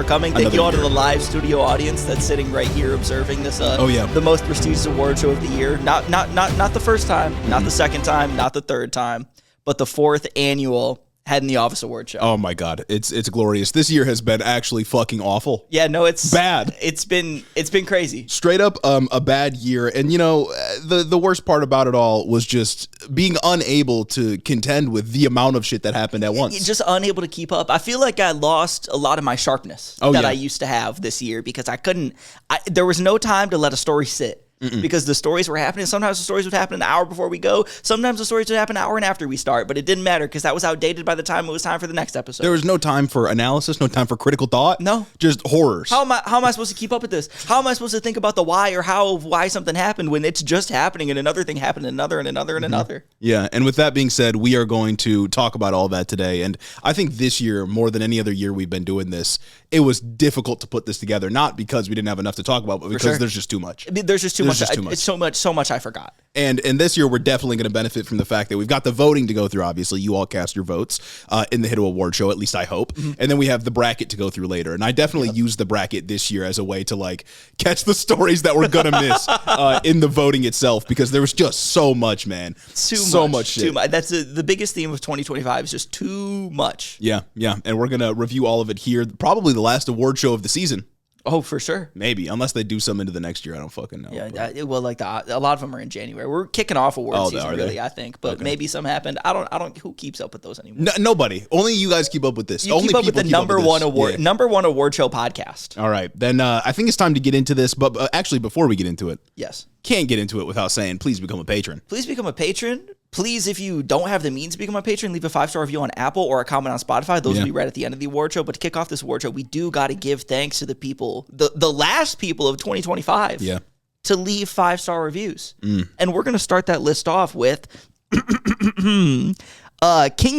for coming. Thank you all to the live studio audience that's sitting right here observing this. The most prestigious award show of the year. Not the first time, not the second time, not the third time, but the fourth annual Head in the Office Award Show. Oh my God, it's glorious. This year has been actually fucking awful. Yeah, no, it's bad. It's been crazy. Straight up, a bad year. And the worst part about it all was just being unable to contend with the amount of shit that happened at once. Just unable to keep up. I feel like I lost a lot of my sharpness I used to have this year because there was no time to let a story sit. Because the stories were happening. Sometimes the stories would happen an hour before we go. Sometimes the stories would happen an hour and after we start. But it didn't matter because that was outdated by the time it was time for the next episode. There was no time for analysis, no time for critical thought. No. Just horrors. How am I supposed to keep up with this? How am I supposed to think about the why or why something happened when it's just happening and another thing happened and another and another and another? Yeah, and with that being said, we are going to talk about all that today. And I think this year, more than any other year we've been doing this, it was difficult to put this together. Not because we didn't have enough to talk about, but because there's just too much. There's just too much. It's so much I forgot. And this year, we're definitely going to benefit from the fact that we've got the voting to go through. Obviously, you all cast your votes in the HITO Award Show, at least I hope. And then we have the bracket to go through later. And I definitely used the bracket this year as a way to catch the stories that we're going to miss in the voting itself, because there was just so much, man. So much shit. Too much. That's the biggest theme of 2025 is just too much. Yeah. And we're going to review all of it here. Probably the last award show of the season. Oh, for sure. Maybe, unless they do some into the next year. I don't fucking know. Yeah, a lot of them are in January. We're kicking off award season, really, I think. But maybe some happened. I don't. Who keeps up with those anymore? Nobody. Only you guys keep up with this. You keep up with the number one award show podcast. All right, then I think it's time to get into this. But actually, before we get into it, yes, can't get into it without saying, please become a patron. Please become a patron. Please, if you don't have the means to become a patron, leave a 5-star review on Apple or a comment on Spotify. Those will be read at the end of the award show. But to kick off this award show, we do got to give thanks to the people, the last people of 2025, to leave 5-star reviews. And we're going to start that list off with King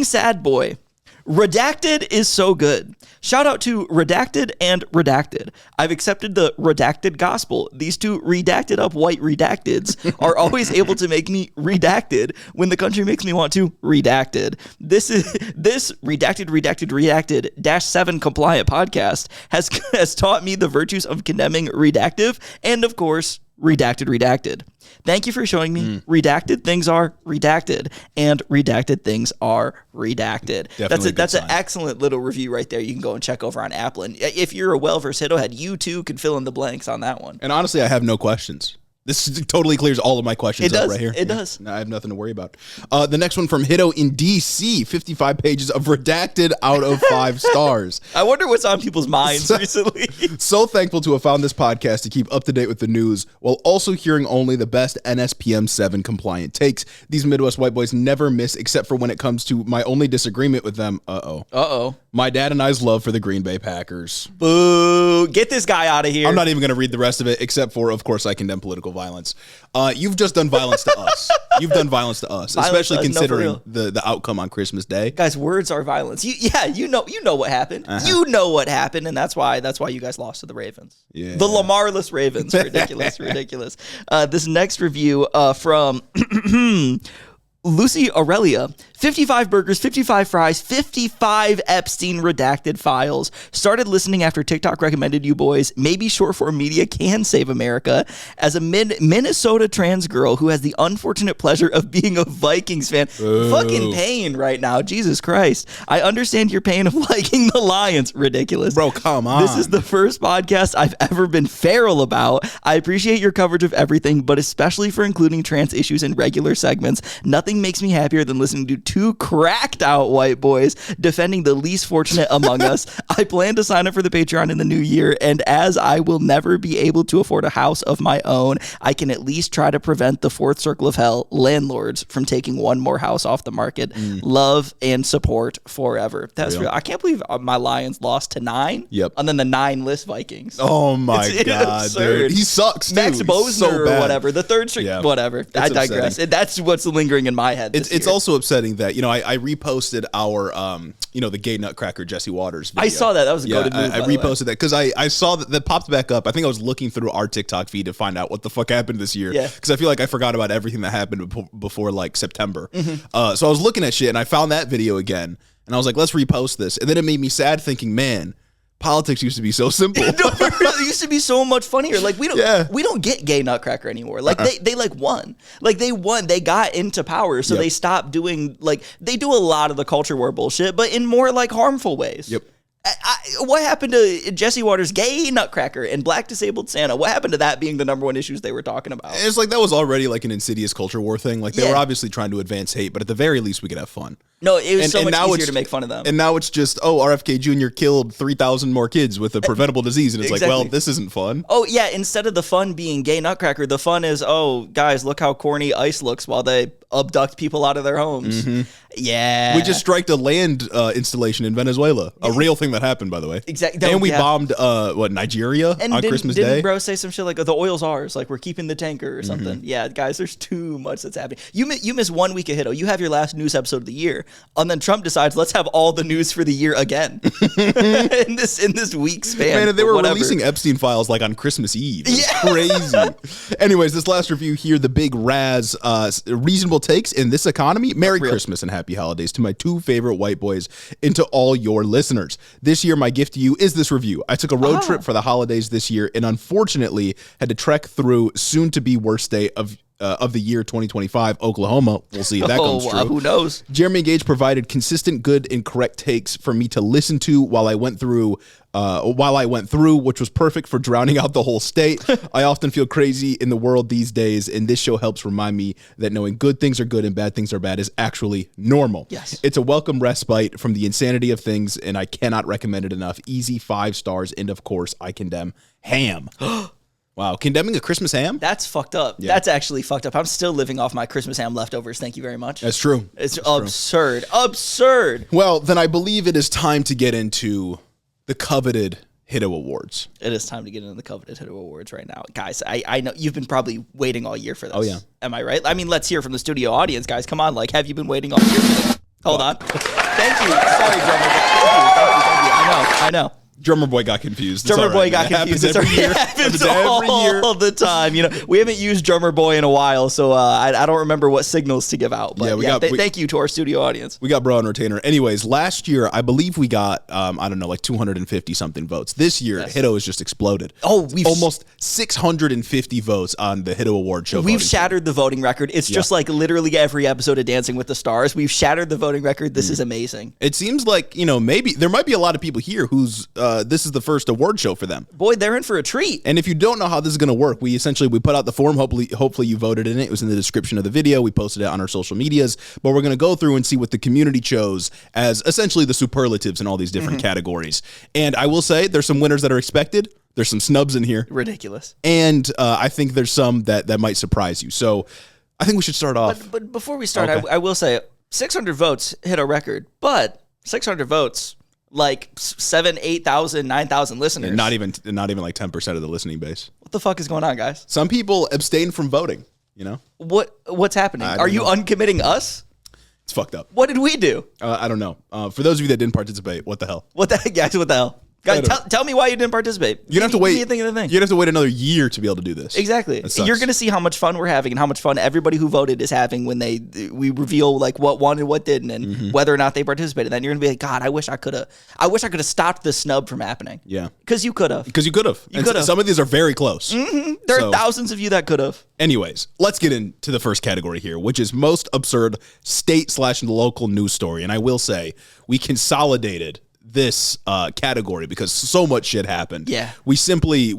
Sad Boy. Redacted is so good. Shout out to Redacted and Redacted. I've accepted the redacted gospel. These two redacted up white redacteds are always able to make me redacted when the country makes me want to redacted. This redacted -7 compliant podcast has taught me the virtues of condemning redactive and, of course, redacted. Thank you for showing me redacted things are redacted and redacted things are redacted. That's an excellent little review right there. You can go and check over on Apple. And if you're a well-versed HITO head, you too can fill in the blanks on that one. And honestly, I have no questions. This totally clears all of my questions up right here. It does. I have nothing to worry about. The next one from HITO in DC, 55 pages of redacted out of 5 stars. I wonder what's on people's minds recently. So thankful to have found this podcast to keep up to date with the news while also hearing only the best NSPM 7 compliant takes. These Midwest white boys never miss, except for when it comes to my only disagreement with them. My dad and I's love for the Green Bay Packers. Boo. Get this guy out of here. I'm not even going to read the rest of it, except for, of course, I condemn political violence. You've just done violence to us. You've done violence to us, especially considering the outcome on Christmas Day. Guys, words are violence. You know what happened. You know what happened, and that's why you guys lost to the Ravens. Yeah. The Lamarless Ravens. Ridiculous. This next review from Lucy Aurelia. 55 burgers, 55 fries, 55 Epstein redacted files. Started listening after TikTok recommended you boys. Maybe short form media can save America. As a Minnesota trans girl who has the unfortunate pleasure of being a Vikings fan. Fucking pain right now. Jesus Christ. I understand your pain of liking the Lions. Ridiculous. Bro, come on. This is the first podcast I've ever been feral about. I appreciate your coverage of everything, but especially for including trans issues in regular segments. Nothing makes me happier than listening to two cracked out white boys defending the least fortunate among us. I plan to sign up for the Patreon in the new year, and as I will never be able to afford a house of my own, I can at least try to prevent the fourth circle of hell, landlords, from taking one more house off the market. Love and support forever. That's real. I can't believe my Lions lost to 9. Yep. And then the 9-list Vikings. Oh my God, dude. He sucks, too. Max Bosner or whatever. The third string, whatever. I digress. Upsetting. That's what's lingering in my head. It's also upsetting that, I reposted our, the gay nutcracker Jesse Waters video. I saw that. That was a goated move. I reposted that because I saw that popped back up. I think I was looking through our TikTok feed to find out what the fuck happened this year. Yeah. Because I feel like I forgot about everything that happened before like September. So I was looking at shit and I found that video again. And I was like, let's repost this. And then it made me sad thinking, man, politics used to be so simple. It used to be so much funnier. Like we don't get gay Nutcracker anymore. Like they like won. Like they won. They got into power, so they stopped doing like they do a lot of the culture war bullshit, but in more like harmful ways. Yep. What happened to Jesse Waters' gay Nutcracker and Black Disabled Santa? What happened to that being the #1 issues they were talking about? It's like that was already like an insidious culture war thing. Like they were obviously trying to advance hate, but at the very least we could have fun. No, it was so much easier to make fun of them. And now it's just, RFK Jr. killed 3,000 more kids with a preventable disease. And it's like, well, this isn't fun. Oh, yeah. Instead of the fun being gay Nutcracker, the fun is, guys, look how corny ICE looks while they abduct people out of their homes. Yeah. We just striked a land installation in Venezuela. A real thing that happened, by the way. Exactly. And we bombed, Nigeria on Christmas Day? Didn't bro say some shit like, the oil's ours, like we're keeping the tanker or something? Yeah, guys, there's too much that's happening. You miss 1 week of HITO. You have your last news episode of the year. And then Trump decides, let's have all the news for the year again. in this week span. Man, they were releasing Epstein files like on Christmas Eve. It's crazy. Anyways, this last review here, the big Raz, reasonable takes in this economy. Merry Christmas and happy holidays to my 2 favorite white boys and to all your listeners. This year, my gift to you is this review. I took a road trip for the holidays this year and unfortunately had to trek through soon to be worst day of the year 2025, Oklahoma. We'll see if that comes true. Who knows? Jeremy Gage provided consistent, good, and correct takes for me to listen to while I went through, which was perfect for drowning out the whole state. I often feel crazy in the world these days, and this show helps remind me that knowing good things are good and bad things are bad is actually normal. Yes. It's a welcome respite from the insanity of things, and I cannot recommend it enough. Easy 5 stars, and of course, I condemn ham. Wow, condemning a Christmas ham? That's fucked up. Yeah. That's actually fucked up. I'm still living off my Christmas ham leftovers. Thank you very much. That's true. It's absurd. Absurd. Well, then I believe it is time to get into the coveted HITO Awards. It is time to get into the coveted HITO Awards right now. Guys, I know you've been probably waiting all year for this. Oh, yeah. Am I right? I mean, let's hear from the studio audience, guys. Come on, like, have you been waiting all year for this? Hold on. Thank you. Sorry, drummer. Thank you. I know. Drummer boy got confused. Drummer boy got confused. It happens all the time. You know, we haven't used drummer boy in a while, so I don't remember what signals to give out. But thank you to our studio audience. We got bro on retainer. Anyways, last year I believe we got like 250 something votes. This year HITO has just exploded. We've almost 650 votes on the HITO Award Show. We've shattered the voting record. It's just like literally every episode of Dancing with the Stars. We've shattered the voting record. This is amazing. It seems like maybe there might be a lot of people here who's this is the first award show for them. Boy, they're in for a treat. And if you don't know how this is going to work, we put out the form. Hopefully you voted in it. It was in the description of the video. We posted it on our social medias. But we're going to go through and see what the community chose as essentially the superlatives in all these different categories. And I will say there's some winners that are expected. There's some snubs in here. Ridiculous. And I think there's some that might surprise you. So I think we should start off. But before we start, I will say 600 votes hit a record. But 600 votes... like 7,000, 8,000, 9,000 listeners. Not even like 10% of the listening base. What the fuck is going on, guys? Some people abstain from voting, What's happening? Are you uncommitting us? It's fucked up. What did we do? I don't know. For those of you that didn't participate, what the hell? What the heck, guys? What the hell? Guys, tell me why you didn't participate. You're gonna have to wait. You're gonna have to wait another year to be able to do this. Exactly. You're gonna see how much fun we're having and how much fun everybody who voted is having when we reveal like what won and what didn't and whether or not they participated. Then you're gonna be like, God, I wish I could have stopped this snub from happening. Yeah. Because you could have. Some of these are very close. There are thousands of you that could have. Anyways, let's get into the first category here, which is most absurd state/local news story. And I will say we consolidated this category because so much shit happened. Yeah. We simply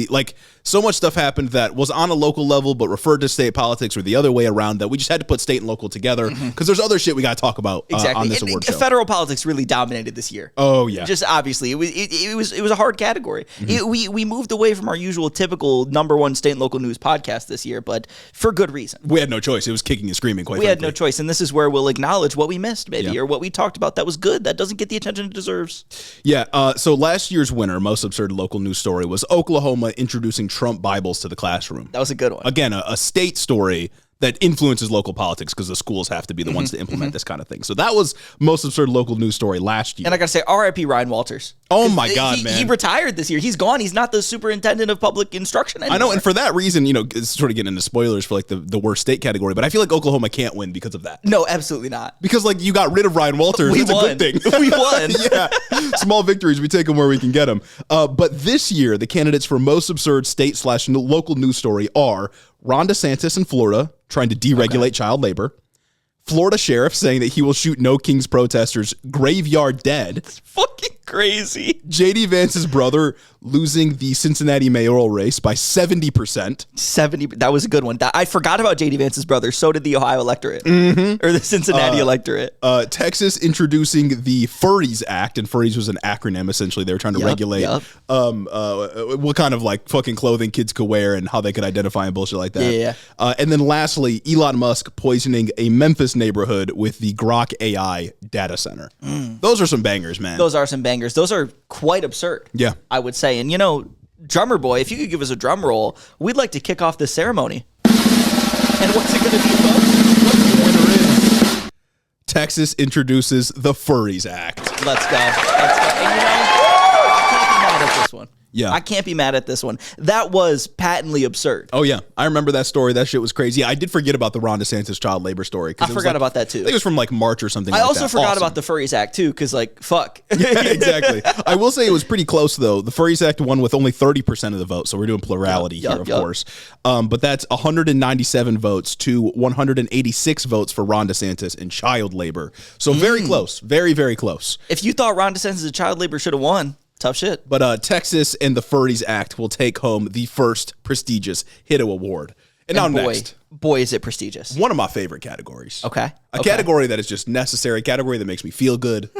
like so much stuff happened that was on a local level but referred to state politics or the other way around that we just had to put state and local together because there's other shit we got to talk about on this award show. Federal politics really dominated this year. Oh yeah. Just obviously it was a hard category. We moved away from our usual typical #1 state and local news podcast this year, but for good reason. We had no choice. It was kicking and screaming quite frankly. We had no choice, and this is where we'll acknowledge what we missed maybe or what we talked about that was good that doesn't get the attention it deserves. Yeah, so last year's winner, most absurd local news story, was Oklahoma introducing Trump Bibles to the classroom. That was a good one. Again, a state story that influences local politics because the schools have to be the ones to implement this kind of thing. So that was most absurd local news story last year. And I gotta say, R.I.P. Ryan Walters. Oh my God, man. He retired this year. He's gone. He's not the superintendent of public instruction anymore. I know, and for that reason, it's sort of getting into spoilers for like the worst state category, but I feel like Oklahoma can't win because of that. No, absolutely not. Because like you got rid of Ryan Walters. We It's won. a good thing. We won. Yeah. Small victories. We take them where we can get them. But this year, the candidates for most absurd state/local news story are Ron DeSantis in Florida trying to deregulate child labor. Florida sheriff saying that he will shoot No Kings protesters graveyard dead. It's fucking crazy. J.D. Vance's brother losing the Cincinnati mayoral race by 70%. 70. That was a good one. I forgot about J.D. Vance's brother. So did the Ohio electorate. Or the Cincinnati electorate. Texas introducing the Furries Act, and Furries was an acronym, essentially. They were trying to regulate what kind of like fucking clothing kids could wear and how they could identify and bullshit like that. Yeah. And then lastly, Elon Musk poisoning a Memphis neighborhood with the Grok AI data center. Those are some bangers, man. Those are some bangers. Those are quite absurd. Yeah. I would say. And drummer boy, if you could give us a drum roll, we'd like to kick off this ceremony. And what's it going to be, folks? What the winner is? Texas introduces the Furries Act. Let's go. And I can't be mad at this one. Yeah. I can't be mad at this one. That was patently absurd. Oh, yeah. I remember that story. That shit was crazy. I did forget about the Ron DeSantis child labor story. I forgot about that, too. I think it was from like March or something I like that. also forgot Awesome. about the Furries Act, too, because, fuck. Yeah, exactly. I will say it was pretty close, though. The Furries Act won with only 30% of the vote, so we're doing plurality here, of course. But that's 197 votes to 186 votes for Ron DeSantis in child labor. So very close. Very, very close. If you thought Ron DeSantis' child labor should have won, tough shit. But Texas and the Furries Act will take home the first prestigious HITO Award. And now next. Boy, is it prestigious. One of my favorite categories. Okay. A category that is just necessary, a category that makes me feel good.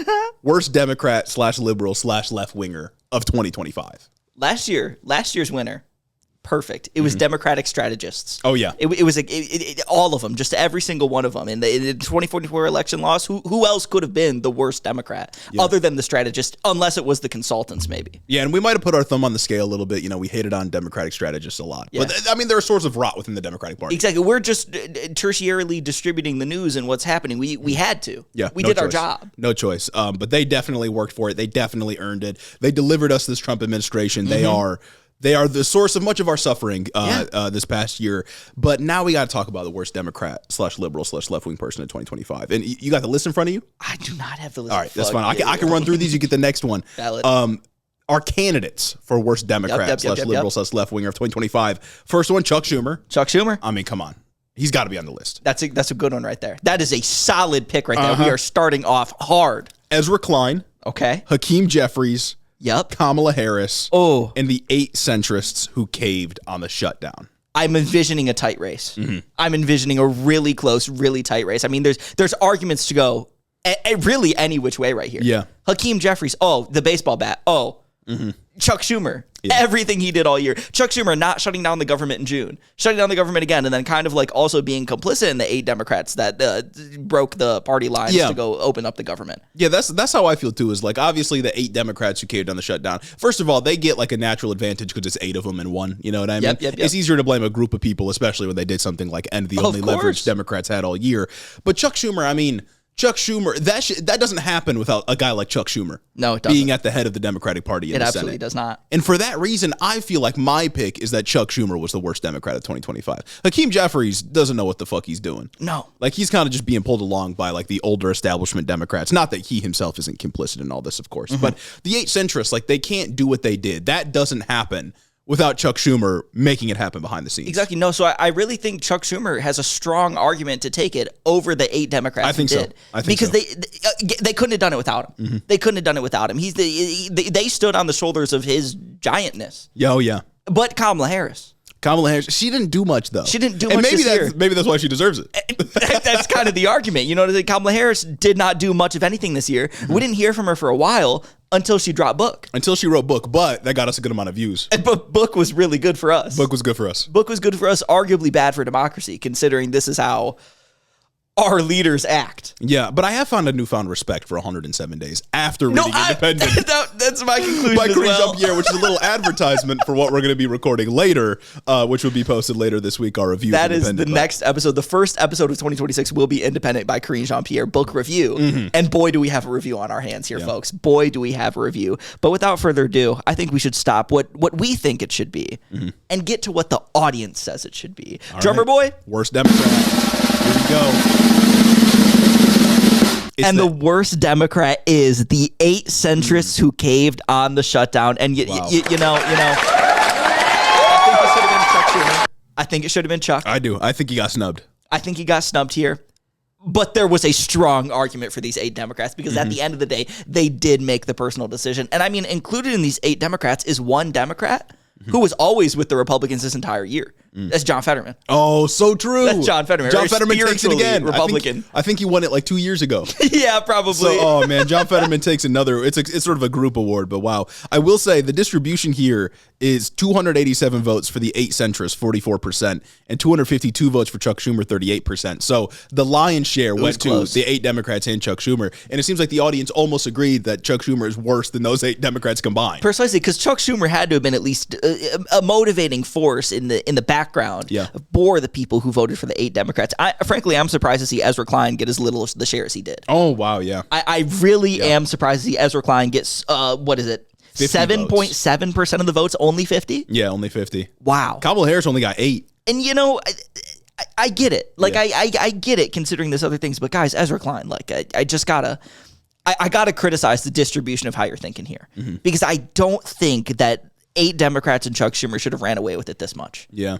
Worst Democrat/liberal/left-winger of 2025. Last year's winner, perfect. It was Democratic strategists. Oh, yeah. It was all of them, just every single one of them. In the 2044 election loss, who else could have been the worst Democrat other than the strategist, unless it was the consultants, maybe? Yeah, and we might have put our thumb on the scale a little bit. We hated on Democratic strategists a lot. Yeah. But, I mean, there are sorts of rot within the Democratic Party. Exactly. We're just tertiarily distributing the news and what's happening. We had to. Yeah, we no did our choice. job. No choice. But they definitely worked for it. They definitely earned it. They delivered us this Trump administration. They are the source of much of our suffering this past year. But now we got to talk about the worst Democrat/liberal/left-wing person in 2025. And you got the list in front of you? I do not have the list. All right, that's fine. I can run through these. You get the next one. Valid. Our candidates for worst Democrat/liberal/left-winger of 2025. First one, Chuck Schumer. Chuck Schumer. I mean, come on. He's got to be on the list. That's a good one right there. That is a solid pick right there. We are starting off hard. Ezra Klein. Okay. Hakeem Jeffries. Yep. Kamala Harris. Oh. And the 8 centrists who caved on the shutdown. I'm envisioning a tight race. I'm envisioning a really close, really tight race. I mean, there's arguments to go really any which way right here. Yeah. Hakeem Jeffries. Oh, the baseball bat. Oh. Chuck Schumer. Everything he did all year. Chuck Schumer not shutting down the government in June. Shutting down the government again, and then kind of also being complicit in the 8 Democrats that broke the party lines to go open up the government. Yeah, that's how I feel too, is obviously the 8 Democrats who caved on the shutdown. First of all, they get a natural advantage because it's 8 of them in one. You know what I mean? Yep. It's easier to blame a group of people, especially when they did something like end the only leverage Democrats had all year. But Chuck Schumer, that doesn't happen without a guy like Chuck Schumer. No, it doesn't. Being at the head of the Democratic Party in the Senate. It absolutely does not. And for that reason, I feel like my pick is that Chuck Schumer was the worst Democrat of 2025. Hakeem Jeffries doesn't know what the fuck he's doing. No. He's kind of just being pulled along by the older establishment Democrats. Not that he himself isn't complicit in all this, of course. But the 8 centrists, they can't do what they did. That doesn't happen without Chuck Schumer making it happen behind the scenes. Exactly. No, so I really think Chuck Schumer has a strong argument to take it over the 8 Democrats. I think so. Because they couldn't have done it without him. They couldn't have done it without him. They stood on the shoulders of his giantness. Oh, yeah. But Kamala Harris, she didn't do much, though. She didn't do much this year. Maybe that's why she deserves it. That's kind of the argument. Kamala Harris did not do much of anything this year. We didn't hear from her for a while until she dropped Book. Until she wrote Book, but that got us a good amount of views. But Book was really good for us. Book was good for us. Book was good for us, arguably bad for democracy, considering this is how our leaders act. Yeah, but I have found a newfound respect for 107 Days after reading Independent. That's my conclusion By as Corinne well. Jean-Pierre, which is a little advertisement for what we're going to be recording later, which will be posted later this week, our review. That is the next episode. The first episode of 2026 will be Independent by Corinne Jean-Pierre, book review. And boy, do we have a review on our hands here, folks. Boy, do we have a review. But without further ado, I think we should stop what we think it should be and get to what the audience says it should be. All Drummer boy? Worst Democrat. Here we go. The worst Democrat is the 8 centrists who caved on the shutdown. And you know, I think it should have been Chuck Schumer. I think it should have been Chuck. I do. I think he got snubbed. I think he got snubbed here. But there was a strong argument for these 8 Democrats because at the end of the day, they did make the personal decision. And I mean, included in these 8 Democrats is one Democrat who was always with the Republicans this entire year. That's John Fetterman. Oh, so true. That's John Fetterman. John Fetterman takes it again. Republican. I think he won it like 2 years ago. Yeah, probably. So, oh man, John Fetterman takes another. It's sort of a group award, but wow. I will say the distribution here is 287 votes for the 8 centrists, 44%, and 252 votes for Chuck Schumer, 38%. So the lion's share went to the 8 Democrats and Chuck Schumer, and it seems like the audience almost agreed that Chuck Schumer is worse than those 8 Democrats combined. Precisely, because Chuck Schumer had to have been at least a motivating force in the background for the people who voted for the 8 Democrats. Frankly, I'm surprised to see Ezra Klein get as little the share as he did. Oh wow, yeah. I really am surprised to see Ezra Klein gets 7.7% of the votes, only 50? Yeah, only 50. Wow. Kamala Harris only got 8. And you know, I get it. Like I get it considering this other things, but guys, Ezra Klein, like I just gotta criticize the distribution of how you're thinking here. Because I don't think that 8 Democrats and Chuck Schumer should have ran away with it this much. Yeah.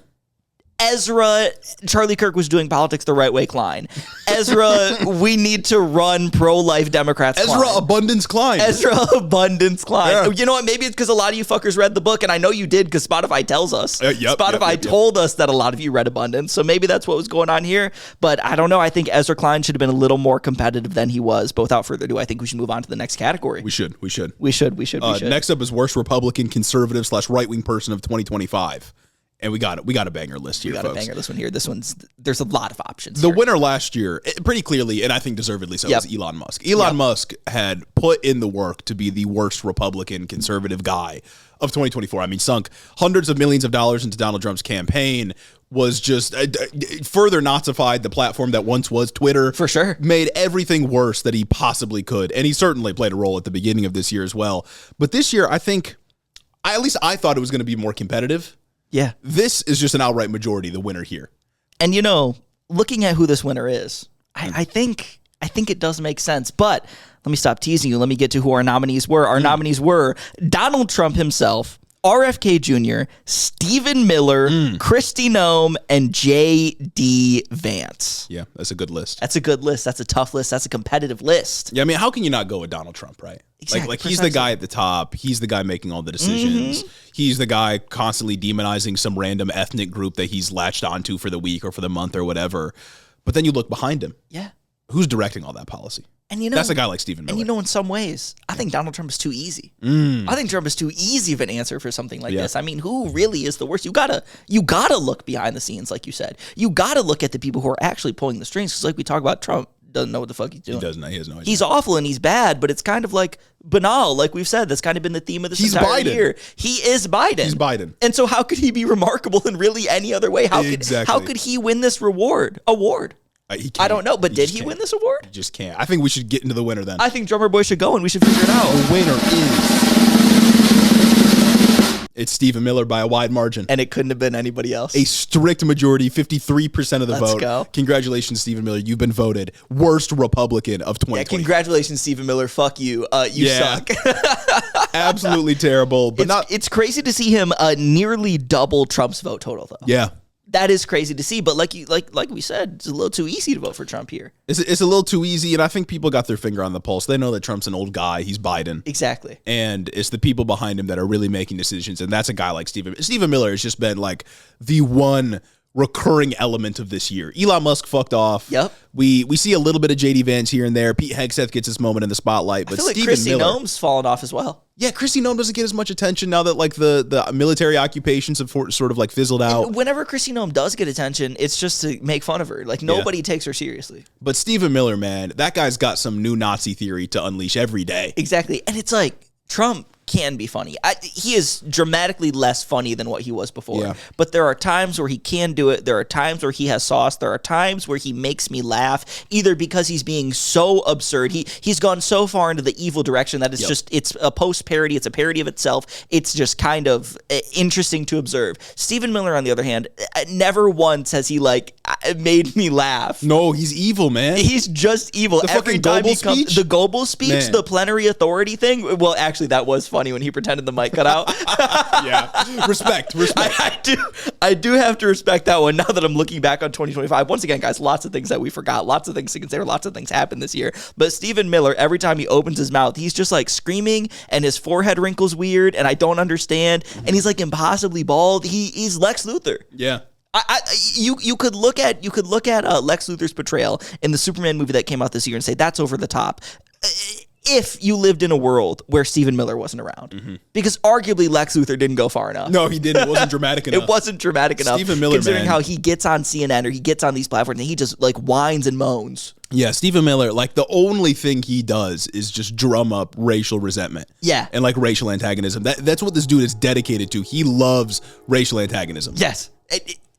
Ezra, Charlie Kirk was doing politics the right way, Klein. Ezra, we need to run pro-life Democrats, Ezra Klein. Abundance Klein. Ezra Abundance Klein. Yeah. You know what? Maybe it's because a lot of you fuckers read the book, and I know you did because Spotify tells us. Spotify told us that a lot of you read Abundance, so maybe that's what was going on here. But I don't know. I think Ezra Klein should have been a little more competitive than he was. But without further ado, I think we should move on to the next category. We should. Next up is worst Republican, conservative / right-wing person of 2025. And we got a banger list here, folks. We got a banger list one here. There's a lot of options. The winner last year, pretty clearly, and I think deservedly so, was Elon Musk. Elon Musk had put in the work to be the worst Republican conservative guy of 2024. I mean, sunk hundreds of millions of dollars into Donald Trump's campaign, was just further Nazified the platform that once was Twitter. For sure. Made everything worse that he possibly could. And he certainly played a role at the beginning of this year as well. But this year, I think, at least I thought it was going to be more competitive. Yeah. This is just an outright majority, the winner here. And you know, looking at who this winner is, I think it does make sense. But let me stop teasing you. Let me get to who our nominees were. Our nominees were Donald Trump himself, RFK Jr., Stephen Miller, Kristi Noem, and J.D. Vance. Yeah, that's a good list. That's a good list. That's a tough list. That's a competitive list. Yeah, I mean, how can you not go with Donald Trump, right? Exactly, like he's the guy at the top. He's the guy making all the decisions. He's the guy constantly demonizing some random ethnic group that he's latched onto for the week or for the month or whatever. But then you look behind him. Yeah. Who's directing all that policy? And you know, that's a guy like Stephen Miller. And you know, in some ways, I think Donald Trump is too easy. I think Trump is too easy of an answer for something like this. I mean, who really is the worst? You gotta look behind the scenes, like you said. You gotta look at the people who are actually pulling the strings. Because like we talk about, Trump doesn't know what the fuck he's doing. He doesn't know. He has no idea. He's awful and he's bad, but it's kind of like banal. Like we've said, that's kind of been the theme of this entire year. He is Biden. He's Biden. And so how could he be remarkable in really any other way? How could he win this award? I don't know, but did he win this award? He just can't. I think we should get into the winner then. I think Drummer Boy should go and we should figure it out. The winner is... It's Stephen Miller by a wide margin. And it couldn't have been anybody else. A strict majority, 53% of the vote. Let's go. Congratulations, Stephen Miller. You've been voted worst Republican of 2020. Yeah, congratulations, Stephen Miller. Fuck you. You suck. Absolutely terrible. But it's crazy to see him nearly double Trump's vote total, though. Yeah. That is crazy to see, but like we said, it's a little too easy to vote for Trump here. It's a little too easy, and I think people got their finger on the pulse. They know that Trump's an old guy. He's Biden. Exactly. And it's the people behind him that are really making decisions, and that's a guy like Stephen Miller has just been like the one recurring element of this year. Elon Musk fucked off. Yep. We see a little bit of JD Vance here and there. Pete Hegseth gets his moment in the spotlight, but I feel like Stephen Chrissy Miller, Nome's fallen off as well. Yeah, Chrissy Nome doesn't get as much attention now that like the military occupations have sort of like fizzled out. And whenever Chrissy Nome does get attention, it's just to make fun of her. Like nobody takes her seriously. But Stephen Miller, man, that guy's got some new Nazi theory to unleash every day. Exactly. And it's like Trump can be funny. He is dramatically less funny than what he was before. Yeah. But there are times where he can do it. There are times where he has sauce. There are times where he makes me laugh, either because he's being so absurd. He's gone so far into the evil direction that it's just, it's a post-parody. It's a parody of itself. It's just kind of interesting to observe. Stephen Miller, on the other hand, never once has he like made me laugh. No, he's evil, man. He's just evil. The Every fucking time he Goebbels comes, speech? the Goebbels speech, Man. the plenary authority thing. Well, actually, that was funny when he pretended the mic cut out. Yeah. Respect. I do have to respect that one now that I'm looking back on 2025. Once again, guys, lots of things that we forgot, lots of things to consider, lots of things happened this year. But Stephen Miller, every time he opens his mouth, he's just like screaming and his forehead wrinkles weird and I don't understand. And he's like impossibly bald. He's Lex Luthor. Yeah. You could look at Lex Luthor's portrayal in the Superman movie that came out this year and say that's over the top. If you lived in a world where Stephen Miller wasn't around, because arguably Lex Luthor didn't go far enough. No, he didn't. It wasn't dramatic enough. It wasn't dramatic enough. Stephen Miller, considering man. how he gets on CNN or he gets on these platforms and he just like whines and moans. Yeah, Stephen Miller, like the only thing he does is just drum up racial resentment. Yeah. And like racial antagonism. That's what this dude is dedicated to. He loves racial antagonism. Yes,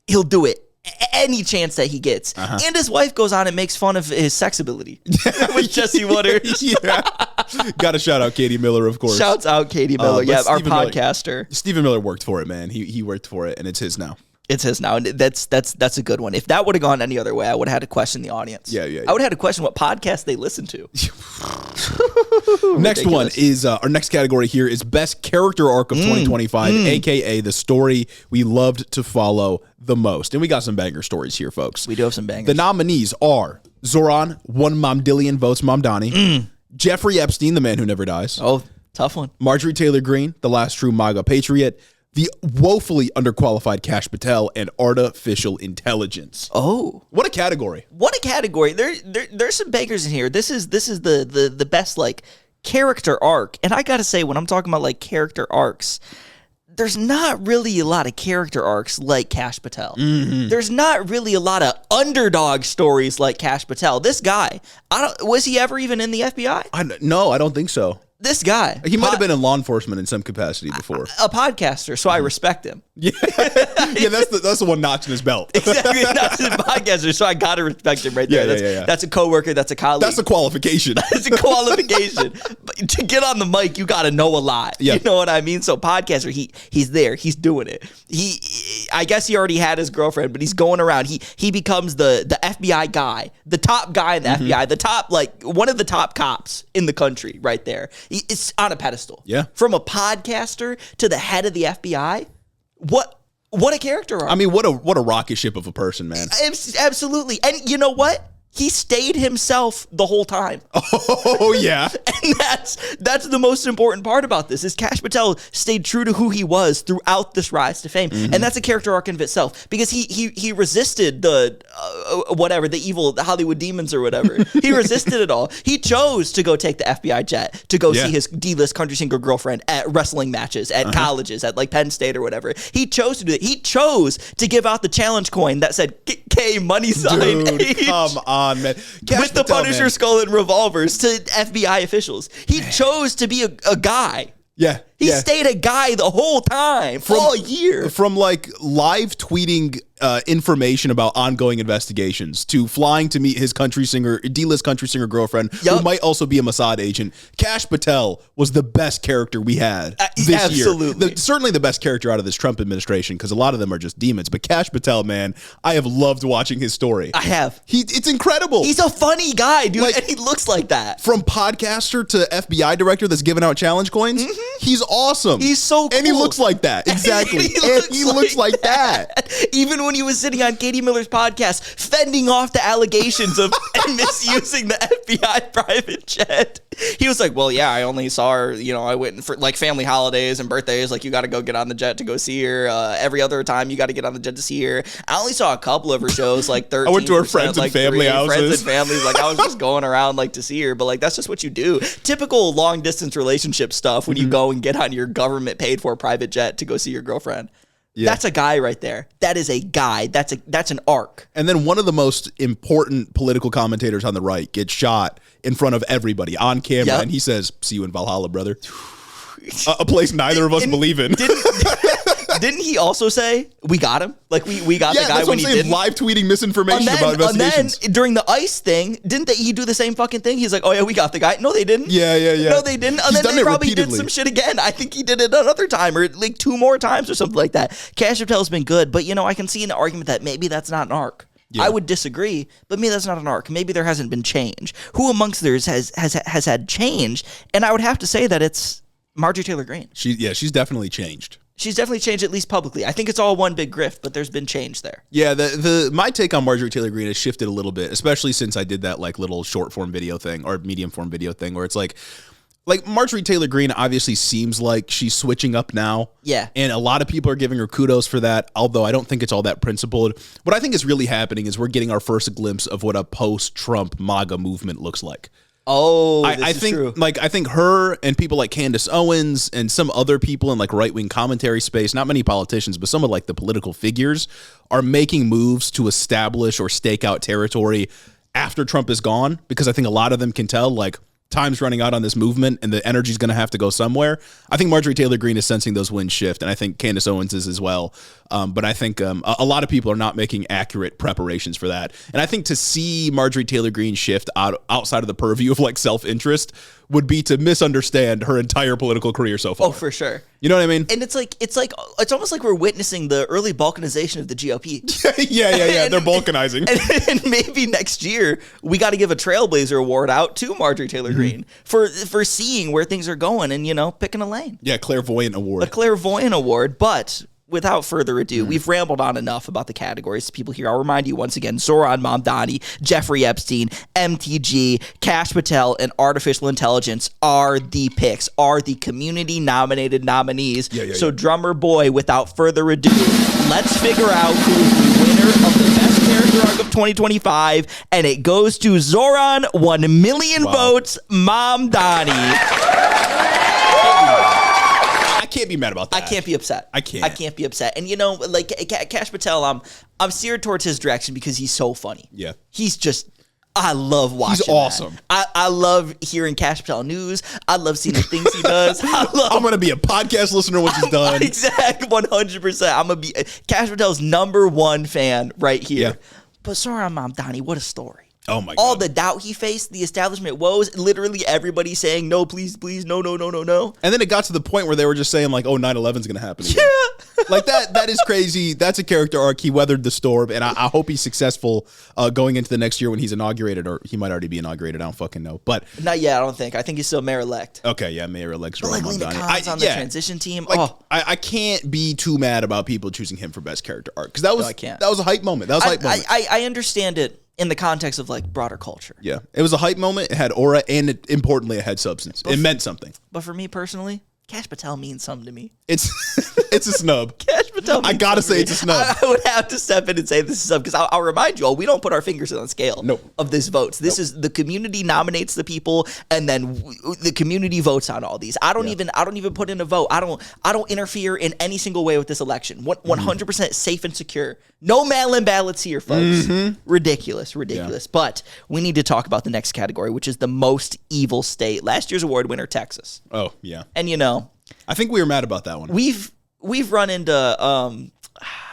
he'll do it any chance that he gets. And his wife goes on and makes fun of his sex ability with Jesse Waters. Yeah. Got to shout out Katie Miller, of course. Shouts out Katie Miller, but our Stephen Miller- podcaster. Stephen Miller worked for it, man. He worked for it, and it's his now. It's his now, and that's a good one. If that would have gone any other way, I would have had to question the audience. Yeah. I would have had to question what podcast they listen to. Next one is our next category here is best character arc of 2025, aka the story we loved to follow the most. And we got some banger stories here, folks. We do have some bangers. The nominees are Zoran, 1 Momdillion votes Momdani, Jeffrey Epstein, the man who never dies, Oh, tough one. Marjorie Taylor Greene, the last true MAGA patriot, the woefully underqualified Kash Patel, and artificial intelligence. Oh, What a category. what a category! There's some bangers in here. This is the best like character arc, and I gotta say, when I'm talking about like character arcs, there's not really a lot of character arcs like Kash Patel. There's not really a lot of underdog stories like Kash Patel. This guy, was he ever even in the FBI? No, I don't think so. This guy, He might have been in law enforcement in some capacity before. a podcaster, so I respect him. Yeah, that's the one notch in his belt. Exactly, not a podcaster, so I gotta respect him right there. Yeah. That's a coworker. That's a colleague. That's a qualification. It's a qualification. But to get on the mic, you got to know a lot. Yeah. You know what I mean? So podcaster, he's there. He's doing it. I guess he already had his girlfriend, but he's going around. He becomes the FBI guy, the top guy in the FBI, the top, like one of the top cops in the country right there. It's on a pedestal. Yeah. From a podcaster to the head of the FBI. What a character arc. I mean, what a rocket ship of a person, man. Absolutely. And you know what? He stayed himself the whole time. Oh yeah. And that's the most important part about this is Kash Patel stayed true to who he was throughout this rise to fame. And that's a character arc in of itself because he resisted the evil Hollywood demons or whatever. He resisted it all. He chose to go take the FBI jet to go see his D-list country singer girlfriend at wrestling matches at colleges at like Penn State or whatever. He chose to do it. He chose to give out the challenge coin that said K money sign. Dude, come on, man. Kash With the Patel, Punisher man. skull and revolvers to FBI officials. He chose to be a guy. Yeah. He stayed a guy the whole time, all year. From like live tweeting information about ongoing investigations to flying to meet his D-list country singer girlfriend, who might also be a Mossad agent. Kash Patel was the best character we had this year. Absolutely. Certainly the best character out of this Trump administration, because a lot of them are just demons. But Kash Patel, man, I have loved watching his story. I have. It's incredible. He's a funny guy, dude, Like- and he looks like that. From podcaster to FBI director that's giving out challenge coins, he's awesome. He's so cool. And he looks like that. Exactly. He looks like that. Even when he was sitting on Katie Miller's podcast, fending off the allegations of misusing the FBI private jet. He was like, well, yeah, I only saw her, I went for like family holidays and birthdays. Like, you got to go get on the jet to go see her. Every other time you got to get on the jet to see her. I only saw a couple of her shows, like 13. I went to her friends and family houses. Friends and families. Like, I was just going around like to see her. But like, that's just what you do. Typical long distance relationship stuff when you go and get on your government paid for private jet to go see your girlfriend. Yeah. That's a guy right there. That is a guy. That's an arc. And then one of the most important political commentators on the right gets shot in front of everybody on camera, and he says, "See you in Valhalla, brother." A place neither of us believe in. Didn't he also say we got him? Like we got the guy when he didn't? Live tweeting misinformation about investigations. And then during the ICE thing, didn't he do the same fucking thing? He's like, oh yeah, we got the guy. No, they didn't. Yeah. No, they didn't. And then they probably did some shit again. I think he did it another time or like 2 more times or something like that. Cash Patel's been good, but I can see an argument that maybe that's not an arc. Yeah. I would disagree, but maybe that's not an arc. Maybe there hasn't been change. Who amongst theirs has had change? And I would have to say that it's Marjorie Taylor Greene. She's definitely changed. She's definitely changed, at least publicly. I think it's all one big grift, but there's been change there. Yeah, my take on Marjorie Taylor Greene has shifted a little bit, especially since I did that like little short form video thing or medium form video thing where it's like Marjorie Taylor Greene obviously seems like she's switching up now. Yeah. And a lot of people are giving her kudos for that, although I don't think it's all that principled. What I think is really happening is we're getting our first glimpse of what a post-Trump MAGA movement looks like. Oh, I think true. I think her and people like Candace Owens and some other people in like right-wing commentary space, not many politicians, but some of like the political figures are making moves to establish or stake out territory after Trump is gone, because I think a lot of them can tell like time's running out on this movement and the energy's going to have to go somewhere. I think Marjorie Taylor Greene is sensing those winds shift, and I think Candace Owens is as well. But I think a lot of people are not making accurate preparations for that. And I think to see Marjorie Taylor Greene shift outside of the purview of like self-interest would be to misunderstand her entire political career so far. Oh, for sure. You know what I mean? And it's almost like we're witnessing the early balkanization of the GOP. Yeah. They're balkanizing. And maybe next year we got to give a Trailblazer Award out to Marjorie Taylor Greene for seeing where things are going and picking a lane. Yeah, clairvoyant award. A clairvoyant award, but without further ado, we've rambled on enough about the categories to people here. I'll remind you once again, Zoran Mamdani, Jeffrey Epstein, MTG, Kash Patel, and Artificial Intelligence are the picks, are the community-nominated nominees. So drummer boy, without further ado, let's figure out who is the winner of the Best Character Arc of 2025, and it goes to Zoran, 1 million votes, Mamdani. I can't be mad about that. I can't be upset. I can't be upset. And like Kash Patel, I'm steered towards his direction because he's so funny. Yeah. He's just, I love watching. He's awesome. I love hearing Kash Patel news. I love seeing the things he does. I'm gonna be a podcast listener once he's done. Exactly, 100%. I'm gonna be Kash Patel's #1 fan right here. Yeah. But Zoran Mamdani, what a story. Oh my God. All the doubt he faced, the establishment woes, literally everybody saying, no, please, no. And then it got to the point where they were just saying like, oh, 9/11's going to happen again. Yeah. Like that is crazy. That's a character arc. He weathered the storm, and I hope he's successful going into the next year when he's inaugurated, or he might already be inaugurated. I don't fucking know. But not yet, I don't think. I think he's still mayor-elect. Okay, yeah, mayor-elect. But like Lena Khan's on the transition team. Like, I can't be too mad about people choosing him for best character arc, because that was a hype moment. I understand it in the context of like broader culture. Yeah, it was a hype moment. It had aura, and importantly, it had substance. It meant something. But for me personally, Kash Patel means something to me. It's a snub. Kash Patel. I gotta say it's a snub. I would have to step in and say this is a snub, because I'll remind you all, we don't put our fingers on the scale of this votes. This is the community nominates the people, and then the community votes on all these. I don't even put in a vote. I don't interfere in any single way with this election. 100% safe and secure. No mail-in ballots here, folks. Ridiculous. Yeah. But we need to talk about the next category, which is the most evil state. Last year's award winner, Texas. Oh yeah. And I think we were mad about that one. We've run into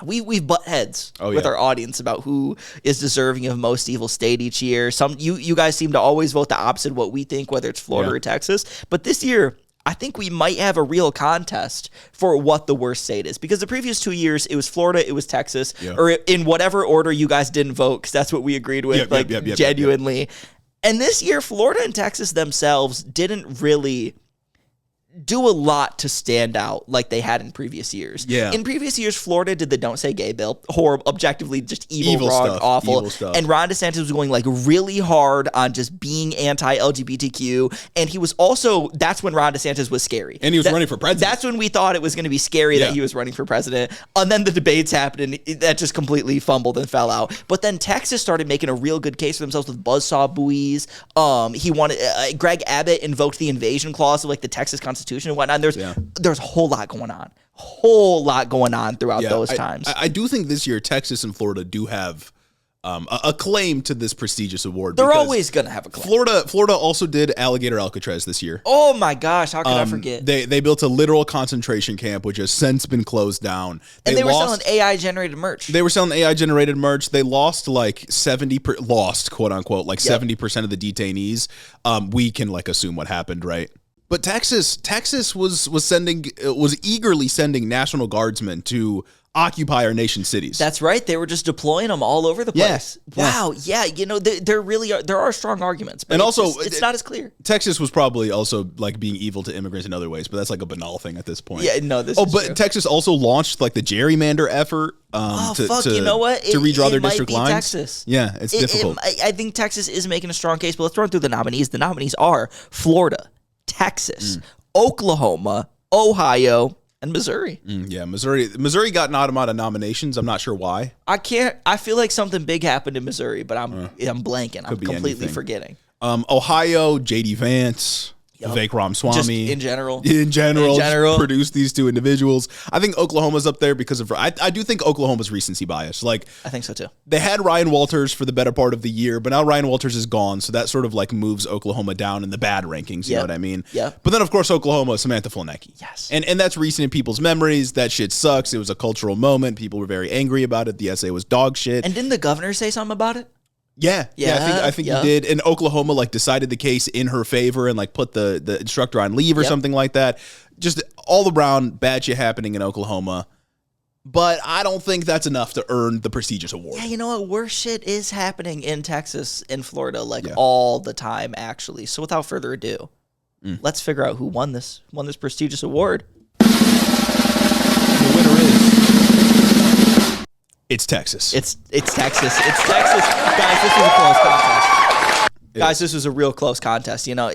we've butt heads with our audience about who is deserving of most evil state each year. You guys seem to always vote the opposite of what we think, whether it's Florida or Texas. But this year, I think we might have a real contest for what the worst state is, because the previous 2 years, it was Florida, it was Texas, or in whatever order you guys didn't vote, because that's what we agreed with, genuinely. And this year, Florida and Texas themselves didn't really do a lot to stand out like they had in previous years. Yeah. In previous years, Florida did the Don't Say Gay bill. Horrible, objectively just evil wrong, stuff. awful. Evil stuff. And Ron DeSantis was going like really hard on just being anti-LGBTQ. And he was also, that's when Ron DeSantis was scary. And he was running for president. That's when we thought it was going to be scary that he was running for president. And then the debates happened and that just completely fumbled and fell out. But then Texas started making a real good case for themselves with buzzsaw buoys. He wanted, Greg Abbott invoked the invasion clause of like the Texas Constitution and whatnot. And there's a whole lot going on. Throughout those times. I do think this year Texas and Florida do have a claim to this prestigious award. They're always going to have a claim. Florida also did Alligator Alcatraz this year. Oh my gosh, how could I forget? They built a literal concentration camp, which has since been closed down. And they were selling AI-generated merch. They were selling AI-generated merch. They lost like 70%, quote unquote, like 70% of the detainees. We can like assume what happened, right? But Texas was eagerly sending National Guardsmen to occupy our nation's cities. That's right. They were just deploying them all over the place. Wow. Yeah. You know, there are strong arguments, but it's not as clear. Texas was probably also like being evil to immigrants in other ways, but that's like a banal thing at this point. Yeah. No. This. Is true. Texas also launched like the gerrymander effort. You know what? To redraw their district lines. Texas. Yeah, it's difficult. I think Texas is making a strong case, but let's run through the nominees. The nominees are Florida, Texas, Oklahoma, Ohio, and Missouri. Missouri got an amount of nominations. I'm not sure why. I feel like something big happened in Missouri, but I'm blanking. I'm completely forgetting. Ohio, J.D. Vance. Vivek Ramaswamy. Just in general, produced these two individuals. I think Oklahoma's up there because of I do think Oklahoma's recency bias. Like I think so too. They had Ryan Walters for the better part of the year, but now Ryan Walters is gone, so that sort of like moves Oklahoma down in the bad rankings. You know what I mean? Yeah. But then of course Oklahoma, Samantha Flonecki. Yes. And that's recent in people's memories. That shit sucks. It was a cultural moment. People were very angry about it. The essay was dog shit. And didn't the governor say something about it? Yeah, I think he did. And Oklahoma like decided the case in her favor and like put the instructor on leave or something like that. Just all around bad shit happening in Oklahoma. But I don't think that's enough to earn the prestigious award. Yeah, you know what? Worse shit is happening in Texas and Florida all the time, actually. So without further ado, let's figure out who won this prestigious award. The winner is... It's Texas. It's Texas. It's Texas. Guys, this was a close contest. This was a real close contest. You know,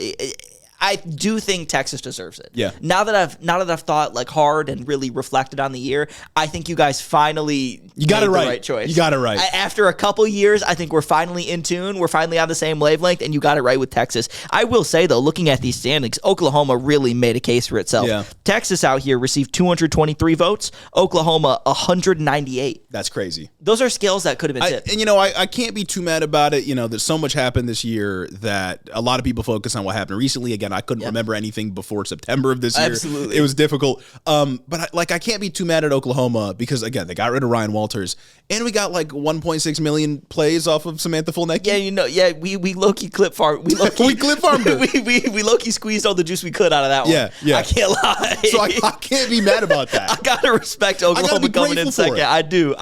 I do think Texas deserves it. Yeah. Now that I've thought like hard and really reflected on the year, I think you guys finally got it right. The right choice. You got it right. After a couple years, I think we're finally in tune. We're finally on the same wavelength, and you got it right with Texas. I will say though, looking at these standings, Oklahoma really made a case for itself. Yeah. Texas out here received 223 votes. Oklahoma 198. That's crazy. Those are scales that could have been tipped. And you know, I can't be too mad about it. You know, there's so much happened this year that a lot of people focus on what happened recently. Again, I couldn't remember anything before September of this year. Absolutely. It was difficult. But I can't be too mad at Oklahoma because, again, they got rid of Ryan Walters and we got like 1.6 million plays off of Samantha Flonecki. Yeah, you know, we low-key clip farmed. We clip farmed her. we low-key squeezed all the juice we could out of that one. Yeah. I can't lie. So I can't be mad about that. I gotta respect Oklahoma coming in second. I do.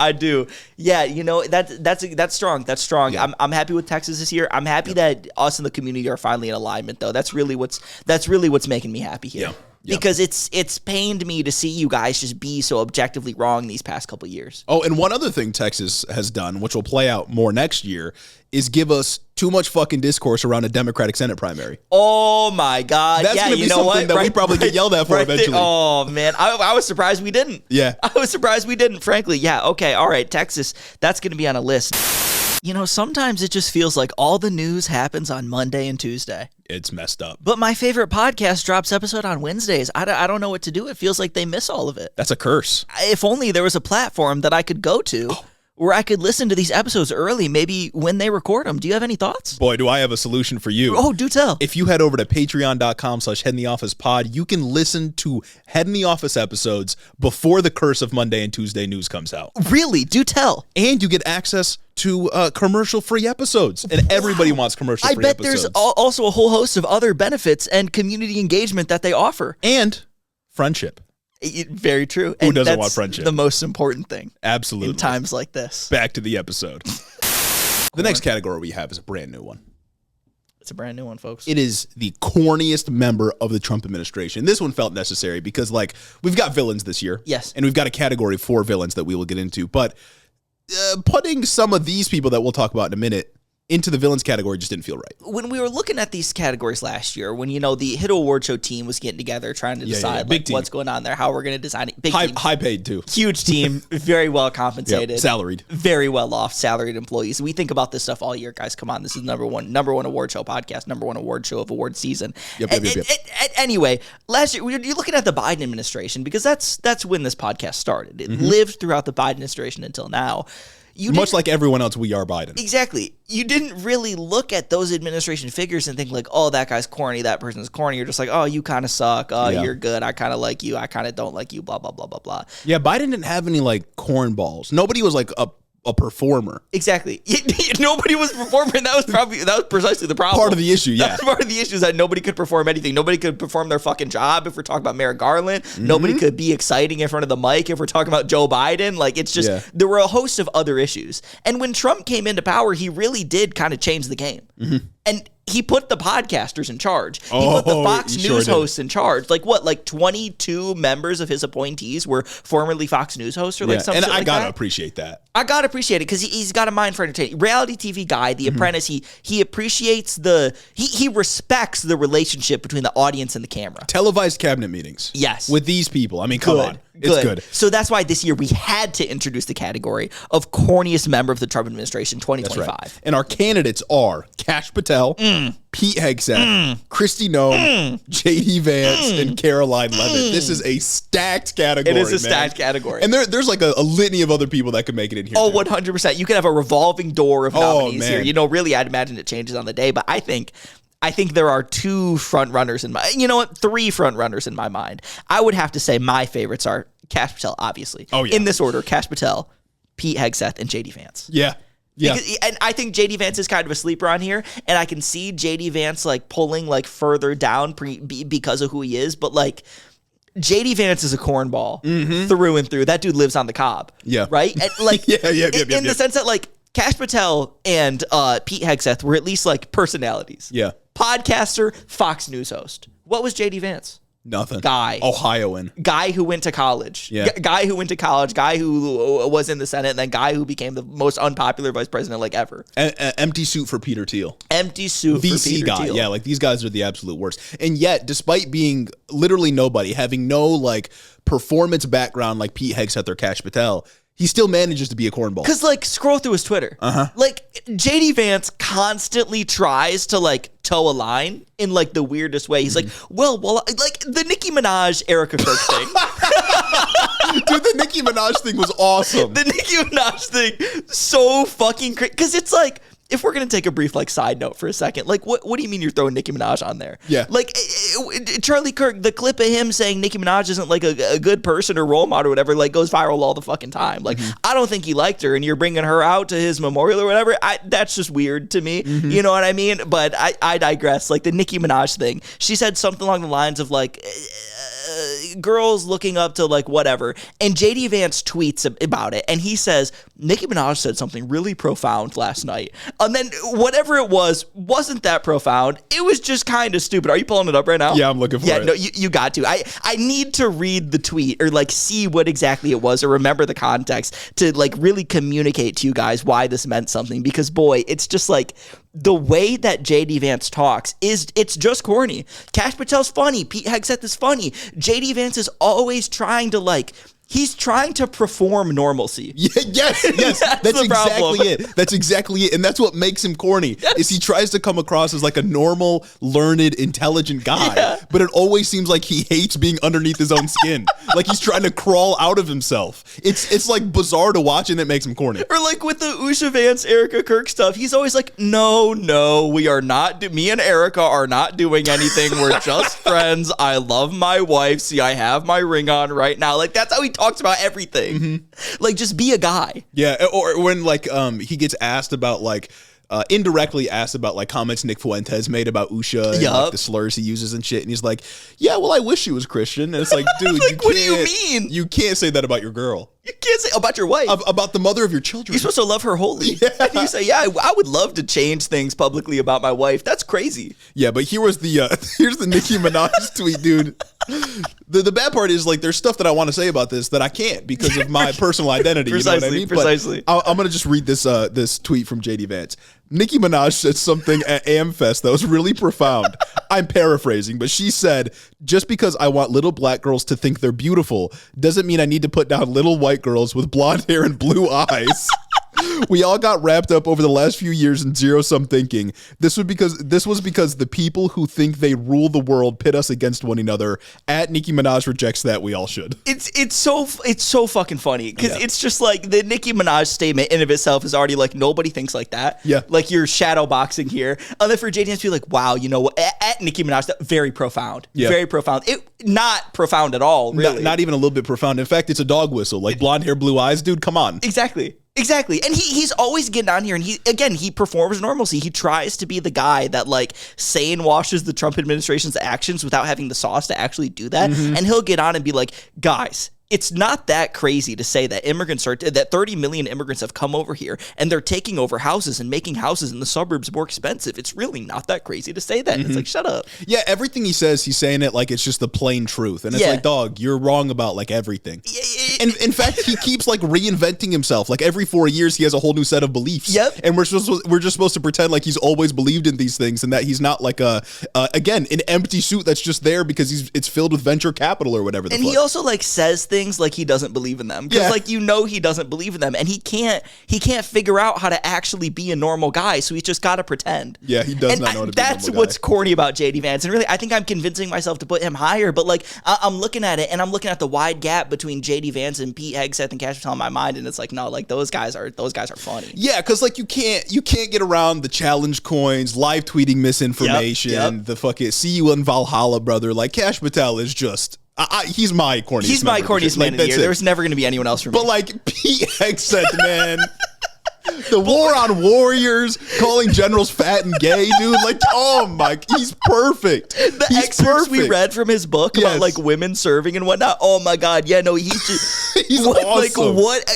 Yeah, you know, that's strong. That's strong. Yeah. I'm happy with Texas this year. I'm happy that us and the community are finally in alignment though. That's really what's making me happy here. Yeah. Because it's pained me to see you guys just be so objectively wrong these past couple years. Oh, and one other thing Texas has done, which will play out more next year, is give us too much fucking discourse around a Democratic Senate primary. Oh my God. That's going to be something that we probably get yelled at for eventually. Oh man, I was surprised we didn't. Yeah. I was surprised we didn't, frankly. Yeah, okay, all right, Texas, that's going to be on a list. You know, sometimes it just feels like all the news happens on Monday and Tuesday. It's messed up. But my favorite podcast drops episode on Wednesdays. I don't know what to do. It feels like they miss all of it. That's a curse. If only there was a platform that I could go to where I could listen to these episodes early, maybe when they record them. Do you have any thoughts? Boy, do I have a solution for you. Oh, do tell. If you head over to patreon.com/headintheofficepod, you can listen to Head in the Office episodes before the curse of Monday and Tuesday news comes out. Really? Do tell. And you get access to commercial-free episodes. And everybody wants commercial-free episodes. I bet there's also a whole host of other benefits and community engagement that they offer. And friendship. Very true. Who doesn't want friendship? The most important thing. Absolutely. In times like this. Back to the episode. The next category we have is a brand new one. It's a brand new one, folks. It is the corniest member of the Trump administration. This one felt necessary because, like, we've got villains this year. Yes. And we've got a category for villains that we will get into. But putting some of these people that we'll talk about in a minute into the villains category just didn't feel right. When we were looking at these categories last year, when, you know, the HITO Award Show team was getting together trying to decide Big like, what's going on there, how we're going to design it. Big team. High paid, too. Huge team, very well compensated. Yep, salaried. Very well off, salaried employees. We think about this stuff all year, guys. Come on, this is number one award show podcast, number one award show of award season. Yep. Anyway, last year, you're looking at the Biden administration because that's when this podcast started. It lived throughout the Biden administration until now. Much like everyone else, we are Biden. Exactly. You didn't really look at those administration figures and think like, oh, that guy's corny, that person's corny. You're just like, oh, you kind of suck. Oh, you're good. I kind of like you. I kind of don't like you, blah, blah, blah, blah, blah. Yeah, Biden didn't have any, like, cornballs. Nobody was, like, a performer. Exactly. Nobody was performing. That was precisely the problem. Part of the issue, yeah. That was part of the issue is that nobody could perform anything. Nobody could perform their fucking job if we're talking about Merrick Garland. Nobody could be exciting in front of the mic if we're talking about Joe Biden. Like, it's just, there were a host of other issues. And when Trump came into power, he really did kind of change the game. And he put the podcasters in charge. He put the Fox News hosts in charge. Like what? Like 22 members of his appointees were formerly Fox News hosts or like something like that. And I gotta appreciate that. I gotta appreciate it because he's got a mind for entertainment. Reality TV guy, The Apprentice. He appreciates he respects the relationship between the audience and the camera. Televised cabinet meetings. Yes. With these people. I mean, come on. It's good. So that's why this year we had to introduce the category of corniest member of the Trump administration 2025. That's right. And our candidates are Kash Patel, Pete Hegseth, Kristi Noem, J.D. Vance, and Caroline Levitt. This is a stacked category. It is a stacked category. And there's like a litany of other people that could make it in here. Oh, 100%. You could have a revolving door of nominees here. You know, really, I'd imagine it changes on the day, but I think there are two front runners in my, you know what, three front runners in my mind. I would have to say my favorites are Kash Patel, obviously. Oh, yeah. In this order, Kash Patel, Pete Hegseth, and J.D. Vance. Yeah. Yeah. And I think J.D. Vance is kind of a sleeper on here, and I can see J.D. Vance like pulling like further down because of who he is, but like J.D. Vance is a cornball through and through. That dude lives on the cob. Yeah. Right? And, like in the sense that like Kash Patel and Pete Hegseth were at least like personalities. Yeah. Podcaster, Fox News host. What was J.D. Vance? Nothing. Guy. Ohioan. Guy who went to college. Yeah. Guy who went to college. Guy who was in the Senate. And then guy who became the most unpopular vice president like ever. Empty suit for Peter Thiel. Empty suit VC for Peter guy. Thiel. Yeah, like these guys are the absolute worst. And yet, despite being literally nobody, having no like performance background like Pete Hegseth or Kash Patel, he still manages to be a cornball. Because, like, scroll through his Twitter. Like, J.D. Vance constantly tries to, like, toe a line in, like, the weirdest way. He's like, well, like, the Nicki Minaj, Erica Kirk thing. Dude, the Nicki Minaj thing was awesome. The Nicki Minaj thing, so fucking crazy. Because it's like, if we're going to take a brief, like, side note for a second, like, what do you mean you're throwing Nicki Minaj on there? Yeah. Like, Charlie Kirk, the clip of him saying Nicki Minaj isn't, like, a good person or role model or whatever, like, goes viral all the fucking time. Like, I don't think he liked her, and you're bringing her out to his memorial or whatever. That's just weird to me. You know what I mean? But I digress. Like, the Nicki Minaj thing, she said something along the lines of, like, girls looking up to like whatever, and JD Vance tweets about it, and he says Nicki Minaj said something really profound last night, and then whatever it wasn't that profound. It was just kind of stupid. Are you pulling it up right now? Yeah, I'm looking for it. Yeah, no, you got to. I need to read the tweet or like see what exactly it was or remember the context to like really communicate to you guys why this meant something, because boy, it's just like the way that JD Vance talks it's just corny. Kash Patel's funny. Pete Hegseth is funny. JD Vance is always trying to like, he's trying to perform normalcy. Yeah, yes. That's exactly it. That's exactly it. And that's what makes him corny, is he tries to come across as like a normal, learned, intelligent guy, but it always seems like he hates being underneath his own skin. Like he's trying to crawl out of himself. It's like bizarre to watch, and it makes him corny. Or like with the Usha Vance, Erica Kirk stuff, he's always like, no, we are not, me and Erica are not doing anything. We're just friends. I love my wife. See, I have my ring on right now. Like that's how he talks about everything. Like just be a guy. Yeah. Or when like he gets asked about like indirectly asked about like comments Nick Fuentes made about Usha and like the slurs he uses and shit, and he's like, yeah, well, I wish she was Christian. And it's like, dude, like, what do you mean? You can't say that about your girl. You can't say about your wife. About the mother of your children. You're supposed to love her wholly. Yeah. And you say, yeah, I would love to change things publicly about my wife. That's crazy. Yeah, but here's the Nicki Minaj tweet, dude. The bad part is, like, there's stuff that I want to say about this that I can't because of my personal identity. You know what I mean? Precisely. But I'm gonna just read this tweet from JD Vance. Nicki Minaj said something at AmFest that was really profound. I'm paraphrasing, but she said, "Just because I want little black girls to think they're beautiful doesn't mean I need to put down little white girls with blonde hair and blue eyes." We all got wrapped up over the last few years in zero-sum thinking. This was because the people who think they rule the world pit us against one another. At Nicki Minaj rejects that. We all should. It's so fucking funny because it's just like the Nicki Minaj statement in of itself is already like nobody thinks like that. Yeah, like you're shadow boxing here. And then for JD to be like, wow, you know, at Nicki Minaj, very profound. Yeah, very profound. Not profound at all. Really, not even a little bit profound. In fact, it's a dog whistle. Like blonde hair, blue eyes, dude. Come on. Exactly. And he's always getting on here and he performs normalcy. He tries to be the guy that like sane washes the Trump administration's actions without having the sauce to actually do that. Mm-hmm. And he'll get on and be like, guys, it's not that crazy to say that that 30 million immigrants have come over here and they're taking over houses and making houses in the suburbs more expensive. It's really not that crazy to say that. Mm-hmm. It's like, shut up. Yeah, everything he says, he's saying it like it's just the plain truth. And it's like, dog, you're wrong about like everything. And in fact, he keeps like reinventing himself. Like every 4 years, he has a whole new set of beliefs. Yep. And we're just supposed to pretend like he's always believed in these things and that he's not like again, an empty suit that's just there because it's filled with venture capital or whatever. And he also like says things like he doesn't believe in them because like he doesn't believe in them and he can't figure out how to actually be a normal guy, so he's just got to pretend. Yeah, he does not know how to be a normal guy. That's what's corny about JD Vance, and really I think I'm convincing myself to put him higher, but like I'm looking at it and I'm looking at the wide gap between JD Vance and Pete Hegseth and Cash Patel in my mind, and it's like, no, like those guys are funny. Yeah, because like you can't get around the challenge coins, live tweeting misinformation, the fucking see you in Valhalla, brother. Like Cash Patel is just he's my corniest. He's my corniest man of the year. There's never going to be anyone else for me. But like Pete Hegseth, man. The war on warriors, calling generals fat and gay, dude. Like, oh my, he's perfect. He's excerpts we read from his book about like women serving and whatnot. Oh my God, yeah, no, he's just he's awesome. Like what?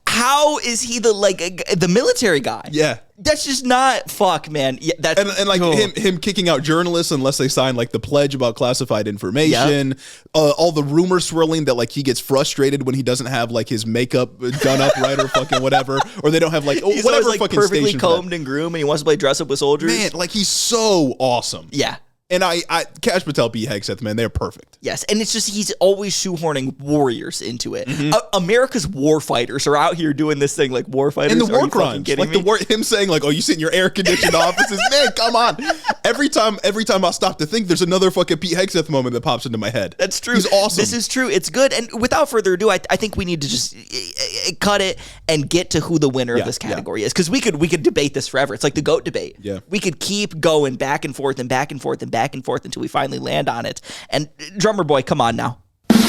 How is he the military guy? Yeah. That's just not fuck, man. Yeah, that's and like him kicking out journalists unless they sign like the pledge about classified information. Yep. All the rumors swirling that like he gets frustrated when he doesn't have like his makeup done up right or fucking whatever, or they don't have like he's whatever always, like, fucking perfectly combed and groomed, and he wants to play dress up with soldiers. Man, like he's so awesome. Yeah. And I Cash Patel, Pete Hegseth, man, they're perfect. Yes, and it's just he's always shoehorning warriors into it. Mm-hmm. America's war fighters are out here doing this thing like war fighters. And the war crimes, like him saying like, "Oh, you sit in your air conditioned offices, man, come on." Every time I stop to think, there's another fucking Pete Hegseth moment that pops into my head. That's true. He's awesome. This is true. It's good. And without further ado, I think we need to just cut it and get to who the winner of this category is, because we could debate this forever. It's like the GOAT debate. Yeah, we could keep going back and forth and back and forth and back and forth until we finally land on it. And drummer boy, come on now. And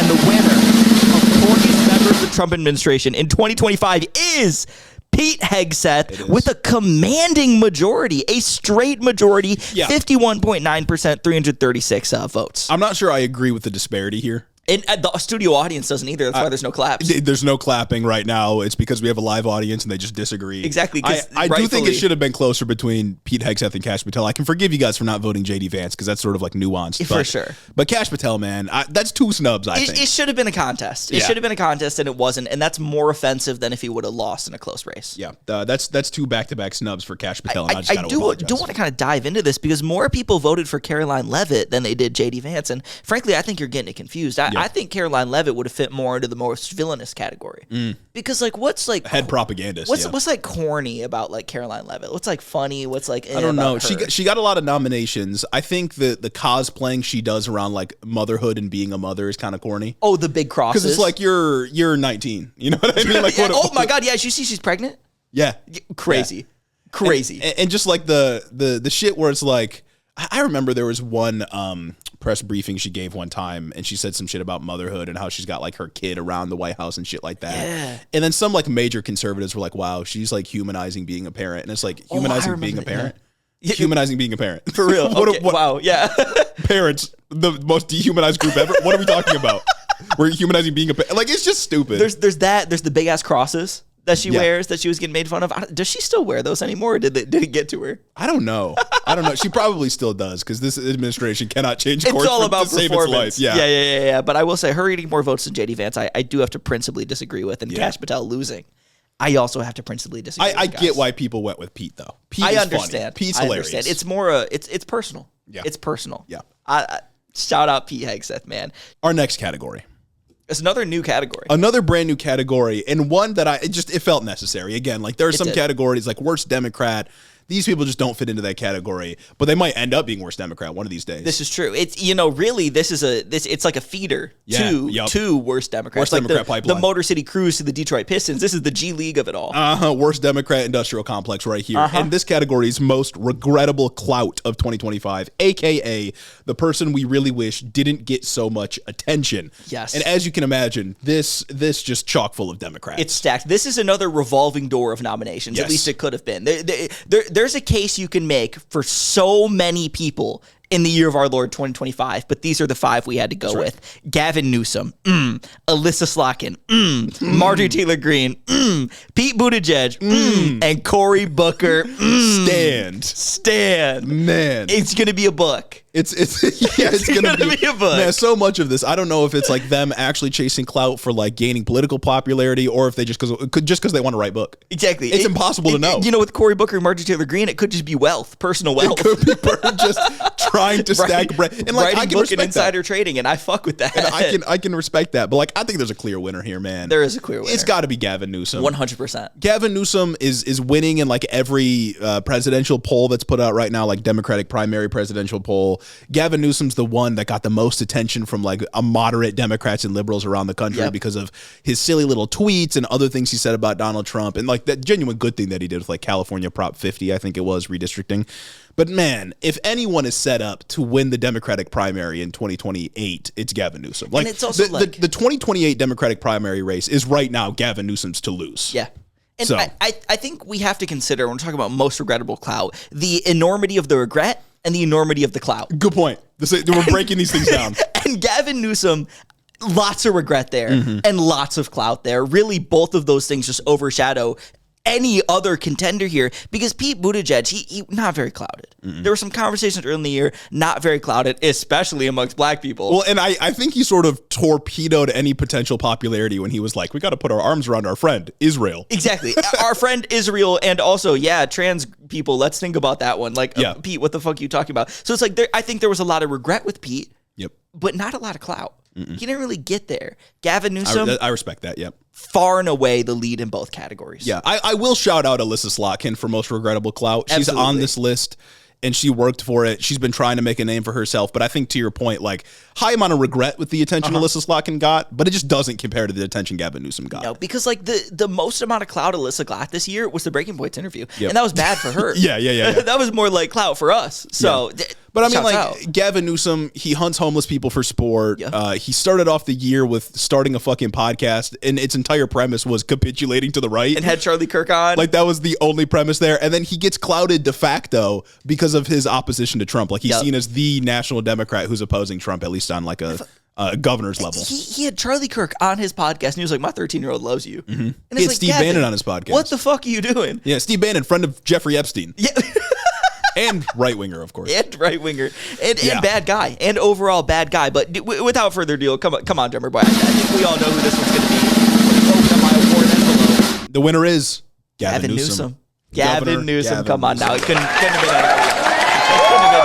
the winner of corniest member of the Trump administration in 2025 is Pete Hegseth with a commanding majority, a straight majority, 51.9%, 336 votes. I'm not sure I agree with the disparity here. And the studio audience doesn't either. That's why there's no claps. There's no clapping right now. It's because we have a live audience and they just disagree. Exactly. I do think it should have been closer between Pete Hegseth and Cash Patel. I can forgive you guys for not voting JD Vance because that's sort of like nuanced. For sure. But Cash Patel, man, that's two snubs, I think. It should have been a contest. It should have been a contest, and it wasn't. And that's more offensive than if he would have lost in a close race. Yeah. That's two back-to-back snubs for Cash Patel. And I do want to kind of dive into this because more people voted for Caroline Leavitt than they did JD Vance. And frankly, I think you're getting it confused. I think Caroline Leavitt would have fit more into the most villainous category. Because like what's like head propagandist? What's like corny about like Caroline Leavitt? What's like funny? What's like I don't know. She got a lot of nominations. I think the cosplaying she does around like motherhood and being a mother is kind of corny. Oh, the big crosses. Because it's like you're 19. You know what I mean? Like oh my God, yeah. You see she's pregnant? Yeah. Crazy. And just like the shit where it's like, I remember there was one press briefing she gave one time, and she said some shit about motherhood and how she's got like her kid around the White House and shit like that. Yeah. And then some like major conservatives were like, "Wow, she's like humanizing being a parent," and it's like humanizing being a parent. Yeah. Humanizing being a parent. For real. Wow. Yeah. Parents, the most dehumanized group ever. What are we talking about? We're humanizing being a like it's just stupid. There's the big ass crosses that she wears that she was getting made fun of. Does she still wear those anymore? Or did it get to her? I don't know. She probably still does because this administration cannot change course. It's all about to save its life. Yeah. But I will say her getting more votes than JD Vance, I do have to principally disagree with, and Kash Patel losing. I also have to principally disagree. I get why people went with Pete though. Pete I is understand. Funny. Pete's hilarious. Understand. It's more it's personal. Yeah. It's personal. Yeah. Shout out Pete Hegseth, man. Our next category. It's another new category. Another brand new category, and one that it felt necessary. Again, like there are some categories like worst Democrat. These people just don't fit into that category, but they might end up being worst Democrat one of these days. This is true. It's really it's like a feeder to worst Democrats. Worst like Democrat pipeline. The Motor City Cruise to the Detroit Pistons. This is the G League of it all. Worst Democrat industrial complex right here. And this category's most regrettable clout of 2025, aka the person we really wish didn't get so much attention. Yes. And as you can imagine, this just chock full of Democrats. It's stacked. This is another revolving door of nominations. Yes. At least it could have been. There's a case you can make for so many people in the year of our Lord 2025, but these are the 5 we had to go with. Gavin Newsom, Alyssa Slotkin, Marjorie Taylor Greene, Pete Buttigieg, and Cory Booker. Stand. Man. It's going to be a book. It's gonna be a book. Man, so much of this, I don't know if it's like them actually chasing clout for like gaining political popularity, or if they just because they want to write book. Exactly, it's impossible to know. With Cory Booker and Marjorie Taylor Greene, it could just be wealth, personal wealth. It could be just trying to stack bread and like writing I can book respect and insider trading, and I fuck with that. And I can respect that, but like I think there's a clear winner here, man. There is a clear winner. It's got to be Gavin Newsom. 100%. Gavin Newsom is winning in like every presidential poll that's put out right now, like Democratic primary presidential poll. Gavin Newsom's the one that got the most attention from like a moderate Democrats and liberals around the country because of his silly little tweets and other things he said about Donald Trump, and like that genuine good thing that he did with like California Prop 50, I think it was, redistricting. But man, if anyone is set up to win the Democratic primary in 2028, it's Gavin Newsom. Like, and it's also the 2028 Democratic primary race is right now Gavin Newsom's to lose. Yeah. And so I think we have to consider, when we're talking about most regrettable clout, the enormity of the regret and the enormity of the clout. Good point. We're breaking these things down. And Gavin Newsom, lots of regret there and lots of clout there. Really, both of those things just overshadow any other contender here, because Pete Buttigieg, he not very clouded. There were some conversations early in the year, not very clouded, especially amongst black people. Well, and I think he sort of torpedoed any potential popularity when he was like, we got to put our arms around our friend, Israel. Exactly. Our friend Israel, and also, trans people, let's think about that one. Like, Pete, what the fuck are you talking about? So it's like, I think there was a lot of regret with Pete, but not a lot of clout. He didn't really get there. Gavin Newsom, I respect that, far and away the lead in both categories. Yeah, I will shout out Alyssa Slotkin for most regrettable clout. She's on this list, and she worked for it. She's been trying to make a name for herself, but I think to your point, like, high amount of regret with the attention Alyssa Slotkin got, but it just doesn't compare to the attention Gavin Newsom got. No, because like the most amount of clout Alyssa got this year was the Breaking Points interview, and that was bad for her. Yeah. That was more like clout for us. So. Yeah. But I mean, like, Gavin Newsom, he hunts homeless people for sport. He started off the year with starting a fucking podcast, and its entire premise was capitulating to the right. And had Charlie Kirk on. Like, that was the only premise there. And then he gets clouded de facto because of his opposition to Trump. Like, he's seen as the national Democrat who's opposing Trump, at least on, like, a governor's level. He had Charlie Kirk on his podcast, and he was like, my 13-year-old loves you. And he had Steve Bannon on his podcast. What the fuck are you doing? Yeah, Steve Bannon, friend of Jeffrey Epstein. Yeah. And right-winger, of course. And right-winger. And bad guy. And overall bad guy. But without further ado, come on, drummer boy. I think we all know who this one's going to be. Open my award envelope. The winner is Gavin Newsom. Gavin Newsom, come on now. It couldn't have been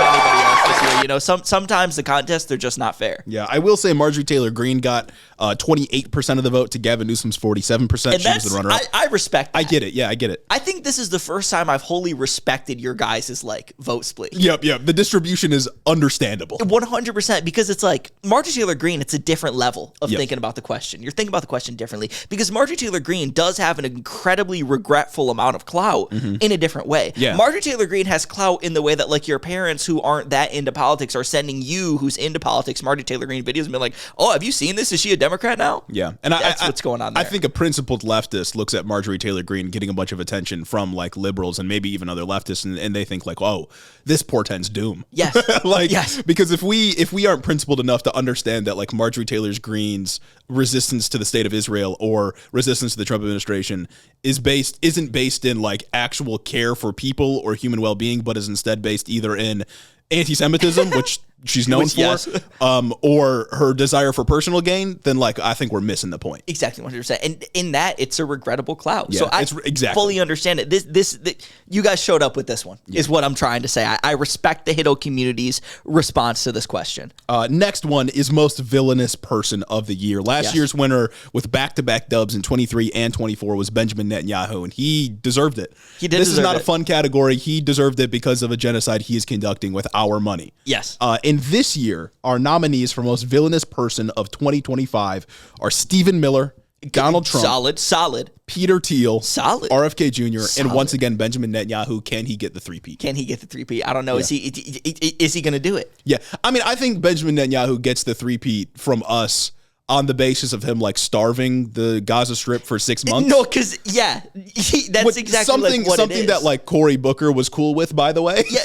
anybody else this year. You know, sometimes the contests, they're just not fair. Yeah, I will say Marjorie Taylor Greene got 28% of the vote to Gavin Newsom's 47%. She was the runner-up. I respect that. I get it. Yeah, I get it. I think this is the first time I've wholly respected your guys' like vote split. Yep. The distribution is understandable. 100%, because it's like Marjorie Taylor Greene, it's a different level of thinking about the question. You're thinking about the question differently, because Marjorie Taylor Greene does have an incredibly regretful amount of clout in a different way. Yeah. Marjorie Taylor Greene has clout in the way that like your parents who aren't that into politics are sending you, who's into politics, Marjorie Taylor Greene videos and being like, oh, have you seen this? Is she a Democrat now? Yeah. And that's what's going on there. I think a principled leftist looks at Marjorie Taylor Greene getting a bunch of attention from like liberals and maybe even other leftists, and they think like, oh, this portends doom. Yes. Yes. Because if we aren't principled enough to understand that like Marjorie Taylor Greene's resistance to the state of Israel or resistance to the Trump administration isn't based in like actual care for people or human well-being, but is instead based either in anti-Semitism, which she's known for, yes. Or her desire for personal gain, then like I think we're missing the point. Exactly, 100%. And in that, it's a regrettable clout. Yeah, so I exactly. fully understand it. This you guys showed up with this one, is what I'm trying to say. I respect the HITO community's response to this question. Next one is most villainous person of the year. Last year's winner with back-to-back dubs in 23 and 24 was Benjamin Netanyahu, and he deserved it. This is not a fun category. He deserved it because of a genocide he is conducting with our money. Yes. And this year, our nominees for most villainous person of 2025 are Stephen Miller, Donald Trump, solid, Peter Thiel, solid, RFK Jr., and once again Benjamin Netanyahu. Can he get the three-peat? Can he get the three-peat? I don't know. Yeah. Is he going to do it? Yeah, I mean, I think Benjamin Netanyahu gets the three-peat from us on the basis of him like starving the Gaza Strip for 6 months. No, because that's exactly something what it is. That like Cory Booker was cool with, by the way. Yeah.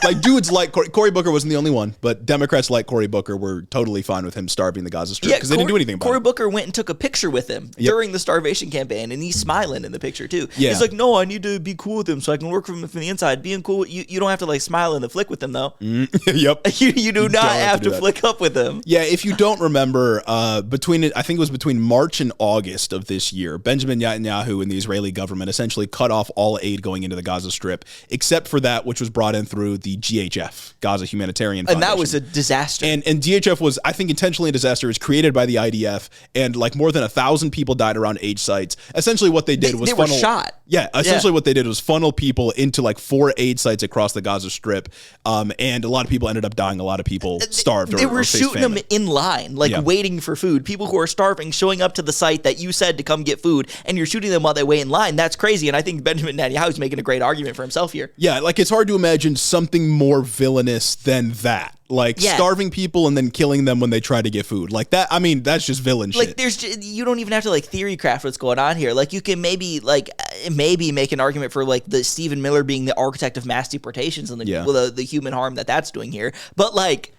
Like dudes like Cory Booker wasn't the only one, but Democrats like Cory Booker were totally fine with him starving the Gaza Strip because they didn't do anything about it. Cory Booker went and took a picture with him during the starvation campaign, and he's smiling in the picture too. Yeah. He's like, no, I need to be cool with him so I can work from the inside. Being cool, you don't have to like smile in the flick with him though. Yep. You do not have to flick up with him. Yeah, if you don't remember, I think it was between March and August of this year, Benjamin Netanyahu and the Israeli government essentially cut off all aid going into the Gaza Strip, except for that which was brought in through the GHF. Gaza Humanitarian Foundation. And that was a disaster. And GHF was, I think, intentionally a disaster. It was created by the IDF, and like more than 1,000 people died around aid sites. Essentially what they did was funnel. They were shot. Yeah, essentially what they did was funnel people into like 4 aid sites across the Gaza Strip, and a lot of people ended up dying. A lot of people starved They were shooting them in line, like waiting for food. People who are starving showing up to the site that you said to come get food, and you're shooting them while they wait in line. That's crazy, and I think Benjamin Netanyahu is making a great argument for himself here. Yeah, like it's hard to imagine something more villainous than that. Like starving people and then killing them when they try to get food. Like that, I mean, that's just villain shit. Like you don't even have to like theory craft what's going on here. Like you can maybe make an argument for like the Stephen Miller being the architect of mass deportations and the human harm that's doing here. But like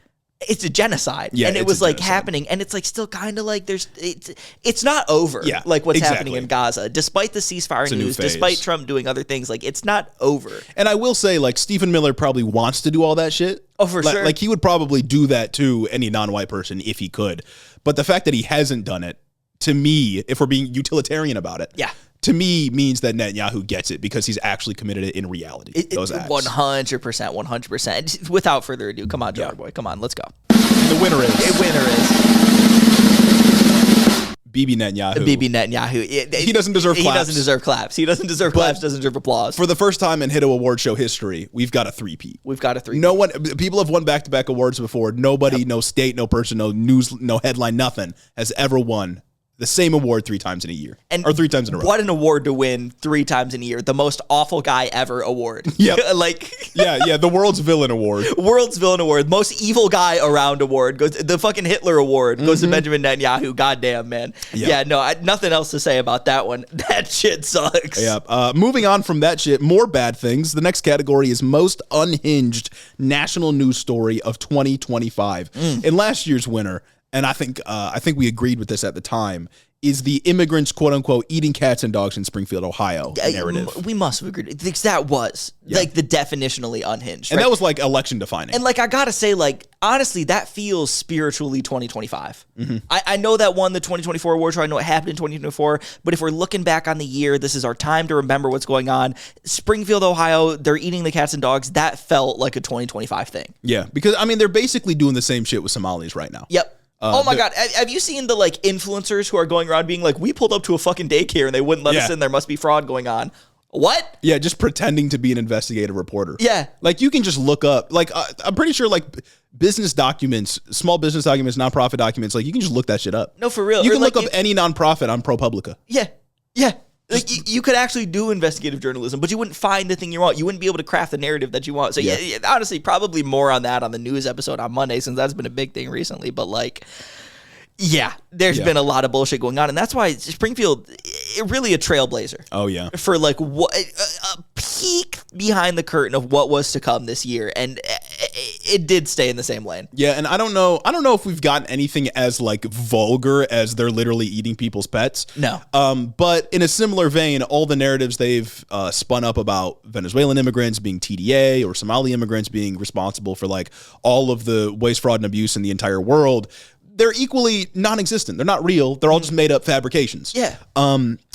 it's a genocide, and it was like happening, and it's like still kind of like it's not over. Yeah, like what's happening in Gaza, despite the ceasefire news, despite Trump doing other things, like it's not over. And I will say, like Stephen Miller probably wants to do all that shit. Oh, for sure. Like he would probably do that to any non-white person if he could. But the fact that he hasn't done it, to me, if we're being utilitarian about it, to me means that Netanyahu gets it because he's actually committed it in reality. Those acts. 100%. Without further ado, come on, Jar Boy. Come on, let's go. The winner is. Bibi Netanyahu. He doesn't deserve claps. He doesn't deserve claps. He doesn't deserve claps, doesn't deserve applause. For the first time in HITO Award Show history, we've got a three-peat. People have won back-to-back awards before. Nobody, no state, no person, no news, no headline, nothing has ever won the same award 3 times in a year. Or 3 times in a row. What an award to win 3 times in a year. The most awful guy ever award. Yeah. The World's Villain Award. World's Villain Award. Most evil guy around award. The fucking Hitler Award goes to Benjamin Netanyahu. Goddamn, man. Yeah, no, nothing else to say about that one. That shit sucks. Yeah. Moving on from that shit, more bad things. The next category is most unhinged national news story of 2025. And last year's winner, and I think we agreed with this at the time, is the immigrants, quote unquote, eating cats and dogs in Springfield, Ohio narrative. We must have agreed. Because that was like the definitionally unhinged. And that was like election defining. And like, I gotta say, like, honestly, that feels spiritually 2025. I know that won the 2024 award show. I know it happened in 2024. But if we're looking back on the year, this is our time to remember what's going on. Springfield, Ohio, they're eating the cats and dogs. That felt like a 2025 thing. Yeah, because I mean, they're basically doing the same shit with Somalis right now. Yep. Oh my God. Have you seen the like influencers who are going around being like, we pulled up to a fucking daycare and they wouldn't let us in. There must be fraud going on. What? Yeah, just pretending to be an investigative reporter. Yeah. Like you can just look up, like I'm pretty sure like business documents, small business documents, nonprofit documents, like you can just look that shit up. No, for real. You can look up any nonprofit on ProPublica. Yeah. Yeah. Like you could actually do investigative journalism, but you wouldn't find the thing you want. You wouldn't be able to craft the narrative that you want. So yeah, honestly, probably more on that on the news episode on Monday, since that's been a big thing recently. But like, yeah, there's been a lot of bullshit going on, and that's why Springfield, really a trailblazer. Oh yeah, for like what a peek behind the curtain of what was to come this year, and it did stay in the same lane. Yeah, and I don't know if we've gotten anything as like vulgar as they're literally eating people's pets. No. But in a similar vein, all the narratives they've spun up about Venezuelan immigrants being TDA or Somali immigrants being responsible for like all of the waste, fraud, and abuse in the entire world, they're equally non-existent. They're not real. They're all just made up fabrications. Yeah.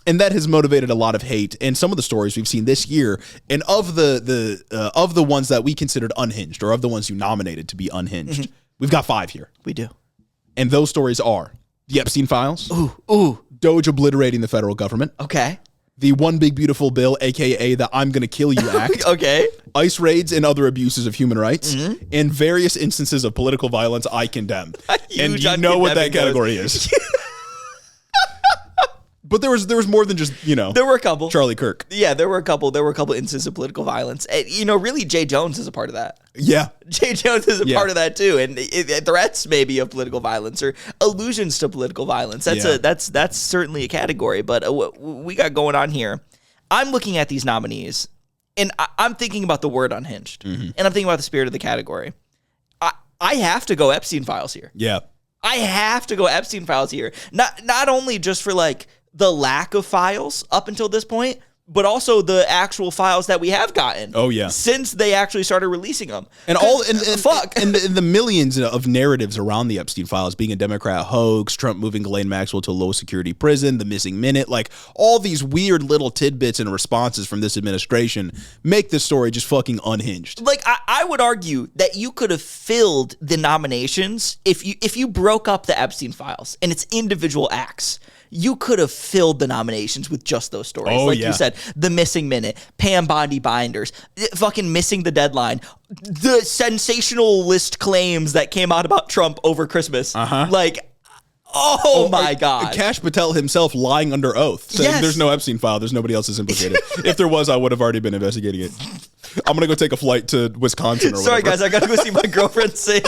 And that has motivated a lot of hate. And some of the stories we've seen this year, and of the ones that we considered unhinged, or of the ones you nominated to be unhinged, we've got 5 here. We do. And those stories are the Epstein files. Ooh. Doge obliterating the federal government. Okay. The One Big Beautiful Bill, a.k.a. the I'm Gonna Kill You Act. Okay. ICE raids and other abuses of human rights. And various instances of political violence I condemn. And you know what that category is. But there was more than just, there were a couple. Charlie Kirk. Yeah, there were a couple instances of political violence. And, really, Jay Jones is a part of that. Yeah. Jay Jones is a part of that too, and threats maybe of political violence or allusions to political violence. That's certainly a category. But what we got going on here, I'm looking at these nominees, and I'm thinking about the word unhinged, and I'm thinking about the spirit of the category. I have to go Epstein files here. Yeah. I have to go Epstein files here. Not only just for like the lack of files up until this point, but also the actual files that we have gotten. Oh yeah, since they actually started releasing them, and the millions of narratives around the Epstein files being a Democrat hoax, Trump moving Ghislaine Maxwell to a low security prison, the missing minute, like all these weird little tidbits and responses from this administration make this story just fucking unhinged. Like I would argue that you could have filled the nominations if you broke up the Epstein files and its individual acts. You could have filled the nominations with just those stories. Oh, like you said, the missing minute, Pam Bondi binders, fucking missing the deadline, the sensationalist claims that came out about Trump over Christmas. Like, oh my God. Kash Patel himself lying under oath, saying there's no Epstein file, there's nobody else is implicated. If there was, I would have already been investigating it. I'm going to go take a flight to Wisconsin or whatever. Sorry, guys, I got to go see my girlfriend sing.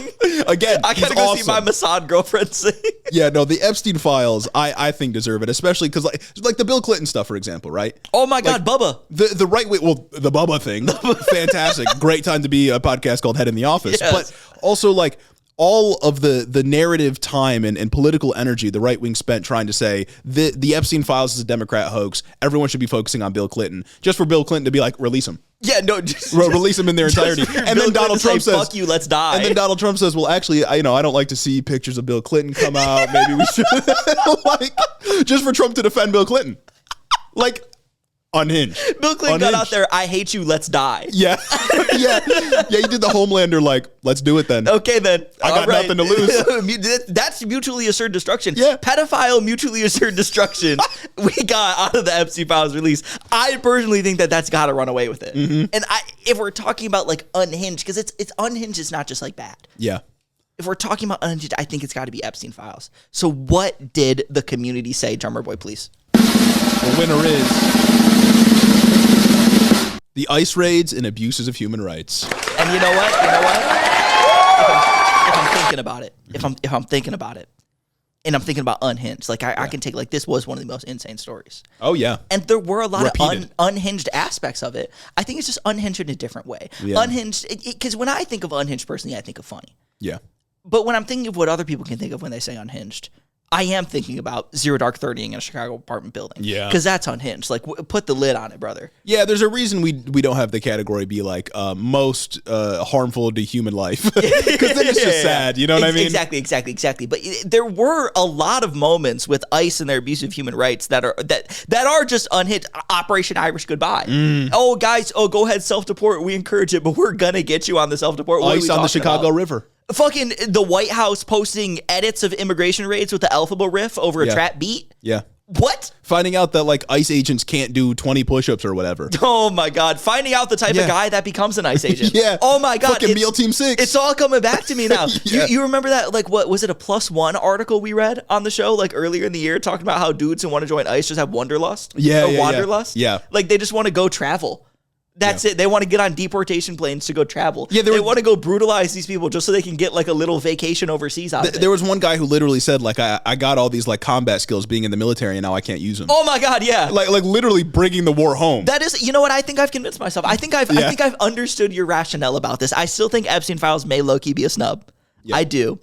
Again, I got to go see my Mossad girlfriend sing. Yeah, no, the Epstein files, I think deserve it, especially because like the Bill Clinton stuff, for example, right? Oh my God, Bubba. The right way, the Bubba thing, fantastic. Great time to be a podcast called Head in the Office. Yes. But also like all of the narrative time and political energy the right wing spent trying to say the Epstein files is a Democrat hoax. Everyone should be focusing on Bill Clinton, just for Bill Clinton to be like, release him. Yeah, no, just release them in their entirety. And then Donald Trump says, "Fuck you, let's die." And then Donald Trump says, "Well, actually, I don't like to see pictures of Bill Clinton come out. Maybe we should." Like, just for Trump to defend Bill Clinton, like unhinged. Bill Clinton got out there. I hate you. Let's die. Yeah, yeah. He did the Homelander. Like, let's do it then. Okay, then I got nothing to lose. That's mutually assured destruction. Yeah, pedophile mutually assured destruction. We got out of the Epstein files release. I personally think that's got to run away with it. And if we're talking about like unhinged, because it's unhinged, it's not just like bad. Yeah. If we're talking about unhinged, I think it's got to be Epstein files. So what did the community say? Drummer boy, please. The winner is the ICE raids and abuses of human rights. And you know what? If I'm thinking about it, if I'm thinking about it, and I'm thinking about unhinged, like I can take like this was one of the most insane stories. Oh yeah, and there were a lot of unhinged aspects of it. I think it's just unhinged in a different way. Yeah. Unhinged, because when I think of unhinged personally, I think of funny. Yeah, but when I'm thinking of what other people can think of when they say unhinged, I am thinking about Zero Dark 30ing in a Chicago apartment building. Yeah. Because that's unhinged. Like, put the lid on it, brother. Yeah, there's a reason we don't have the category be like most harmful to human life. Because then it's just sad, you know what I mean? Exactly. But there were a lot of moments with ICE and their abuse of human rights that are just unhinged. Operation Irish Goodbye. Oh, guys, go ahead, self-deport. We encourage it, but we're going to get you on the self-deport. ICE on the Chicago River. Fucking the White House posting edits of immigration raids with the Elphaba riff over a trap beat. Yeah. What? Finding out that like ICE agents can't do 20 push-ups or whatever. Oh my God. Finding out the type of guy that becomes an ICE agent. Yeah. Oh my God. Fucking Meal Team 6. It's all coming back to me now. Yeah. You remember that, like, what was it, a +1 article we read on the show, like earlier in the year, talking about how dudes who want to join ICE just have wanderlust? Wanderlust? Yeah. Like, they just want to go travel. That's it. They want to get on deportation planes to go travel. Yeah, they want to go brutalize these people just so they can get like a little vacation overseas out of it. There was one guy who literally said, like, I got all these like combat skills being in the military and now I can't use them. Oh my God, yeah. Like literally bringing the war home. That is, you know what? I think I've convinced myself. I think I've understood your rationale about this. I still think Epstein Files may low-key be a snub. Yeah. I do.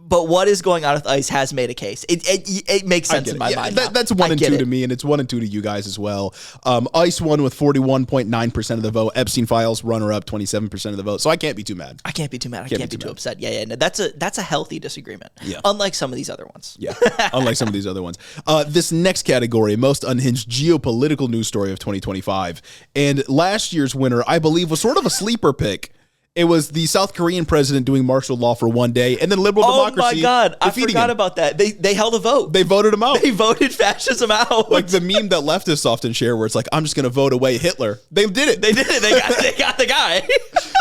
But what is going on with ICE has made a case. It makes sense in my mind. That's 1 and 2 to me, and it's 1 and 2 to you guys as well. ICE won with 41.9% of the vote. Epstein Files runner-up, 27% of the vote. So I can't be too mad. I can't be too mad. I can't be too upset. Yeah. No, that's a healthy disagreement. Yeah. Unlike some of these other ones. Yeah. Unlike some of these other ones. This next category, most unhinged geopolitical news story of 2025, and last year's winner, I believe, was sort of a sleeper pick. It was the South Korean president doing martial law for one day, and then liberal democracy. Oh my God, I forgot about that. They held a vote. They voted him out. They voted fascism out. Like the meme that leftists often share, where it's like, I'm just going to vote away Hitler. They did it. They did it. They got the guy.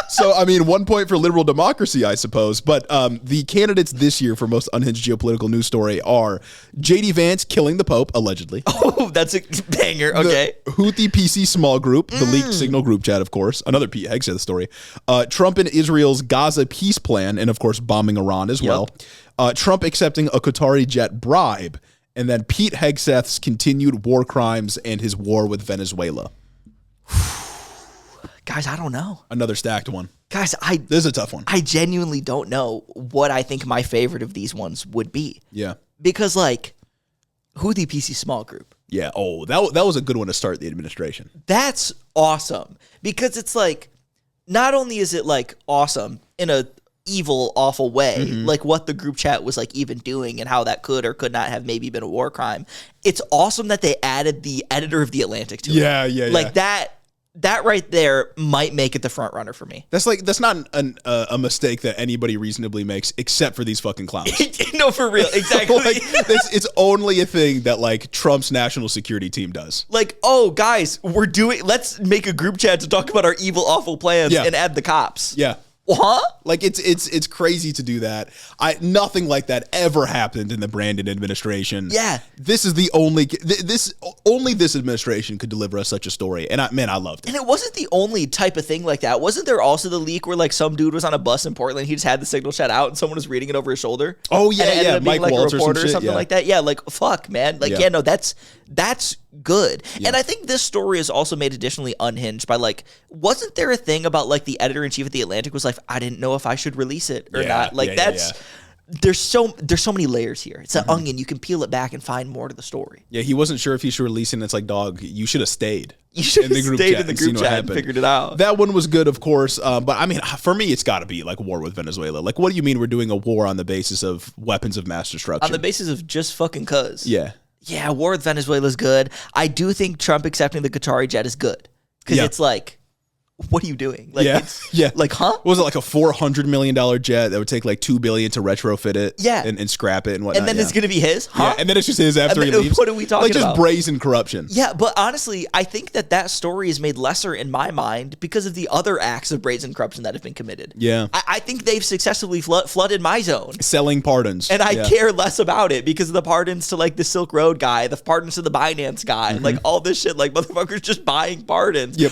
So, I mean, 1 point for liberal democracy, I suppose. But the candidates this year for most unhinged geopolitical news story are J.D. Vance killing the Pope, allegedly. Oh, that's a banger. Okay. The Houthi PC small group, the leaked signal group chat, of course. Another Pete Hegseth story. Trump and Israel's Gaza peace plan, and of course, bombing Iran as well. Trump accepting a Qatari jet bribe. And then Pete Hegseth's continued war crimes and his war with Venezuela. Guys, I don't know. Another stacked one. Guys, this is a tough one. I genuinely don't know what I think my favorite of these ones would be. Yeah. Because, like, Houthi PC small group. Yeah. Oh, that was a good one to start the administration. That's awesome. Because it's like, not only is it, like, awesome in a evil, awful way, like what the group chat was, like, even doing and how that could or could not have maybe been a war crime. It's awesome that they added the editor of The Atlantic to it. Yeah. Like, that right there might make it the front runner for me. That's not a mistake that anybody reasonably makes, except for these fucking clowns. No, for real, exactly. Like, it's only a thing that like Trump's national security team does. Like, oh guys, let's make a group chat to talk about our evil, awful plans and add the cops. Yeah. Huh? Like it's crazy to do that. Nothing like that ever happened in the Brandon administration. Yeah. This is the only this administration could deliver us such a story. And I loved it. And it wasn't the only type of thing like that. Wasn't there also the leak where like some dude was on a bus in Portland, he just had the signal shut out and someone was reading it over his shoulder? Oh yeah, and it ended up being, Mike like Waltz a reporter or something like that. Yeah, like fuck, man. Like no, that's good. Yeah. And I think this story is also made additionally unhinged by like, wasn't there a thing about like the editor-in-chief of The Atlantic was like, I didn't know if I should release it or not. Like there's so many layers here. It's an onion. You can peel it back and find more to the story. Yeah, he wasn't sure if he should release it. And it's like, dog, you should have stayed. You should have stayed in the group chat and figured it out. That one was good, of course. But I mean, for me, it's got to be like war with Venezuela. Like, what do you mean we're doing a war on the basis of weapons of mass destruction? On the basis of just fucking cuz. Yeah. Yeah, war with Venezuela is good. I do think Trump accepting the Qatari jet is good. Because it's like, what are you doing? Like, Like, huh? What was it, like a $400 million jet that would take like $2 billion to retrofit it? Yeah. And scrap it and whatnot. And then it's going to be his? Huh? Yeah, and then it's just his after he leaves. What are we talking about? Like just brazen corruption. Yeah, but honestly, I think that story is made lesser in my mind because of the other acts of brazen corruption that have been committed. Yeah. I think they've successfully flooded my zone. Selling pardons. And I care less about it because of the pardons to like the Silk Road guy, the pardons to the Binance guy, like all this shit, like motherfuckers just buying pardons. Yep.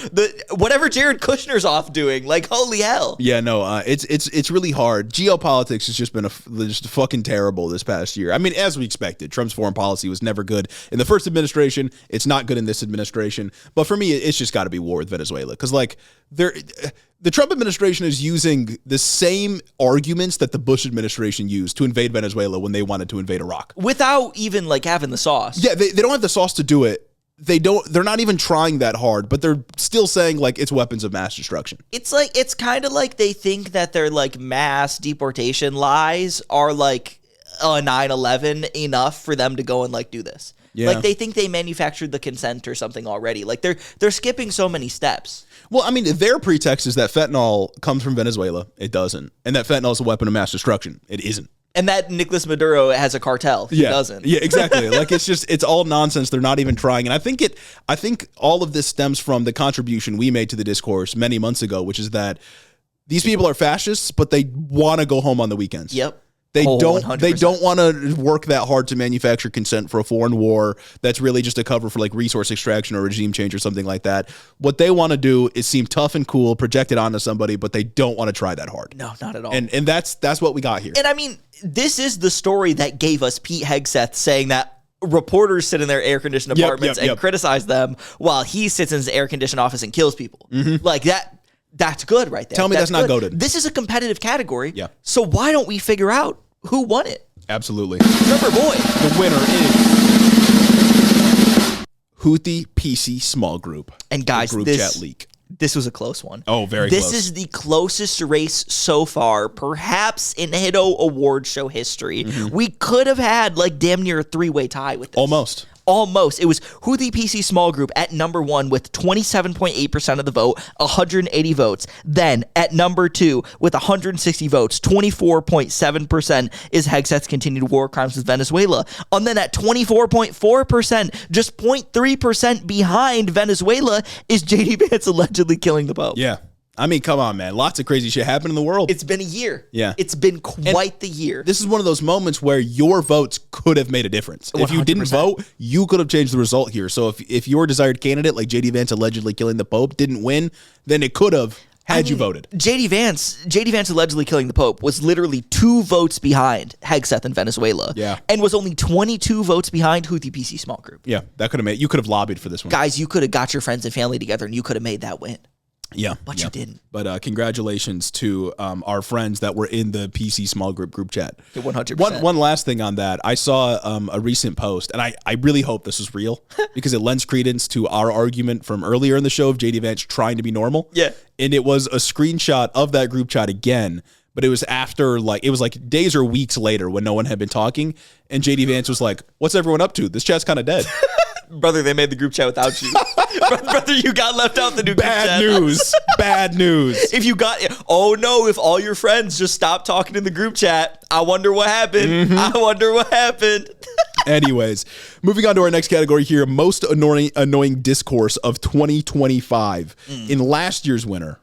Whatever Jared Kushner's off doing, like holy hell. Yeah, no, it's really hard. Geopolitics has just been just fucking terrible this past year. I mean, as we expected, Trump's foreign policy was never good in the first administration. It's not good in this administration. But for me, it's just got to be war with Venezuela because like the Trump administration is using the same arguments that the Bush administration used to invade Venezuela when they wanted to invade Iraq, without even like having the sauce. Yeah, they don't have the sauce to do it. They're not even trying that hard, but they're still saying like it's weapons of mass destruction. It's kind of like they think that their like mass deportation lies are like 9/11 enough for them to go and like do this. Yeah. Like they think they manufactured the consent or something already. Like they're skipping so many steps. Well, I mean, their pretext is that fentanyl comes from Venezuela. It doesn't. And that fentanyl is a weapon of mass destruction. It isn't. And that Nicolas Maduro has a cartel. He doesn't. Yeah, exactly. Like it's all nonsense. They're not even trying. And I think all of this stems from the contribution we made to the discourse many months ago, which is that these people are fascists, but they want to go home on the weekends. Yep. They don't 100%. They don't want to work that hard to manufacture consent for a foreign war that's really just a cover for like resource extraction or regime change or something like that. What they want to do is seem tough and cool, project it onto somebody, but they don't want to try that hard. No, not at all. And that's what we got here. And I mean, this is the story that gave us Pete Hegseth saying that reporters sit in their air-conditioned apartments and criticize them while he sits in his air-conditioned office and kills people. Like that's good right there. Tell me that's not goated. This is a competitive category. Yeah. So why don't we figure out who won it? Absolutely. Number boy. The winner is HITO PC Small Group. And guys, group chat leak. This was a close one. Oh, very close. This is the closest race so far, perhaps in HITO Award Show history. We could have had like damn near a three-way tie with this. Almost. It was HITO PC Small Group at number 1 with 27.8% of the vote, 180 votes. Then at number 2 with 160 votes, 24.7% is Hegseth's continued war crimes with Venezuela. And then at 24.4%, just 0.3% behind Venezuela, is JD Vance allegedly killing the Pope. Yeah. I mean, come on, man. Lots of crazy shit happened in the world. It's been a year. Yeah. It's been quite the year. This is one of those moments where your votes could have made a difference. 100%. If you didn't vote, you could have changed the result here. So if your desired candidate, like JD Vance allegedly killing the Pope, didn't win, then it could have had you voted. JD Vance allegedly killing the Pope was literally 2 votes behind Hegseth in Venezuela. Yeah. And was only 22 votes behind HITO PC Small Group. Yeah, that could have made, you could have lobbied for this one. Guys, you could have got your friends and family together and you could have made that win. Yeah. But you didn't. But congratulations to our friends that were in the PC Small Group chat. 100%. One last thing on that. I saw a recent post, and I really hope this is real because it lends credence to our argument from earlier in the show of JD Vance trying to be normal. Yeah. And it was a screenshot of that group chat again, but it was after it was like days or weeks later when no one had been talking, and JD Vance was like, "What's everyone up to? This chat's kind of dead." Brother, they made the group chat without you. Brother, you got left out the new group chat. Bad news. If all your friends just stopped talking in the group chat, I wonder what happened. I wonder what happened. Anyways, moving on to our next category here, most annoying discourse of 2025. In last year's winner,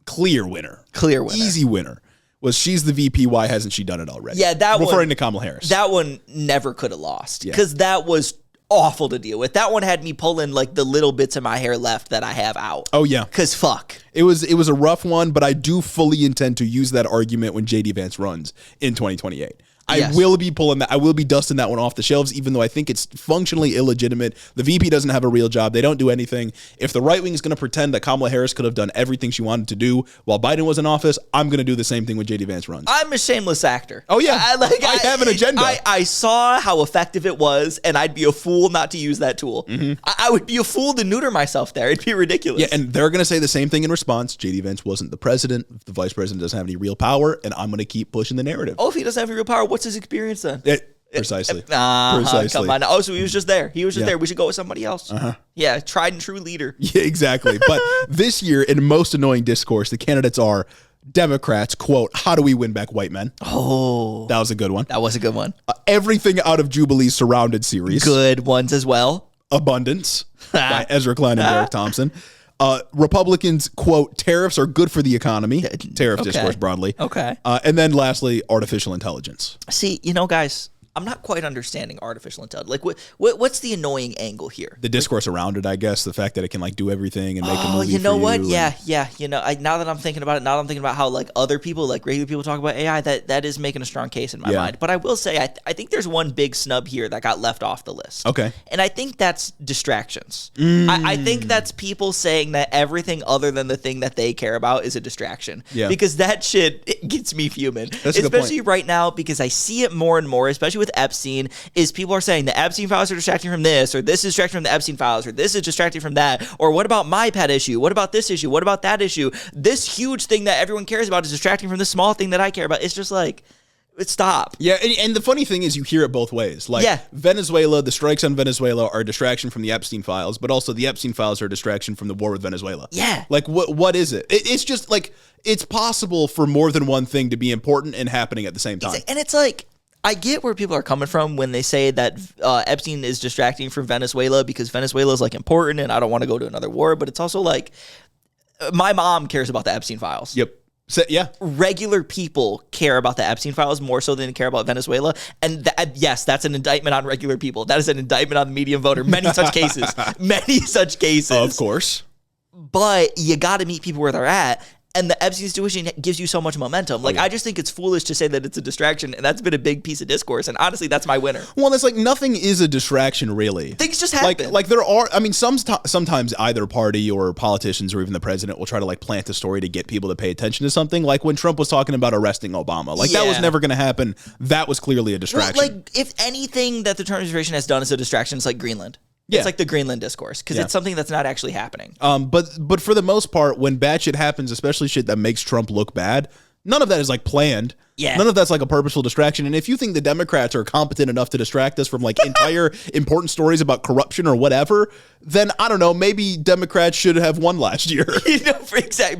clear winner, easy winner, was she's the VP, why hasn't she done it already? Yeah, that one. Referring to Kamala Harris. That one never could have lost because that was awful to deal with. That one had me pulling like the little bits of my hair left that I have out. Oh yeah. Cause fuck. It was a rough one, but I do fully intend to use that argument when JD Vance runs in 2028. I will be pulling that. I will be dusting that one off the shelves, even though I think it's functionally illegitimate. The VP doesn't have a real job. They don't do anything. If the right wing is going to pretend that Kamala Harris could have done everything she wanted to do while Biden was in office, I'm going to do the same thing when JD Vance runs. I'm a shameless actor. Oh yeah, I have an agenda. I saw how effective it was, and I'd be a fool not to use that tool. I would be a fool to neuter myself there. It'd be ridiculous. Yeah, and they're going to say the same thing in response. JD Vance wasn't the president. The vice president doesn't have any real power, and I'm going to keep pushing the narrative. Oh, if he doesn't have any real power, what's his experience then? Precisely. Come on. Oh, so he was just there. He was just there. We should go with somebody else. Yeah, tried and true leader. Yeah, exactly. But this year, in most annoying discourse, the candidates are Democrats, quote, how do we win back white men? Oh. That was a good one. That was a good one. Everything out of Jubilee's Surrounded series. Good ones as well. Abundance by Ezra Klein and Derek Thompson. Republicans, quote, tariffs are good for the economy. Tariff discourse broadly. Okay. And then lastly, artificial intelligence. See, guys, I'm not quite understanding artificial intelligence. Like, what's the annoying angle here? The discourse around it, I guess. The fact that it can like do everything and make a movie. Oh, you know what? Yeah. Now that I'm thinking about it, I'm thinking about how like other people, like regular people, talk about AI. That is making a strong case in my mind. But I will say, I think there's one big snub here that got left off the list. Okay. And I think that's distractions. I think that's people saying that everything other than the thing that they care about is a distraction. Yeah. Because that shit it gets me fuming. That's a good point. Especially right now, because I see it more and more, especially with Epstein. Is people are saying the Epstein files are distracting from this, or this is distracting from the Epstein files, or this is distracting from that, or what about my pet issue? What about this issue? What about that issue? This huge thing that everyone cares about is distracting from this small thing that I care about. It's just like, Stop. Yeah, and the funny thing is you hear it both ways. Like, Venezuela, the strikes on Venezuela are a distraction from the Epstein files, but also the Epstein files are a distraction from the war with Venezuela. Yeah. Like, what is it? It's just, like, it's possible for more than one thing to be important and happening at the same time. And it's like, I get where people are coming from when they say that Epstein is distracting from Venezuela because Venezuela is, like, important and I don't want to go to another war, but it's also, like, my mom cares about the Epstein files. Yep. So, yeah. Regular people care about the Epstein files more so than they care about Venezuela. And yes, that's an indictment on regular people. That is an indictment on the median voter. Many such cases. Many such cases. Of course. But you got to meet people where they're at. And the Epstein situation gives you so much momentum. Like, I just think it's foolish to say that it's a distraction, and that's been a big piece of discourse. And honestly, that's my winner. Well, it's like nothing is a distraction, really. Things just happen. Like there are, I mean, sometimes either party or politicians or even the president will try to, like, plant a story to get people to pay attention to something. Like when Trump was talking about arresting Obama. Like, that was never going to happen. That was clearly a distraction. Well, like, if anything that the Trump administration has done is a distraction, it's like Greenland. Yeah. It's like the Greenland discourse because it's something that's not actually happening. But for the most part, when bad shit happens, especially shit that makes Trump look bad, none of that is, like, planned. Yeah. None of that's, like, a purposeful distraction. And if you think the Democrats are competent enough to distract us from, like, entire important stories about corruption or whatever, then I don't know, maybe Democrats should have won last year.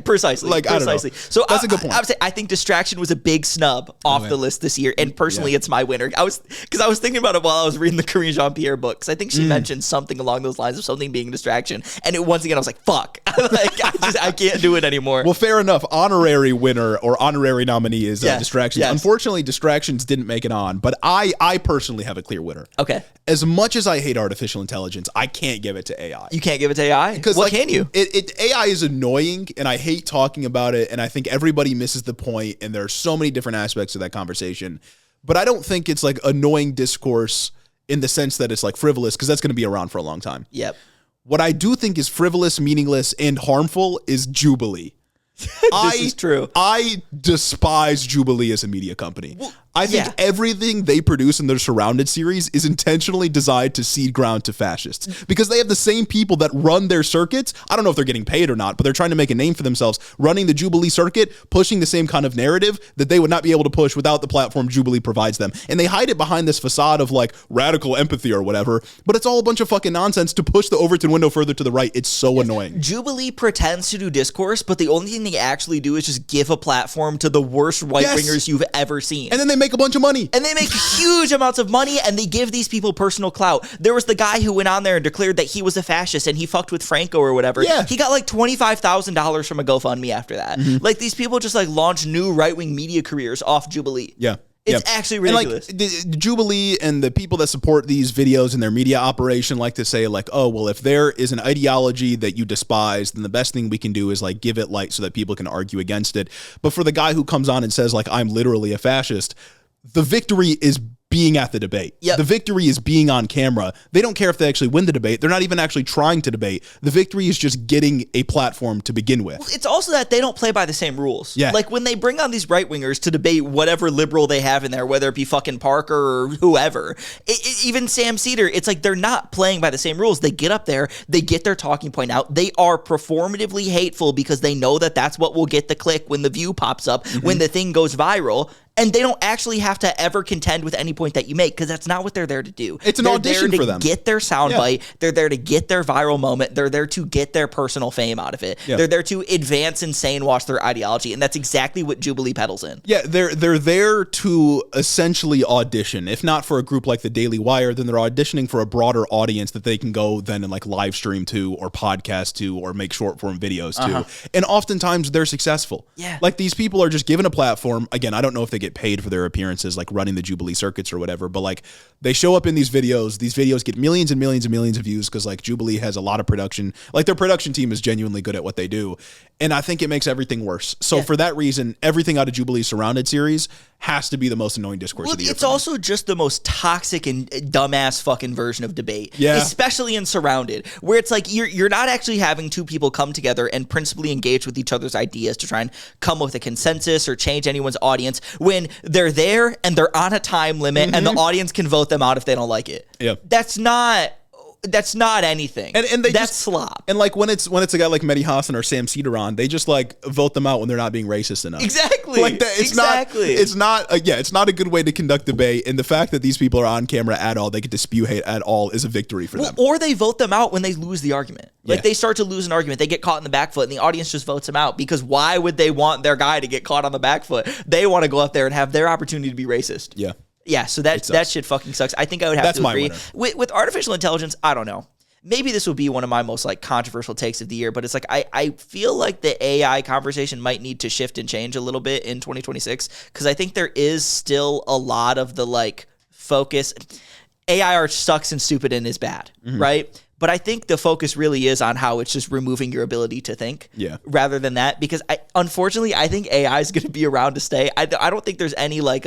Precisely. Like, I don't know. So that's a good point. I would say I think distraction was a big snub off the list this year, and personally, it's my winner. I was thinking about it while I was reading the Corinne Jean-Pierre books. I think she mentioned something along those lines of something being a distraction, and once again I was like, "Fuck!" I can't do it anymore. Well, fair enough. Honorary winner or honorary nominee is distractions. Yes. Unfortunately, distractions didn't make it on, but I personally have a clear winner. Okay. As much as I hate artificial intelligence, I can't give it to AI. You can't give it to AI? Because what, like, can you? AI is annoying, and I hate talking about it, and I think everybody misses the point, and there are so many different aspects of that conversation. But I don't think it's, like, annoying discourse in the sense that it's, like, frivolous, because that's going to be around for a long time. Yep. What I do think is frivolous, meaningless, and harmful is Jubilee. This is true. I despise Jubilee as a media company. Well, I think everything they produce in their Surrounded series is intentionally designed to cede ground to fascists because they have the same people that run their circuits. I don't know if they're getting paid or not, but they're trying to make a name for themselves running the Jubilee circuit, pushing the same kind of narrative that they would not be able to push without the platform Jubilee provides them. And they hide it behind this facade of, like, radical empathy or whatever, but it's all a bunch of fucking nonsense to push the Overton window further to the right. It's so annoying. Jubilee pretends to do discourse, but the only thing they actually do is just give a platform to the worst right-wingers you've ever seen. And then they make a bunch of money. And they make huge amounts of money, and they give these people personal clout. There was the guy who went on there and declared that he was a fascist, and he fucked with Franco or whatever. Yeah. He got like $25,000 from a GoFundMe after that. Mm-hmm. Like, these people just, like, launch new right-wing media careers off Jubilee. Yeah. It's actually ridiculous. And, like, the Jubilee and the people that support these videos in their media operation like to say, like, oh, well, if there is an ideology that you despise, then the best thing we can do is, like, give it light so that people can argue against it. But for the guy who comes on and says, like, I'm literally a fascist, the victory is being at the debate. Yep. The victory is being on camera. They don't care if they actually win the debate. They're not even actually trying to debate. The victory is just getting a platform to begin with. Well, it's also that they don't play by the same rules. Yeah. Like, when they bring on these right-wingers to debate whatever liberal they have in there, whether it be fucking Parker or whoever, even Sam Cedar, it's like they're not playing by the same rules. They get up there, they get their talking point out. They are performatively hateful because they know that that's what will get the click when the view pops up, when the thing goes viral. And they don't actually have to ever contend with any point that you make because that's not what they're there to do. It's an audition for them. They're there to get their soundbite. They're there to get their viral moment. They're there to get their personal fame out of it. Yeah. They're there to advance and sane wash their ideology, and that's exactly what Jubilee peddles in. Yeah, they're there to essentially audition. If not for a group like the Daily Wire, then they're auditioning for a broader audience that they can go then and, like, live stream to or podcast to or make short form videos to. And oftentimes they're successful. Yeah. Like, these people are just given a platform. Again, I don't know if they get paid for their appearances, like running the Jubilee circuits or whatever, but, like, they show up in these videos get millions and millions and millions of views because, like, Jubilee has a lot of production. Like, their production team is genuinely good at what they do, and I think it makes everything worse. So for that reason, everything out of Jubilee's Surrounded series has to be the most annoying discourse of the year. It's also just the most toxic and dumbass fucking version of debate, especially in Surrounded, where it's like you're not actually having two people come together and principally engage with each other's ideas to try and come up with a consensus or change anyone's audience when they're there and they're on a time limit and the audience can vote them out if they don't like it. Yeah. That's not That's not anything. And that's just slop. And like when it's a guy like Mehdi Hassan or Sam Cederon, they just like vote them out when they're not being racist enough. Exactly. Like that, it's not a good way to conduct debate. And the fact that these people are on camera at all, they get to spew hate at all, is a victory for them. Or they vote them out when they lose the argument. Like they start to lose an argument, they get caught in the back foot, and the audience just votes them out, because why would they want their guy to get caught on the back foot? They want to go up there and have their opportunity to be racist. Yeah, so that shit fucking sucks. I think I would have to agree. With artificial intelligence, I don't know. Maybe this will be one of my most like controversial takes of the year, but it's like I feel like the AI conversation might need to shift and change a little bit in 2026, because I think there is still a lot of the like focus. AI art sucks and stupid and is bad, right? But I think the focus really is on how it's just removing your ability to think rather than that, because unfortunately, I think AI is going to be around to stay. I don't think there's any like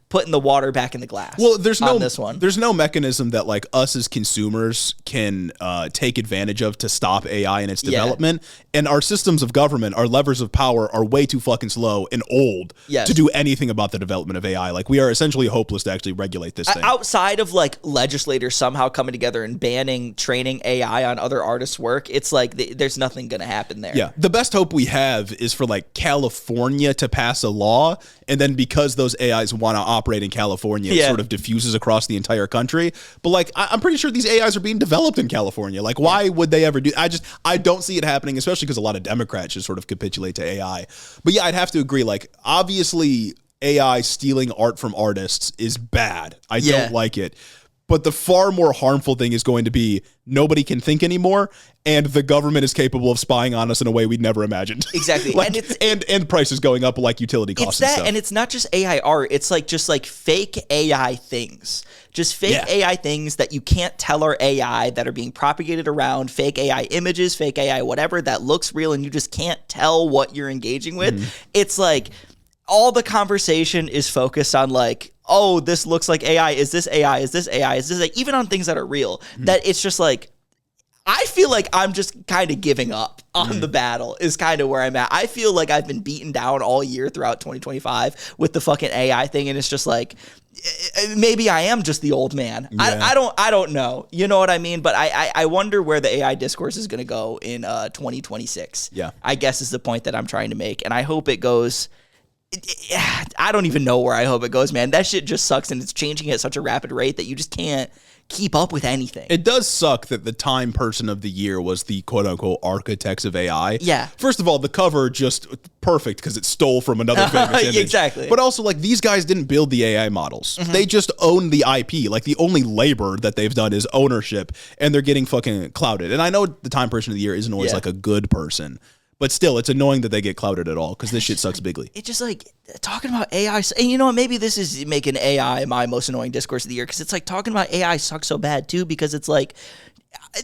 putting the water back in the glass. Well, there's no mechanism that like us as consumers can take advantage of to stop AI in its development. And our systems of government, our levers of power are way too fucking slow and old to do anything about the development of AI. Like we are essentially hopeless to actually regulate this thing. Outside of like legislators somehow coming together and banning training AI on other artists' work, it's like there's nothing going to happen there. Yeah. The best hope we have is for like California to pass a law, and then because those AIs want to operate in California, it sort of diffuses across the entire country. But like I'm pretty sure these AIs are being developed in California. Like why would they ever do? I don't see it happening, especially because a lot of Democrats just sort of capitulate to AI. But yeah, I'd have to agree. Like obviously AI stealing art from artists is bad. I don't like it. But the far more harmful thing is going to be nobody can think anymore, and the government is capable of spying on us in a way we'd never imagined. Exactly. Like, and prices going up like utility costs and stuff. And it's not just AI art. It's like just like fake AI things. Just fake AI things that you can't tell are AI, that are being propagated around, fake AI images, fake AI whatever, that looks real and you just can't tell what you're engaging with. It's like all the conversation is focused on like, oh, this looks like AI. Is this AI? Is this AI? Is this like, even on things that are real, that it's just like, I feel like I'm just kind of giving up on the battle is kind of where I'm at. I feel like I've been beaten down all year throughout 2025 with the fucking AI thing. And it's just like, maybe I am just the old man. I don't know. You know what I mean? But I wonder where the AI discourse is going to go in 2026. Yeah. I guess is the point that I'm trying to make. And I hope it goes... I don't even know where I hope it goes, man. That shit just sucks, and it's changing at such a rapid rate that you just can't keep up with anything. It does suck that the Time Person of the Year was the quote-unquote architects of AI. Yeah. First of all, the cover just perfect because it stole from another famous image. Exactly. But also, like, these guys didn't build the AI models. They just own the IP. Like, the only labor that they've done is ownership, and they're getting fucking clouded. And I know the Time Person of the Year isn't always like a good person, but still, it's annoying that they get clouded at all because this shit sucks bigly. It's just like talking about AI. And you know what? Maybe this is making AI my most annoying discourse of the year, because it's like talking about AI sucks so bad too, because it's like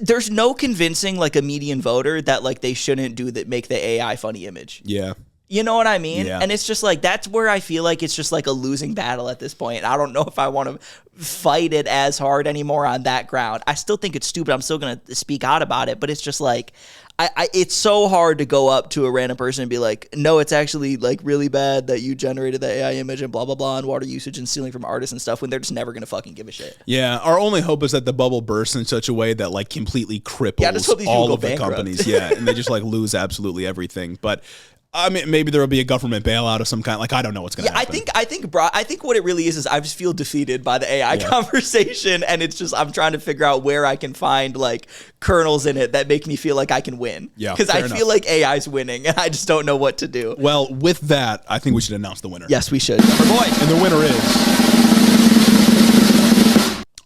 there's no convincing like a median voter that like they shouldn't do that, make the AI funny image. Yeah. You know what I mean? Yeah. And it's just like, that's where I feel like it's just like a losing battle at this point. I don't know if I want to fight it as hard anymore on that ground. I still think it's stupid. I'm still going to speak out about it, but it's just like, it's so hard to go up to a random person and be like, no, it's actually like really bad that you generated the AI image and blah, blah, blah, and water usage and stealing from artists and stuff, when they're just never going to fucking give a shit. Yeah. Our only hope is that the bubble bursts in such a way that like completely cripples all of the companies. Yeah. And they just like lose absolutely everything. But I mean, maybe there will be a government bailout of some kind. Like, I don't know what's going to happen. I think what it really is I just feel defeated by the AI conversation, and it's just I'm trying to figure out where I can find like kernels in it that make me feel like I can win. Yeah, because I feel like AI's winning, and I just don't know what to do. Well, with that, I think we should announce the winner. Yes, we should. Number boy, and the winner is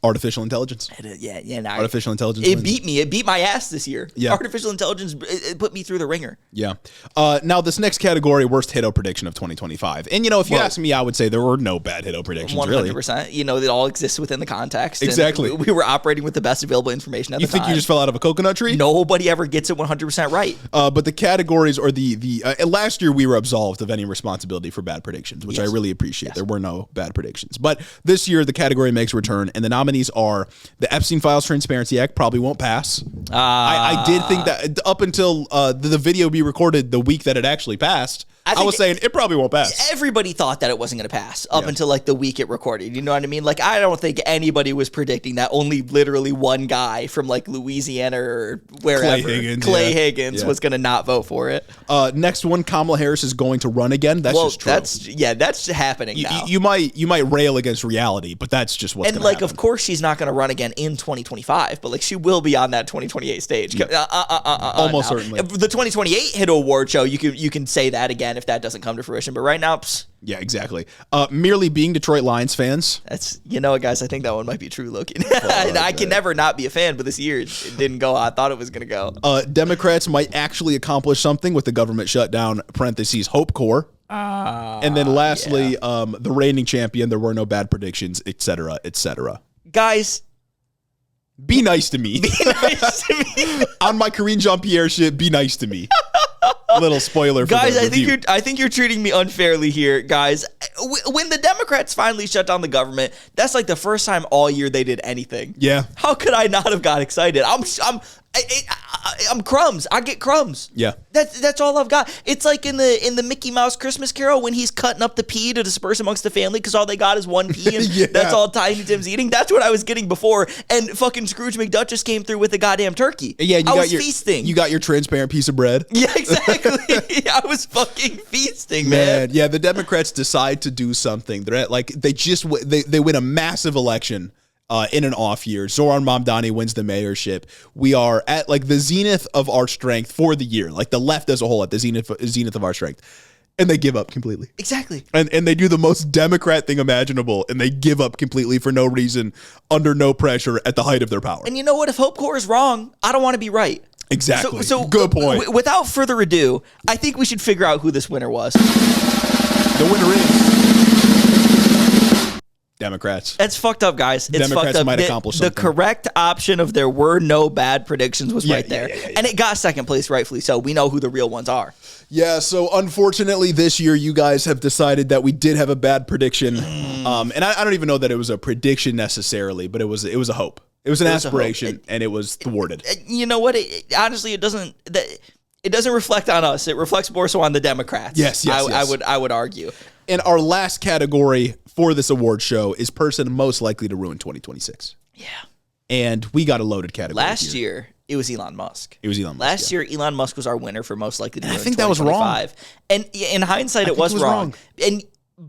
artificial intelligence. Artificial intelligence. It beat me. It beat my ass this year. Yeah. Artificial intelligence, it put me through the ringer. Yeah. Now, this next category, worst HITO prediction of 2025. And, you know, if you ask me, I would say there were no bad HITO predictions, 100%. Really. You know, it all exists within the context. Exactly. We were operating with the best available information at the time. You think you just fell out of a coconut tree? Nobody ever gets it 100% right. But the categories are last year we were absolved of any responsibility for bad predictions, which I really appreciate. Yes. There were no bad predictions. But this year, the category makes a return, and the nominees are the Epstein Files Transparency Act probably won't pass. I did think that up until the video be recorded the week that it actually passed, I was saying it probably won't pass. Everybody thought that it wasn't going to pass up until like the week it recorded. You know what I mean? Like, I don't think anybody was predicting that only literally one guy from like Louisiana or wherever, Clay Higgins was going to not vote for it. Next one, Kamala Harris is going to run again. That's just true. That's happening now. You might rail against reality, but that's just what's going to happen. And like, of course, she's not going to run again in 2025, but like, she will be on that 2028 stage. Almost certainly. The 2028 HITO Award Show, you can say that again if that doesn't come to fruition. But right now, yeah, exactly. Merely being Detroit Lions fans. That's, you know what, guys, I think that one might be true, Loki. And I can never not be a fan, but this year it didn't go how I thought it was going to go. Democrats might actually accomplish something with the government shutdown, parentheses, Hope Corps. And then lastly, the reigning champion, there were no bad predictions, etc., etc. Guys, be nice to me. Be nice to me. On my Karine Jean-Pierre shit, be nice to me. Little spoiler for guys, the I think you're treating me unfairly here, guys. When the Democrats finally shut down the government, that's like the first time all year they did anything. Yeah. How could I not have got excited? I'm crumbs. I get crumbs. Yeah. That's all I've got. It's like in the Mickey Mouse Christmas Carol when he's cutting up the pea to disperse amongst the family because all they got is one pea and that's all Tiny Tim's eating. That's what I was getting before. And fucking Scrooge McDuck just came through with the goddamn turkey. Yeah, I was feasting. You got your transparent piece of bread. Yeah, exactly. I was fucking feasting, man. Yeah, the Democrats decide to do something. They're at, like they win a massive election. In an off year, Zoran Mamdani wins the mayorship. We are at like the zenith of our strength for the year, like the left as a whole at the zenith of our strength, and they give up completely. Exactly. And they do the most Democrat thing imaginable, and they give up completely for no reason, under no pressure, at the height of their power. And you know what? If Hope Corps is wrong, I don't want to be right. Exactly. So good point. Without further ado, I think we should figure out who this winner was. The winner is Democrats. That's fucked up, guys. It's Democrats fucked up. might accomplish something. The correct option of there were no bad predictions was right there. Yeah. And it got second place, rightfully so. We know who the real ones are. Yeah, so unfortunately this year you guys have decided that we did have a bad prediction. And I don't even know that it was a prediction necessarily, but it was a hope. It was an aspiration, and it was thwarted. You know what? Honestly, it doesn't reflect on us. It reflects more so on the Democrats. Yes. I would argue. And our last category for this award show is person most likely to ruin 2026. Yeah. And we got a loaded category. Last year, it was Elon Musk. Last year, Elon Musk was our winner for most likely to ruin 2025. I think that was wrong. And in hindsight, it was wrong.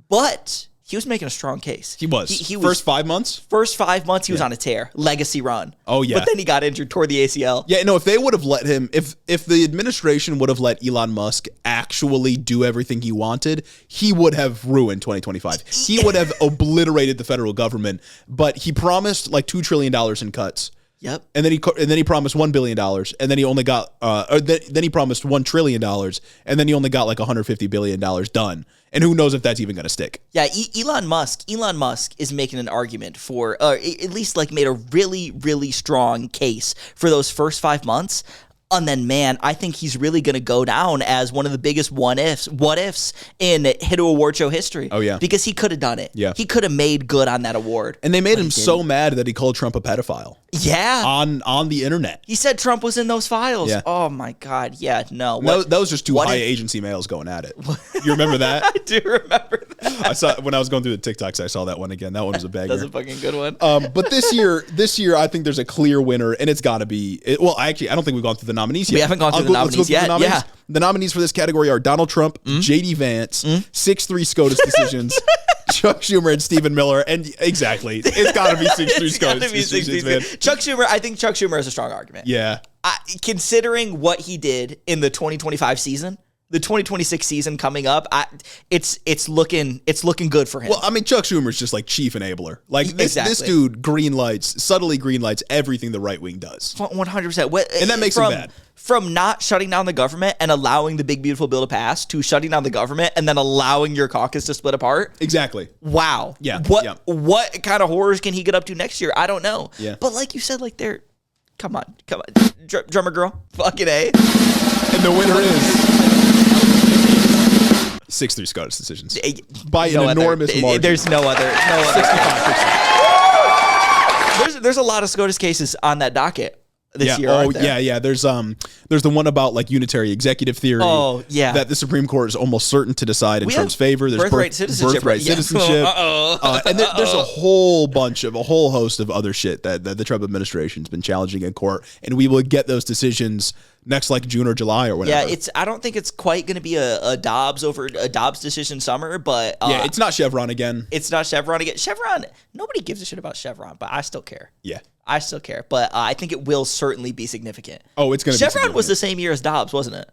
But he was making a strong case. He was. He First 5 months? First 5 months, he was on a tear. Legacy run. Oh, yeah. But then he got injured, tore the ACL. Yeah, no, if they would have let him, if the administration would have let Elon Musk actually do everything he wanted, he would have ruined 2025. He would have obliterated the federal government, but he promised like $2 trillion in cuts. Yep. And then he promised $1 billion, and then he only got then he promised $1 trillion, and then he only got like $150 billion done. And who knows if that's even going to stick? Yeah, Elon Musk is making an argument for, at least like made a really, really strong case for those first 5 months. And then, man, I think he's really going to go down as one of the biggest what ifs in HITO Award Show history. Oh, yeah. Because he could have done it. Yeah. He could have made good on that award. And they made him so mad that he called Trump a pedophile. Yeah. On the internet. He said Trump was in those files. Yeah. Oh, my God. Yeah, no. That was just two high agency males going at it. You remember that? I do remember that. I saw when I was going through the TikToks, I saw that one again. That one was a banger. That's a fucking good one. But this year, I think there's a clear winner, and it's got to be. I don't think we've gone through the nominees yet. We haven't gone through the nominees yet. Yeah. The nominees for this category are Donald Trump, J.D. Vance, 6-3 SCOTUS decisions, Chuck Schumer, and Stephen Miller. And exactly, it's got to be 6-3 SCOTUS decisions, man. Chuck Schumer, I think Chuck Schumer has a strong argument. Yeah. Considering what he did in the 2025 season, the 2026 season coming up, it's looking good for him. Well, I mean, Chuck Schumer's just like chief enabler. Like this dude subtly green lights everything the right wing does. 100%. And that makes him bad. From not shutting down the government and allowing the big beautiful bill to pass to shutting down the government and then allowing your caucus to split apart. Exactly. Wow. Yeah. What kind of horrors can he get up to next year? I don't know. Yeah. But like you said, like come on, drummer girl, fucking A. And the winner is 6-3 SCOTUS decisions by an enormous margin. There's no other. 65%. There's a lot of SCOTUS cases on that docket. this year. Oh, yeah. There's the one about like unitary executive theory. Oh, yeah. That the Supreme Court is almost certain to decide in Trump's favor. There's birthright citizenship. And there's a whole host of other shit that the Trump administration's been challenging in court, and we will get those decisions next like June or July or whatever. Yeah, I don't think it's quite going to be a Dobbs decision summer, but it's not Chevron again. It's not Chevron again. Chevron, nobody gives a shit about Chevron, but I still care. Yeah. I still care, but I think it will certainly be significant. Oh, it's going to be Chevron was the same year as Dobbs, wasn't it?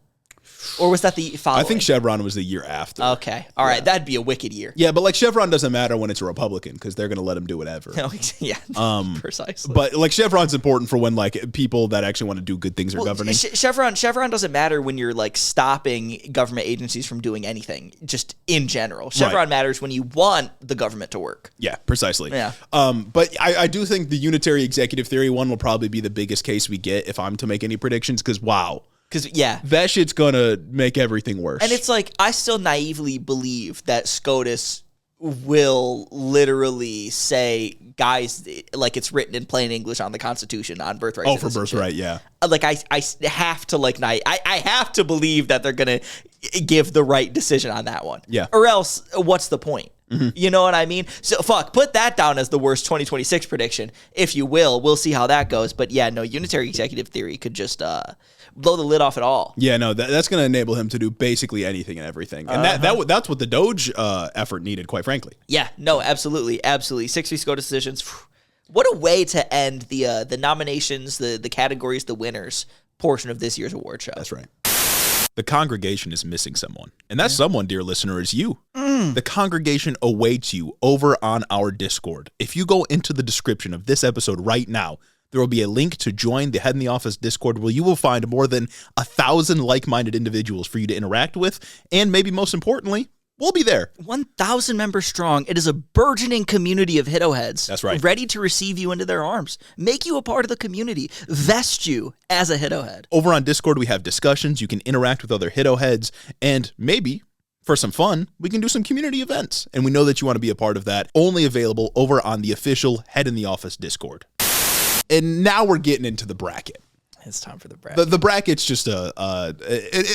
Or was that the following? I think Chevron was the year after. Okay. All right. That'd be a wicked year. Yeah, but like Chevron doesn't matter when it's a Republican because they're going to let him do whatever. Yeah. Precisely. But like Chevron's important for when like people that actually want to do good things are governing. Chevron doesn't matter when you're like stopping government agencies from doing anything, just in general. Chevron matters when you want the government to work. Yeah, precisely. Yeah. But I do think the unitary executive theory one will probably be the biggest case we get if I'm to make any predictions because wow. Because, yeah. That shit's going to make everything worse. And it's like, I still naively believe that SCOTUS will literally say, guys, like it's written in plain English on the Constitution on birthright. Oh, for birthright, yeah. Like, I have to, like, I have to believe that they're going to give the right decision on that one. Yeah. Or else, what's the point? Mm-hmm. You know what I mean? So, put that down as the worst 2026 prediction, if you will. We'll see how that goes. But, yeah, no, unitary executive theory could just blow the lid off it all. Yeah, no, that's going to enable him to do basically anything and everything. And that's what the Doge effort needed, quite frankly. Yeah, no, absolutely, absolutely. 6 weeks SCOTUS decisions. What a way to end the nominations, the categories, the winners portion of this year's award show. That's right. The congregation is missing someone. And that someone, dear listener, is you. The congregation awaits you over on our Discord. If you go into the description of this episode right now, there will be a link to join the Head in the Office Discord where you will find more than 1,000 like-minded individuals for you to interact with. And maybe most importantly, we'll be there. 1,000 members strong. It is a burgeoning community of HITO heads. That's right. Ready to receive you into their arms. Make you a part of the community. Vest you as a HITO head. Over on Discord, we have discussions. You can interact with other HITO heads. And maybe, for some fun, we can do some community events. And we know that you want to be a part of that. Only available over on the official Head in the Office Discord. And now we're getting into the bracket. It's time for the bracket. The bracket's just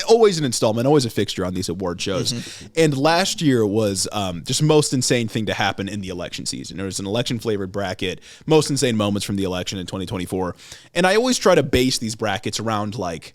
always an installment, always a fixture on these award shows. Mm-hmm. And last year was just most insane thing to happen in the election season. There was an election-flavored bracket, most insane moments from the election in 2024. And I always try to base these brackets around like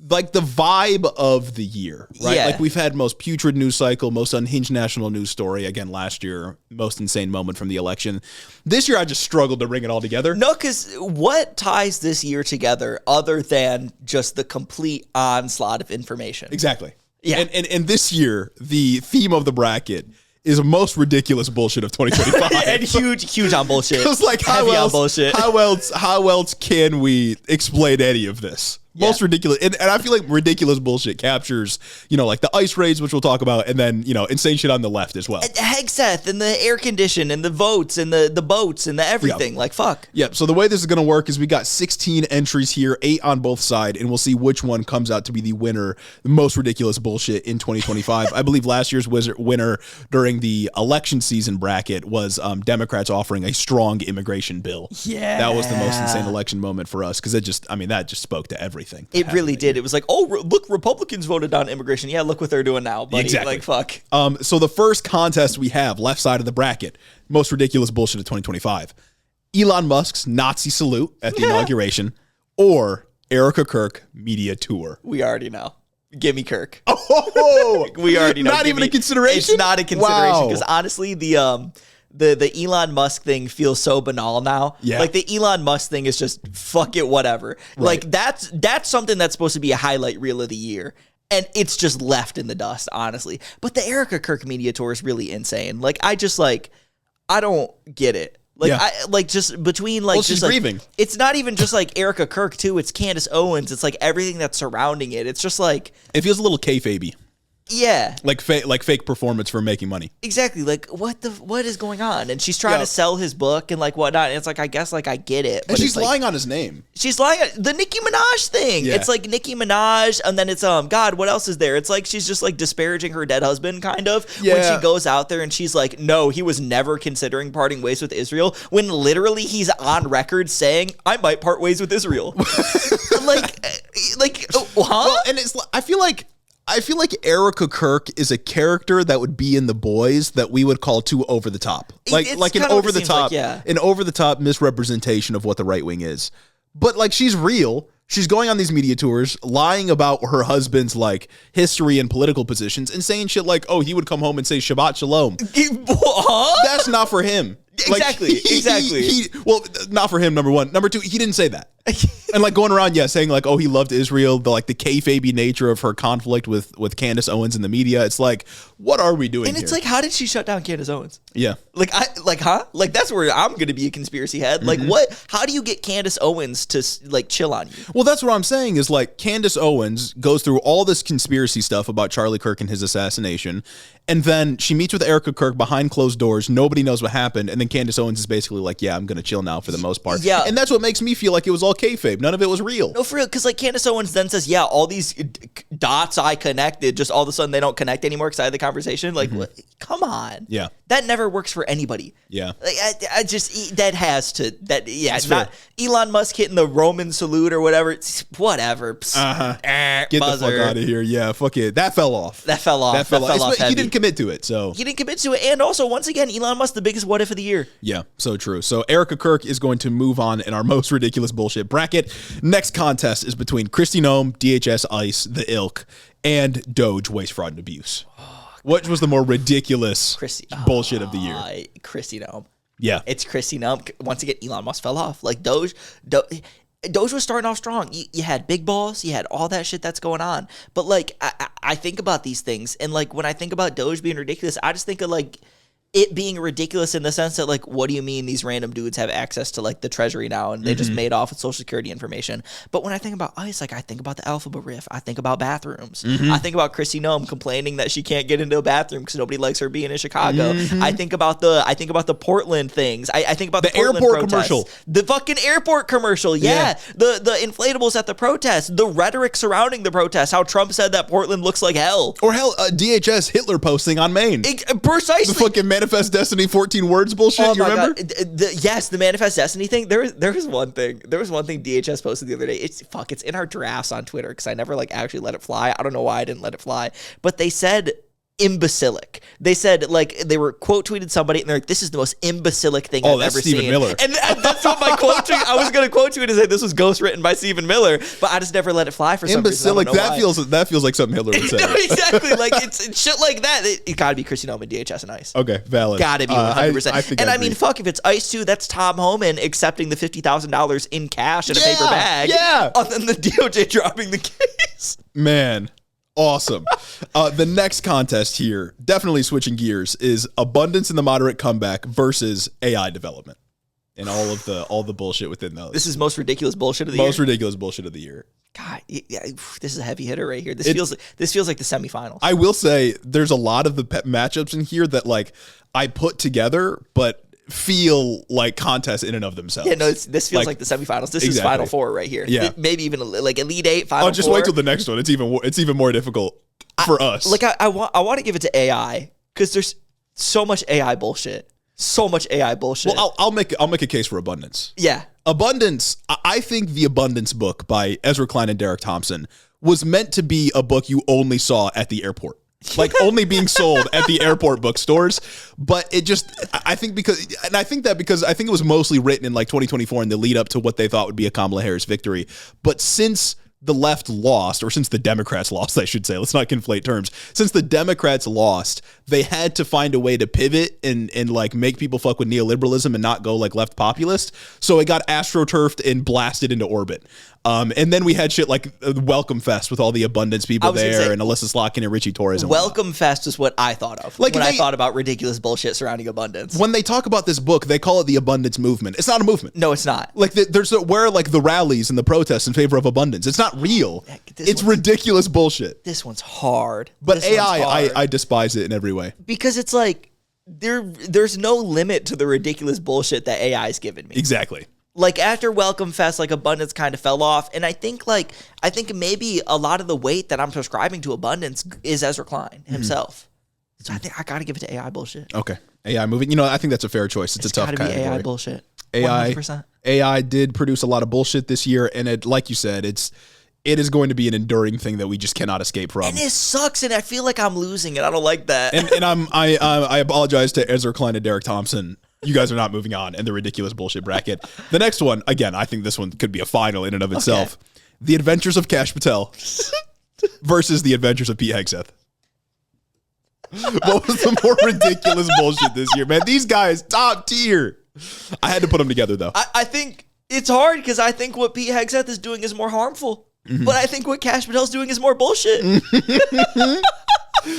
the vibe of the year, right? Yeah. Like we've had most putrid news cycle, most unhinged national news story. Again, last year, most insane moment from the election. This year, I just struggled to bring it all together. No, because what ties this year together other than just the complete onslaught of information? Exactly. Yeah. And this year, the theme of the bracket is most ridiculous bullshit of 2025. And huge on bullshit. It's like heavy on bullshit. How else can we explain any of this? Most ridiculous. And I feel like ridiculous bullshit captures, like the ice raids, which we'll talk about, and then, insane shit on the left as well. Hegseth and the air condition and the votes and the boats and the everything. Like, fuck. Yep. So the way this is going to work is we got 16 entries here, 8 on both sides, and we'll see which one comes out to be the winner, the most ridiculous bullshit in 2025. I believe last year's winner during the election season bracket was Democrats offering a strong immigration bill. Yeah. That was the most insane election moment for us because that just spoke to everything. It really did. It was like, oh, look, Republicans voted on immigration. Yeah, look what they're doing now, buddy. Exactly. Like, fuck. So the first contest we have, left side of the bracket, most ridiculous bullshit of 2025. Elon Musk's Nazi salute at the inauguration, or Erica Kirk media tour. We already know. Give me Kirk. Oh, we already know. Not even a consideration? It's not a consideration because honestly, the Elon Musk thing feels so banal now. Yeah. Like the Elon Musk thing is just fuck it, whatever. Right. Like that's something that's supposed to be a highlight reel of the year. And it's just left in the dust, honestly. But the Erica Kirk media tour is really insane. Like I don't get it. Like just between like she's just like, grieving. It's not even just like Erica Kirk too. It's Candace Owens. It's like everything that's surrounding it. It's just like it feels a little kayfabe. Yeah. Like fake performance for making money. Exactly. Like, what is going on? And she's trying to sell his book and like whatnot. And it's like, I guess like I get it. But and she's like, lying on his name. She's lying on the Nicki Minaj thing. Yeah. It's like Nicki Minaj, and then it's God, what else is there? It's like she's just like disparaging her dead husband, kind of. Yeah. When she goes out there and she's like, no, he was never considering parting ways with Israel, when literally he's on record saying, I might part ways with Israel. like, huh? Well, and I feel like Erica Kirk is a character that would be in The Boys that we would call too over the top. Like an over the top, an over the top misrepresentation of what the right wing is. But like she's real. She's going on these media tours, lying about her husband's like history and political positions, and saying shit like, "Oh, he would come home and say Shabbat Shalom." Huh? That's not for him. Exactly. Well, not for him. Number one. Number two, he didn't say that. And like going around, saying like, oh, he loved Israel. The kayfabe nature of her conflict with Candace Owens in the media. It's like, what are we doing? And it's like, how did she shut down Candace Owens? Yeah. Huh? Like that's where I'm gonna be a conspiracy head. Like what? How do you get Candace Owens to like chill on you? Well, that's what I'm saying is like Candace Owens goes through all this conspiracy stuff about Charlie Kirk and his assassination. And then she meets with Erica Kirk behind closed doors. Nobody knows what happened. And then Candace Owens is basically like, yeah, I'm going to chill now for the most part. Yeah. And that's what makes me feel like it was all kayfabe. None of it was real. No, for real. Because like Candace Owens then says, yeah, all these dots I connected, just all of a sudden they don't connect anymore because I had the conversation. Like, what? Come on. Yeah. That never works for anybody. Yeah. Like, I just, that has to, it's not Elon Musk hitting the Roman salute or whatever. It's whatever. Get buzzer. the fuck out of here. Yeah, fuck it. That fell off. That fell off. He didn't commit to it, so. He didn't commit to it. And also, once again, Elon Musk, the biggest what if of the year. Yeah, so true. So Erica Kirk is going to move on in our most ridiculous bullshit bracket. Next contest is between Kristi Noem, DHS ICE, The Ilk, and Doge Waste, Fraud, and Abuse. What was the more ridiculous bullshit of the year? Kristi Noem. Yeah. It's Kristi Noem. Once again, Elon Musk fell off. Like Doge was starting off strong. You had big balls. You had all that shit that's going on. But like, I think about these things, and like when I think about Doge being ridiculous, I just think of like it being ridiculous in the sense that like, what do you mean these random dudes have access to like the treasury now and they just made off with social security information? But when I think about ICE, like I think about the alphabet riff. I think about bathrooms. I think about Kristi Noem complaining that she can't get into a bathroom because nobody likes her being in Chicago. I think about the Portland things. I think about the airport protests. commercial. The fucking airport commercial. Yeah. The inflatables at the protest. The rhetoric surrounding the protest. How Trump said that Portland looks like hell. Or hell, DHS Hitler posting on Maine. Precisely. The fucking Manifest Destiny 14 words bullshit. You remember? Yes, the Manifest Destiny thing. There was one thing DHS posted the other day. It's in our drafts on Twitter because I never like actually let it fly. I don't know why I didn't let it fly, but they said imbecilic. They said like they were quote tweeted somebody and they're like, this is the most imbecilic thing I've ever Stephen seen. Miller. And that's what my quote tweet. I was gonna quote tweet and say this was ghost written by Stephen Miller, but I just never let it fly for some reason. Imbecilic. That feels like something Hitler would say. No, exactly. Like it's shit like that. It gotta be Kristi Noem and DHS and ICE. Okay, valid. Gotta be 100%. I mean, fuck, if it's ICE too, that's Tom Homan accepting the $50,000 in cash in a paper bag. Yeah. And then the DOJ dropping the case. Man. Awesome. The next contest here, definitely switching gears, is Abundance in the Moderate Comeback versus AI development. And all the bullshit within those. This is most ridiculous bullshit of the year. Most ridiculous bullshit of the year. God, yeah, this is a heavy hitter right here. This feels like the semifinals. I will say there's a lot of the matchups in here that like I put together, but feel like contests in and of themselves. Yeah, no, this feels like the semifinals. This is Final Four right here. Yeah. Maybe even like Elite Eight, Final Four. Oh, just wait till the next one. It's even more difficult for us. Like I want to give it to AI because there's so much AI bullshit. Well, I'll make a case for Abundance. Yeah. Abundance, I think the Abundance book by Ezra Klein and Derek Thompson was meant to be a book you only saw at the airport. Like only being sold at the airport bookstores. But it just, I think because I think it was mostly written in like 2024 in the lead up to what they thought would be a Kamala Harris victory. But since the left lost, or since the Democrats lost, I should say, let's not conflate terms. Since the Democrats lost, they had to find a way to pivot and like make people fuck with neoliberalism and not go like left populist. So it got astroturfed and blasted into orbit. And then we had shit like Welcome Fest with all the abundance people there, and Alyssa Slotkin and Richie Torres. And Welcome Fest is what I thought of when I thought about ridiculous bullshit surrounding abundance. When they talk about this book, they call it the abundance movement. It's not a movement. No, it's not. Like where like the rallies and the protests in favor of abundance. It's not real. It's ridiculous bullshit. This one's hard. But AI, I despise it in every way. Because it's like there's no limit to the ridiculous bullshit that AI's given me. Exactly. Like after Welcome Fest, like abundance kind of fell off, and I think maybe a lot of the weight that I'm prescribing to abundance is Ezra Klein himself. So I think I got to give it to AI bullshit. Okay, AI movie. I think that's a fair choice. It's a tough category. Be AI bullshit. 100%. AI did produce a lot of bullshit this year, and it, like you said, it is going to be an enduring thing that we just cannot escape from. And it sucks, and I feel like I'm losing it. I don't like that. And I apologize to Ezra Klein and Derek Thompson. You guys are not moving on in the ridiculous bullshit bracket. The next one, again, I think this one could be a final in and of itself. Okay. The Adventures of Kash Patel versus The Adventures of Pete Hegseth. What was the more ridiculous bullshit this year, man? These guys, top tier. I had to put them together, though. I think it's hard because I think what Pete Hegseth is doing is more harmful. But I think what Kash Patel's doing is more bullshit.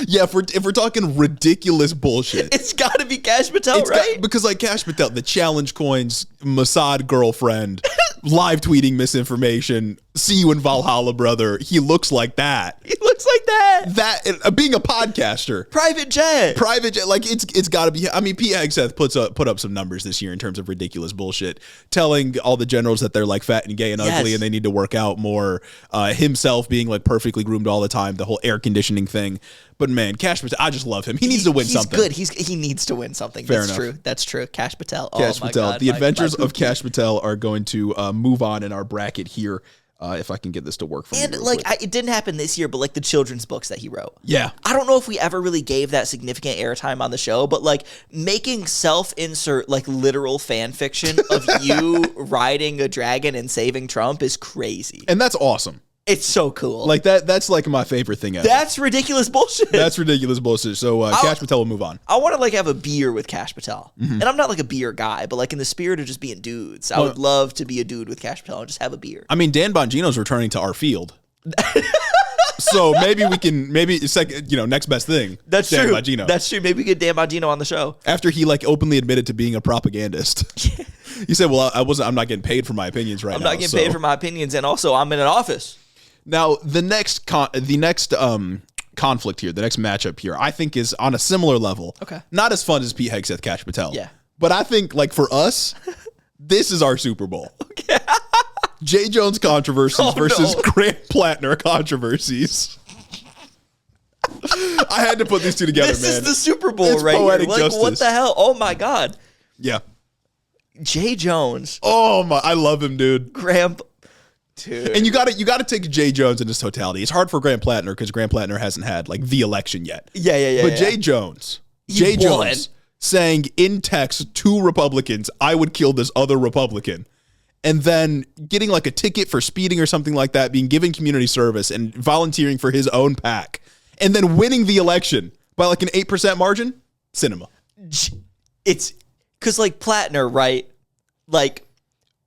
Yeah, if we're talking ridiculous bullshit, it's got to be Kash Patel, right? Because like Kash Patel, the challenge coins, Mossad girlfriend, live tweeting misinformation, see you in Valhalla, brother. He looks like that. He looks like that. That being a podcaster, private jet, like it's got to be. I mean, Pete Hegseth put up some numbers this year in terms of ridiculous bullshit, telling all the generals that they're like fat and gay and ugly and they need to work out more. Himself being like perfectly groomed all the time, the whole air conditioning thing. But man, Kash Patel, I just love him. He needs to win something. He's good. He needs to win something. Fair That's enough. true. That's true. Kash Patel. Kash my Patel. God. The Adventures of Kash Patel are going to move on in our bracket here. If I can get this to work for me. And like, it didn't happen this year, but like the children's books that he wrote. Yeah. I don't know if we ever really gave that significant airtime on the show, but like making self-insert like literal fan fiction of you riding a dragon and saving Trump is crazy. And that's awesome. It's so cool. Like that's like my favorite thing ever. That's ridiculous bullshit. That's ridiculous bullshit. So Kash Patel will move on. I want to like have a beer with Kash Patel. And I'm not like a beer guy, but like in the spirit of just being dudes, I would love to be a dude with Kash Patel and just have a beer. I mean, Dan Bongino's returning to our field. So maybe we can second, next best thing. That's Dan true. Bongino. That's true. Maybe we get Dan Bongino on the show. After he like openly admitted to being a propagandist. He said, "Well, I'm not getting paid for my opinions right now. I'm not getting paid for my opinions, and also I'm in an office." Now, the next conflict here, the next matchup here, I think is on a similar level. Okay. Not as fun as Pete Hegseth, Kash Patel. Yeah. But I think, like, for us, this is our Super Bowl. Okay. Jay Jones controversies versus Grant Plattner controversies. I had to put these two together, this man. This is the Super Bowl it's right poetic here. Like, justice. what the hell? Oh, my God. Yeah. Jay Jones. Oh, my. I love him, dude. Dude. And you got to take Jay Jones in his totality. It's hard for Grant Plattner because Grant Plattner hasn't had like the election yet. Yeah. But Jay Jones saying in text to Republicans, "I would kill this other Republican," and then getting like a ticket for speeding or something like that, being given community service and volunteering for his own PAC, and then winning the election by like an 8% margin. Cinema. It's because like Plattner, right? Like.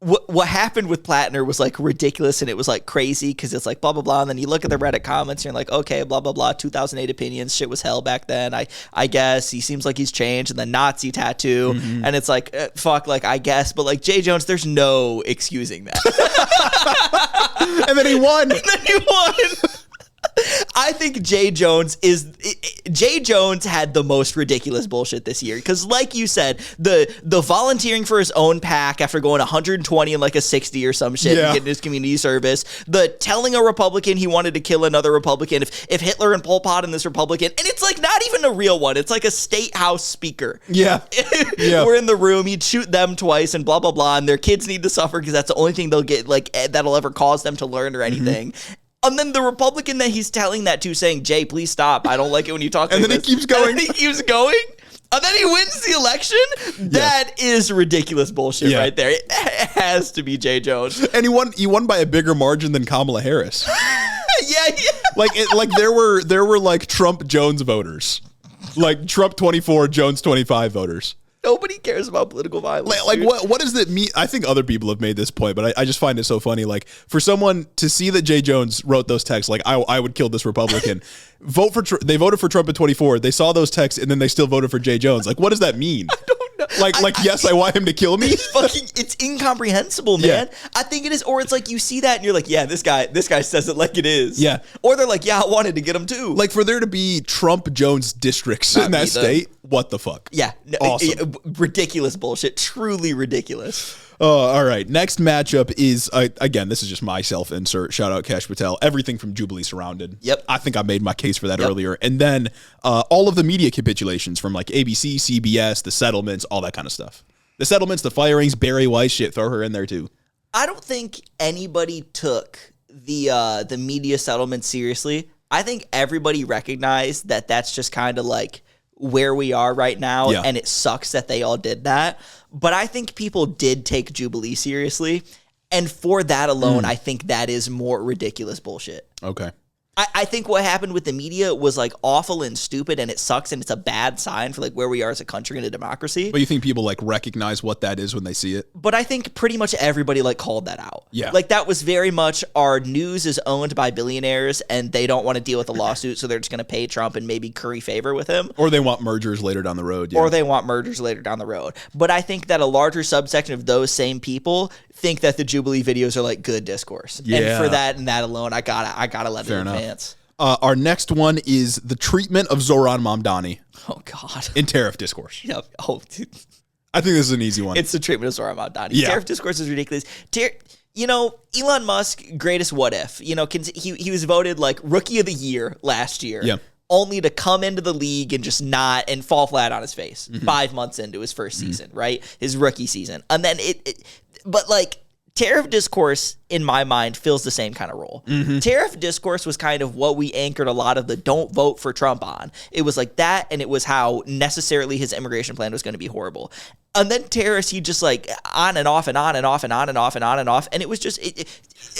What happened with Plattner was like ridiculous and it was like crazy because it's like blah, blah, blah. And then you look at the Reddit comments and you're like, okay, blah, blah, blah. 2008 opinions. Shit was hell back then. I guess he seems like he's changed. And then Nazi tattoo. Mm-hmm. And it's like, fuck, like, I guess. But like Jay Jones, there's no excusing that. And then he won. I think Jay Jones had the most ridiculous bullshit this year because, like you said, the volunteering for his own PAC after going 120 and like a 60 or some shit and getting his community service, the telling a Republican he wanted to kill another Republican if Hitler and Pol Pot and this Republican, and it's like not even a real one, it's like a state house speaker. We're in the room, he'd shoot them twice and blah blah blah, and their kids need to suffer because that's the only thing they'll get like that'll ever cause them to learn or anything. And then the Republican that he's telling that to saying, "Jay, please stop. I don't like it when you talk like this." And then he keeps going. And then he wins the election. That is ridiculous bullshit right there. It has to be Jay Jones. And he won by a bigger margin than Kamala Harris. Yeah. Like there were like Trump Jones voters. Like Trump 24, Jones 25 voters. Nobody cares about political violence. Like what does that mean? I think other people have made this point, but I just find it so funny. Like for someone to see that Jay Jones wrote those texts, like I would kill this Republican. They voted for Trump in 24. They saw those texts and then they still voted for Jay Jones. Like what does that mean? I don't know. Yes, I want him to kill me. It's incomprehensible, man. Yeah. I think it is, or it's like you see that and you're like, yeah, this guy says it like it is. Yeah. Or they're like, yeah, I wanted to get him too. Like for there to be Trump Jones districts in that state, what the fuck? Yeah. Awesome. Ridiculous bullshit. Truly ridiculous. All right. Next matchup is, again, this is just my self-insert. Shout out Kash Patel. Everything from Jubilee Surrounded. Yep. I think I made my case for that earlier. And then all of the media capitulations from like ABC, CBS, the settlements, all that kind of stuff. The settlements, the firings, Barry Weiss, shit, throw her in there too. I don't think anybody took the media settlement seriously. I think everybody recognized that that's just kind of like where we are right now, and it sucks that they all did that. But I think people did take Jubilee seriously, and for that alone, I think that is more ridiculous bullshit. Okay. I think what happened with the media was like awful and stupid, and it sucks, and it's a bad sign for like where we are as a country and a democracy. But you think people like recognize what that is when they see it? But I think pretty much everybody like called that out. Yeah. Like that was very much our news is owned by billionaires and they don't want to deal with a lawsuit, so they're just going to pay Trump and maybe curry favor with him. Or they want mergers later down the road. Yeah. Or they want mergers later down the road. But I think that a larger subsection of those same people think that the Jubilee videos are like good discourse. Yeah. And for that and that alone, I gotta let it advance. Our next one is the treatment of Zohran Mamdani Oh God. in tariff discourse. Yep. Oh, dude. I think this is an easy one. It's the treatment of Zohran Mamdani. Yeah. Tariff discourse is ridiculous. Elon Musk, greatest what if. He was voted like rookie of the year last year. Yeah. Only to come into the league and just not and fall flat on his face 5 months into his first season, right? His rookie season. And then but like tariff discourse, in my mind, fills the same kind of role. Tariff discourse was kind of what we anchored a lot of the don't vote for Trump on. It was like that, and it was how necessarily his immigration plan was going to be horrible. And then tariffs, he just like on and off and on and off and on and off and on and off. And it was just,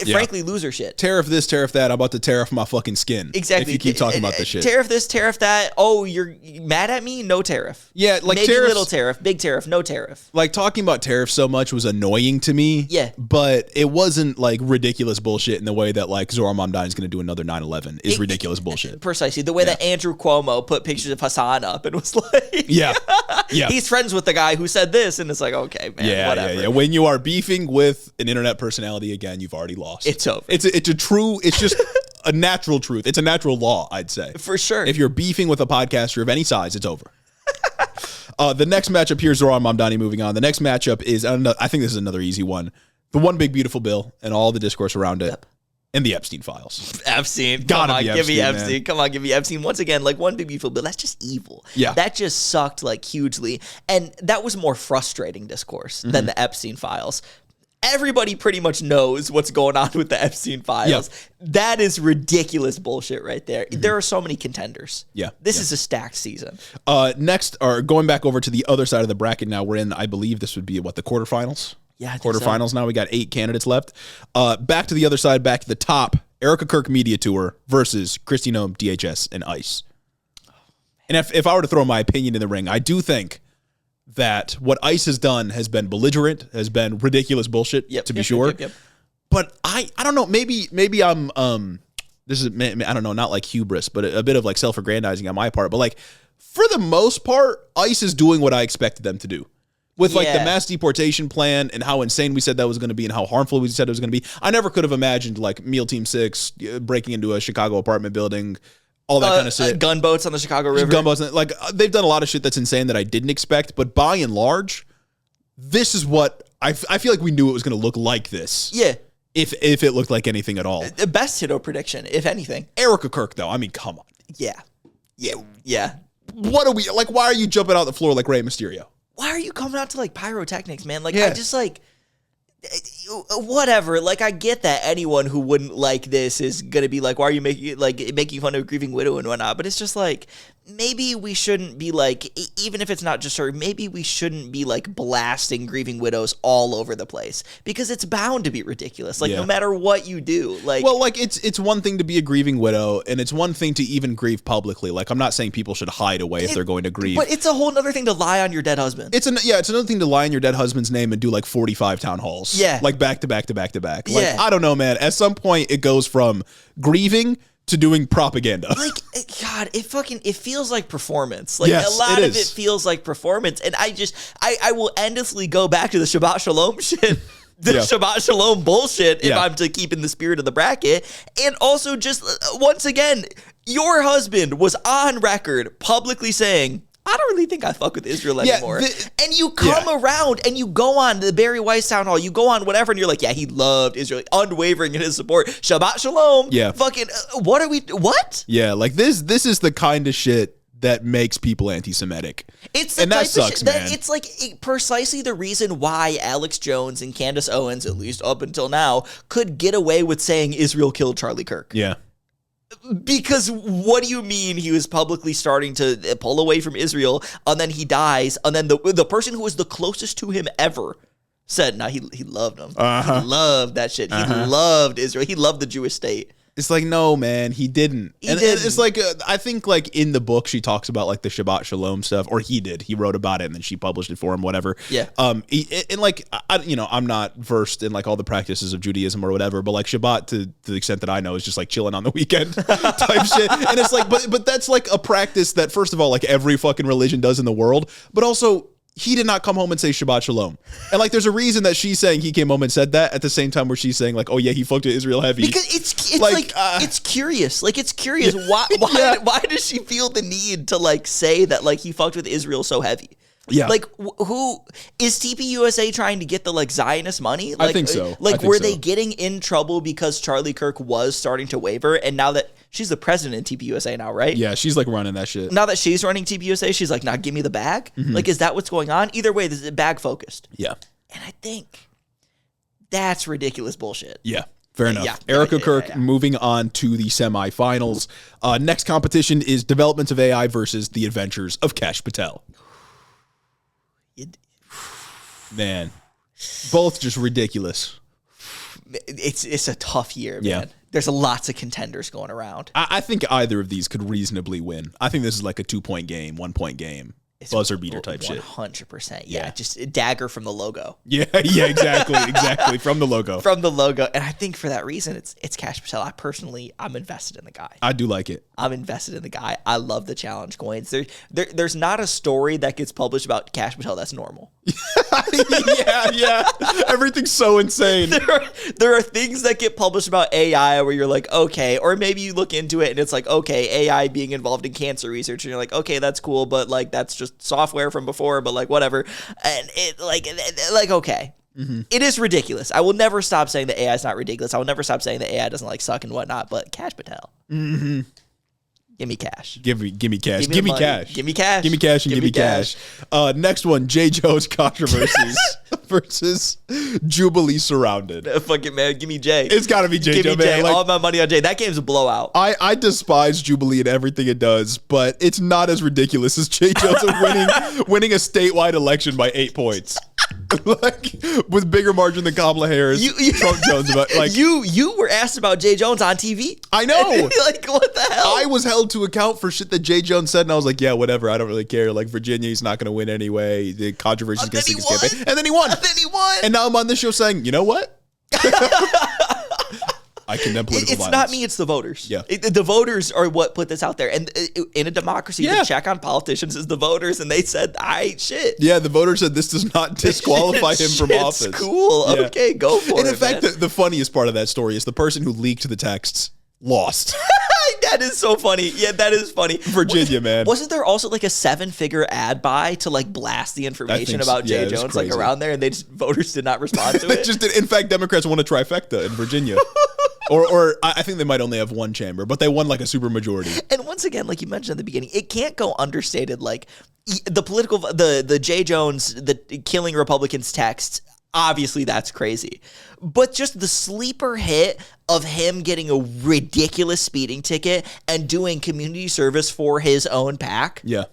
frankly, loser shit. Tariff this, tariff that. I'm about to tariff my fucking skin. Exactly. If you keep talking about this shit. Tariff this, tariff that. Oh, you're mad at me? No tariff. Yeah, like maybe tariffs, little tariff, big tariff, no tariff. Like talking about tariffs so much was annoying to me. Yeah. But it wasn't like ridiculous bullshit in the way that like Zohran Mamdani is going to do another 9/11 is ridiculous bullshit. Precisely. The way that Andrew Cuomo put pictures of Hassan up and was like, yeah. He's friends with the guy who said this. And it's like, okay, man, whatever. Yeah. When you are beefing with an internet personality again, you've already lost. It's over. It's just a natural truth. It's a natural law, I'd say. For sure. If you're beefing with a podcaster of any size, it's over. The next matchup here is Zohran Mamdani moving on. The next matchup is, I think this is another easy one. The One Big Beautiful Bill and all the discourse around it. And the Epstein files. Epstein. Gotta be give me Epstein, Epstein. man. Come on, give me Epstein. Once again, like One Big Beautiful Bill, that's just evil. Yeah. That just sucked like hugely. And that was more frustrating discourse than the Epstein files. Everybody pretty much knows what's going on with the Epstein files. Yep. That is ridiculous bullshit right there. There are so many contenders. Yeah. This is a stacked season. Next, or going back over to the other side of the bracket now, we're in, I believe this would be, the quarterfinals? Yeah, I think quarterfinals so. now. We got 8 candidates left. Back to the other side, back to the top. Erica Kirk Media Tour versus Kristi Noem, DHS, and ICE. And if I were to throw my opinion in the ring, I do think that what ICE has done has been belligerent, has been ridiculous bullshit, to be sure. Yep. But I don't know, maybe I'm this is, I don't know, not like hubris, but a bit of like self-aggrandizing on my part. But like for the most part, ICE is doing what I expected them to do. With like the mass deportation plan and how insane we said that was going to be and how harmful we said it was going to be. I never could have imagined like Meal Team 6 breaking into a Chicago apartment building, all that kind of shit. Gunboats on the Chicago River. Gunboats. Like they've done a lot of shit that's insane that I didn't expect. But by and large, this is what I feel like we knew it was going to look like this. Yeah. If it looked like anything at all. The best HITO prediction, if anything. Erica Kirk, though. I mean, come on. Yeah. What are we, like, why are you jumping out the floor like Rey Mysterio? Why are you coming out to like pyrotechnics, man? Like, I just like, whatever. Like, I get that anyone who wouldn't like this is gonna be like, why are you making fun of a grieving widow and whatnot? But it's just like, maybe we shouldn't be like, even if it's not just her, maybe we shouldn't be like blasting grieving widows all over the place, because it's bound to be ridiculous. Like, no matter what you do, like, well, like it's one thing to be a grieving widow, and it's one thing to even grieve publicly. Like, I'm not saying people should hide away if they're going to grieve, but it's a whole other thing to lie on your dead husband. It's another thing to lie on your dead husband's name and do like 45 town halls. Yeah, like back to back to back to back. Like, yeah. I don't know, man. At some point, it goes from grieving to doing propaganda. Like, God, it feels like performance. Like, yes, a lot of it feels like performance. And I will endlessly go back to the Shabbat Shalom shit, Shabbat Shalom bullshit, if I'm to keep in the spirit of the bracket. And also, just once again, your husband was on record publicly saying, I don't really think I fuck with Israel anymore. And you come around and you go on the Barry Weiss town hall, you go on whatever, and you're like, yeah, he loved Israel, unwavering in his support. Shabbat Shalom. Yeah. Fucking, what? Yeah, like this is the kind of shit that makes people anti-Semitic. It's the and that sucks, man. It's like precisely the reason why Alex Jones and Candace Owens, at least up until now, could get away with saying Israel killed Charlie Kirk. Yeah. Because what do you mean he was publicly starting to pull away from Israel, and then he dies, and then the person who was the closest to him ever said, no, he loved him. He loved that shit. He loved Israel. He loved the Jewish state. It's like, no, man, he didn't. He didn't. It's like, I think like in the book, she talks about like the Shabbat Shalom stuff, or he did. He wrote about it and then she published it for him, whatever. Yeah. And like, I'm not versed in like all the practices of Judaism or whatever, but like Shabbat to the extent that I know is just like chilling on the weekend type shit. And it's like, but that's like a practice that first of all, like every fucking religion does in the world, but also he did not come home and say Shabbat Shalom. And like, there's a reason that she's saying he came home and said that at the same time where she's saying like, oh yeah, he fucked with Israel heavy. Because it's like it's curious. Like, it's curious. Why does she feel the need to like say that like he fucked with Israel so heavy? Yeah. Like, who is TPUSA trying to get the like Zionist money? Like, I think so. Like, were they getting in trouble because Charlie Kirk was starting to waver, and now that she's the president in TPUSA now, right? Yeah, she's like running that shit. Now that she's running TPUSA, she's like, nah, give me the bag. Like, is that what's going on? Either way, this is bag focused. Yeah. And I think that's ridiculous bullshit. Yeah. Fair enough. Erica Kirk moving on to the semifinals. Next competition is Developments of AI versus The Adventures of Kash Patel. Man, both just ridiculous. It's a tough year, man. Yeah. There's lots of contenders going around. I think either of these could reasonably win. I think this is like a 2-point game, 1-point game. It's buzzer beater type 100%, shit. 100%. Yeah, just a dagger from the logo. Yeah, exactly. From the logo. From the logo. And I think for that reason, it's Kash Patel. I'm invested in the guy. I do like it. I'm invested in the guy. I love the challenge coins. There's not a story that gets published about Kash Patel that's normal. yeah. Everything's so insane. There are things that get published about AI where you're like, okay, or maybe you look into it and it's like, okay, AI being involved in cancer research, and you're like, okay, that's cool, but like that's just software from before, but like whatever. And it like okay. It is ridiculous. I will never stop saying that AI is not ridiculous. I will never stop saying that AI doesn't like suck and whatnot, but Kash Patel. Give me cash. Give me cash. Give me cash. Give me cash and give me cash. Next one, J. Joe's controversies versus Jubilee Surrounded. Fuck it, man. Give me Jay. It's got to be J. Give Joe, me Jay. man. All my money on Jay. That game's a blowout. I despise Jubilee and everything it does, but it's not as ridiculous as J. Joe's winning a statewide election by 8 points. Like, with bigger margin than Kamala Harris, Trump Jones. But like, you were asked about Jay Jones on TV. I know. Like, what the hell? I was held to account for shit that Jay Jones said, and I was like, yeah, whatever. I don't really care. Like, Virginia, he's not going to win anyway. The controversies against his campaign, and then he won. And now I'm on this show saying, you know what? I condemn political violence. It's not me, it's the voters. Yeah. The voters are what put this out there. And in a democracy, the check on politicians is the voters, and they said, shit. Yeah, the voters said this does not disqualify him from office. It's cool. Yeah. Okay, go for it. And in fact, the funniest part of that story is the person who leaked the texts lost. That is so funny. Yeah, that is funny. Virginia, man. Wasn't there also like a 7-figure ad buy to like blast the information about Jay Jones like around there, and voters did not respond to it? In fact, Democrats won a trifecta in Virginia. Or I think they might only have one chamber, but they won like a super majority. And once again, like you mentioned at the beginning, it can't go understated. Like the Jay Jones, the killing Republicans text, obviously that's crazy. But just the sleeper hit of him getting a ridiculous speeding ticket and doing community service for his own pack. Yeah.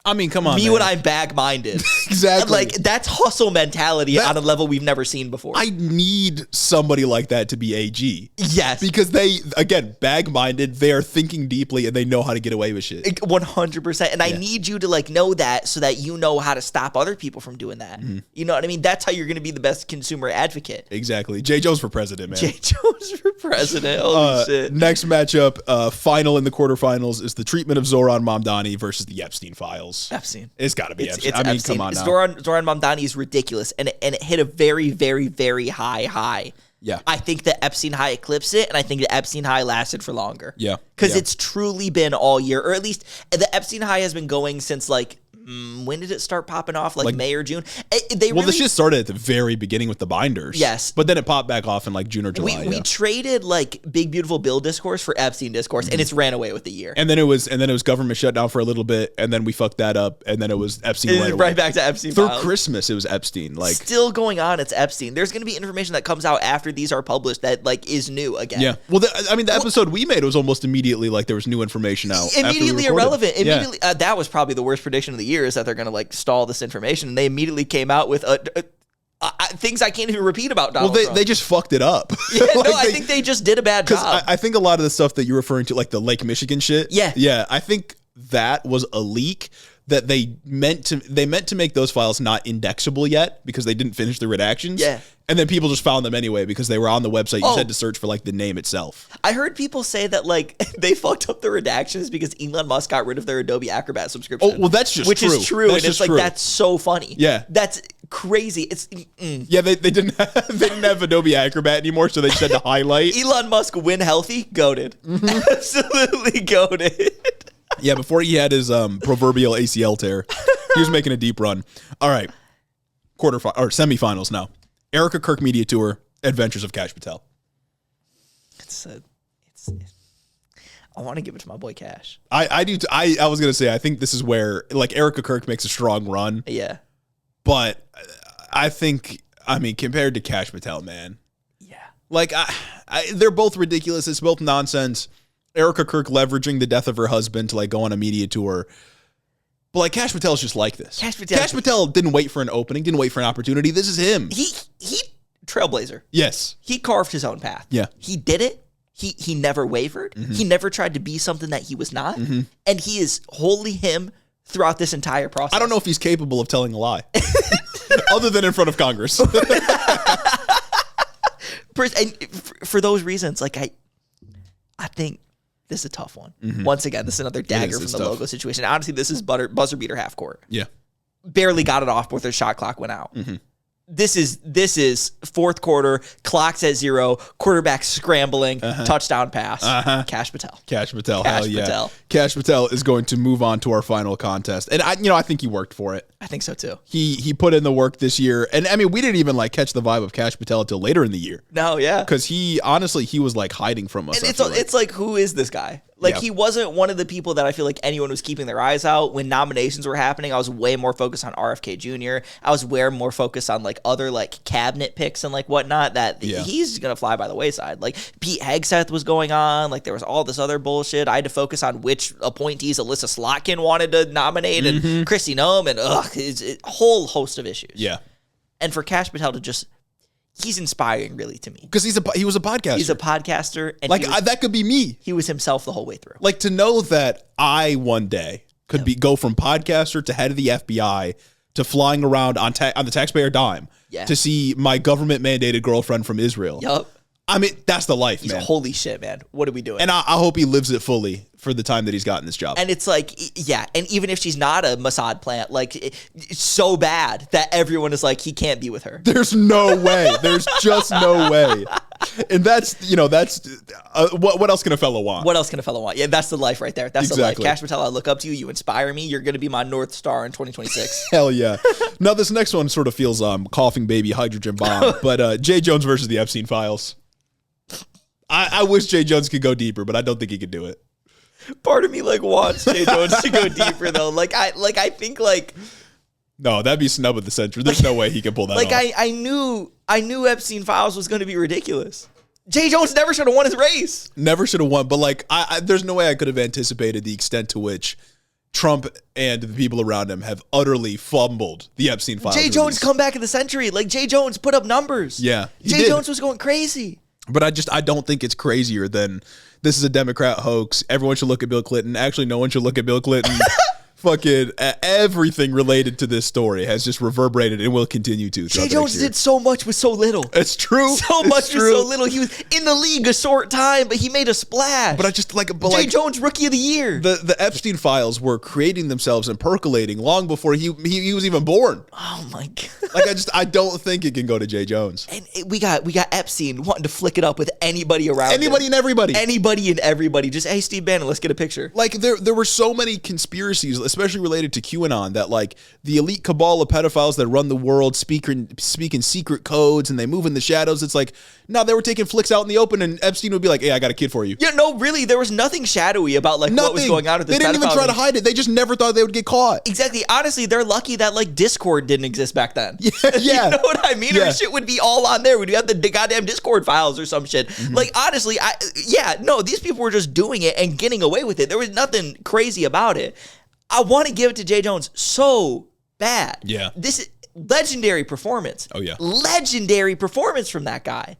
I mean, come on, Me man. when I'm bag-minded. Exactly. Like, that's hustle mentality on a level we've never seen before. I need somebody like that to be AG. Yes. Because they, again, bag-minded, they are thinking deeply, and they know how to get away with shit. 100%. And I need you to, like, know that so that you know how to stop other people from doing that. You know what I mean? That's how you're going to be the best consumer advocate. Exactly. J. Jones for president, man. J. Jones for president. Holy shit. Next matchup, final in the quarterfinals, is the treatment of Zoran Mamdani versus the Epstein files. Epstein. It's got to be Epstein. It's I mean, Epstein. come on now. Zoran Mamdani is ridiculous, and it hit a very, very, very high. Yeah. I think the Epstein high eclipsed it, and I think the Epstein high lasted for longer. Yeah. Because it's truly been all year, or at least the Epstein high has been going since, like, when did it start popping off? Like May or June? The shit started at the very beginning with the binders. Yes. But then it popped back off in like June or July. We traded like Big Beautiful Bill discourse for Epstein discourse, and it's ran away with the year. And then it was government shutdown for a little bit, and then we fucked that up, and then it was Epstein right back to Epstein. Through files. Christmas, it was Epstein. Like still going on. It's Epstein. There's going to be information that comes out after these are published that like is new again. Yeah. Well, the episode we made was almost immediately like there was new information out. Immediately irrelevant. Immediately, that was probably the worst prediction of the year, is that they're going to like stall this information, and they immediately came out with things I can't even repeat about Donald Trump. They just fucked it up. Yeah, I think they just did a bad job. I think a lot of the stuff that you're referring to, like the Lake Michigan shit. Yeah. I think that was a leak that they meant to make those files not indexable yet because they didn't finish the redactions. Yeah. And then people just found them anyway because they were on the website. You just had to search for like the name itself. I heard people say that like they fucked up the redactions because Elon Musk got rid of their Adobe Acrobat subscription. Oh, well, that's just which true. Is true. That's and it's like, true. That's so funny. Yeah. That's crazy. It's Yeah, they didn't have Adobe Acrobat anymore, so they just had to highlight. Elon Musk win healthy, goated. Absolutely goated. Yeah, before he had his proverbial ACL tear, he was making a deep run. All right, semifinals now. Erica Kirk Media Tour, Adventures of Cash Patel. I want to give it to my boy Cash. I do. I was gonna say I think this is where like Erica Kirk makes a strong run. Yeah, but I think compared to Cash Patel, man. Yeah, like they're both ridiculous. It's both nonsense. Erica Kirk leveraging the death of her husband to like go on a media tour. But like Cash Patel's just like this. Cash Patel didn't wait for an opening, didn't wait for an opportunity. This is him. He trailblazer. Yes. He carved his own path. Yeah. He did it. He never wavered. Mm-hmm. He never tried to be something that he was not. Mm-hmm. And he is wholly him throughout this entire process. I don't know if he's capable of telling a lie. Other than in front of Congress. And for those reasons, like I think this is a tough one. Mm-hmm. Once again, this is another dagger from the logo situation. Honestly, this is buzzer beater half court. Yeah. Barely got it off before their shot clock went out. Mm-hmm. This is fourth quarter, clock's at 0, quarterback scrambling, touchdown pass. Cash Patel. Hell yeah. Cash Patel is going to move on to our final contest. And I think he worked for it. I think so too. He put in the work this year. And I mean, we didn't even like catch the vibe of Cash Patel until later in the year. No, yeah. Because he was like hiding from us. And it's like, who is this guy? Like, he wasn't one of the people that I feel like anyone was keeping their eyes out. When nominations were happening, I was way more focused on RFK Jr. I was way more focused on, like, other, like, cabinet picks and, like, whatnot, that he's going to fly by the wayside. Like, Pete Hegseth was going on. Like, there was all this other bullshit. I had to focus on which appointees Alyssa Slotkin wanted to nominate and Kristi Noem and, it's a whole host of issues. Yeah. And for Cash Patel to just... He's inspiring, really, to me. Because he was a podcaster. He's a podcaster. And like, that could be me. He was himself the whole way through. Like, to know that I one day could go from podcaster to head of the FBI to flying around on the taxpayer dime to see my government-mandated girlfriend from Israel. Yup. I mean, that's the life, man. Holy shit, man. What are we doing? And I hope he lives it fully for the time that he's gotten this job. And it's like, yeah, and even if she's not a Mossad plant, like, it's so bad that everyone is like, he can't be with her. There's no way. There's just no way. And that's what else can a fellow want? What else can a fellow want? Yeah, that's the life right there. That's exactly. The life. Cash Patel, I look up to you. You inspire me. You're going to be my North Star in 2026. Hell yeah. Now, this next one sort of feels coughing baby hydrogen bomb, but J. Jones versus the Epstein files. I wish J. Jones could go deeper, but I don't think he could do it. Part of me like wants J. Jones to go deeper though. I think No, that'd be snub of the century. There's no way he can pull that Like off. I knew Epstein Files was going to be ridiculous. Jay Jones never should have won his race. Never should have won. But like, there's no way I could have anticipated the extent to which Trump and the people around him have utterly fumbled the Epstein Files. Jay Jones comeback of the century. Like Jay Jones put up numbers. Yeah, Jay Jones was going crazy. But I don't think it's crazier than this is a Democrat hoax. Everyone should look at Bill Clinton. Actually, no one should look at Bill Clinton. Fucking everything related to this story has just reverberated and will continue to. Jay Jones did so much with so little. It's true. So much with so little. He was in the league a short time, but he made a splash. But I just like Jay Jones Rookie of the Year. The Epstein Files were creating themselves and percolating long before he was even born. Oh my god! Like I don't think it can go to Jay Jones. And we got Epstein wanting to flick it up with anybody around anybody him. and everybody. Anybody and everybody. Just hey, Steve Bannon, let's get a picture. Like there were so many conspiracies, especially related to QAnon, that like the elite cabal of pedophiles that run the world speak in secret codes and they move in the shadows. It's like, no, they were taking flicks out in the open and Epstein would be like, hey, I got a kid for you. Yeah, no, really, there was nothing shadowy about like what was going on with this. They didn't even try to hide it. They just never thought they would get caught. Exactly. Honestly, they're lucky that like Discord didn't exist back then. Yeah. You know what I mean? Yeah. Or shit would be all on there. We'd have the goddamn Discord files or some shit. Like honestly, these people were just doing it and getting away with it. There was nothing crazy about it. I want to give it to Jay Jones so bad. Yeah. This is legendary performance. Oh, yeah. Legendary performance from that guy.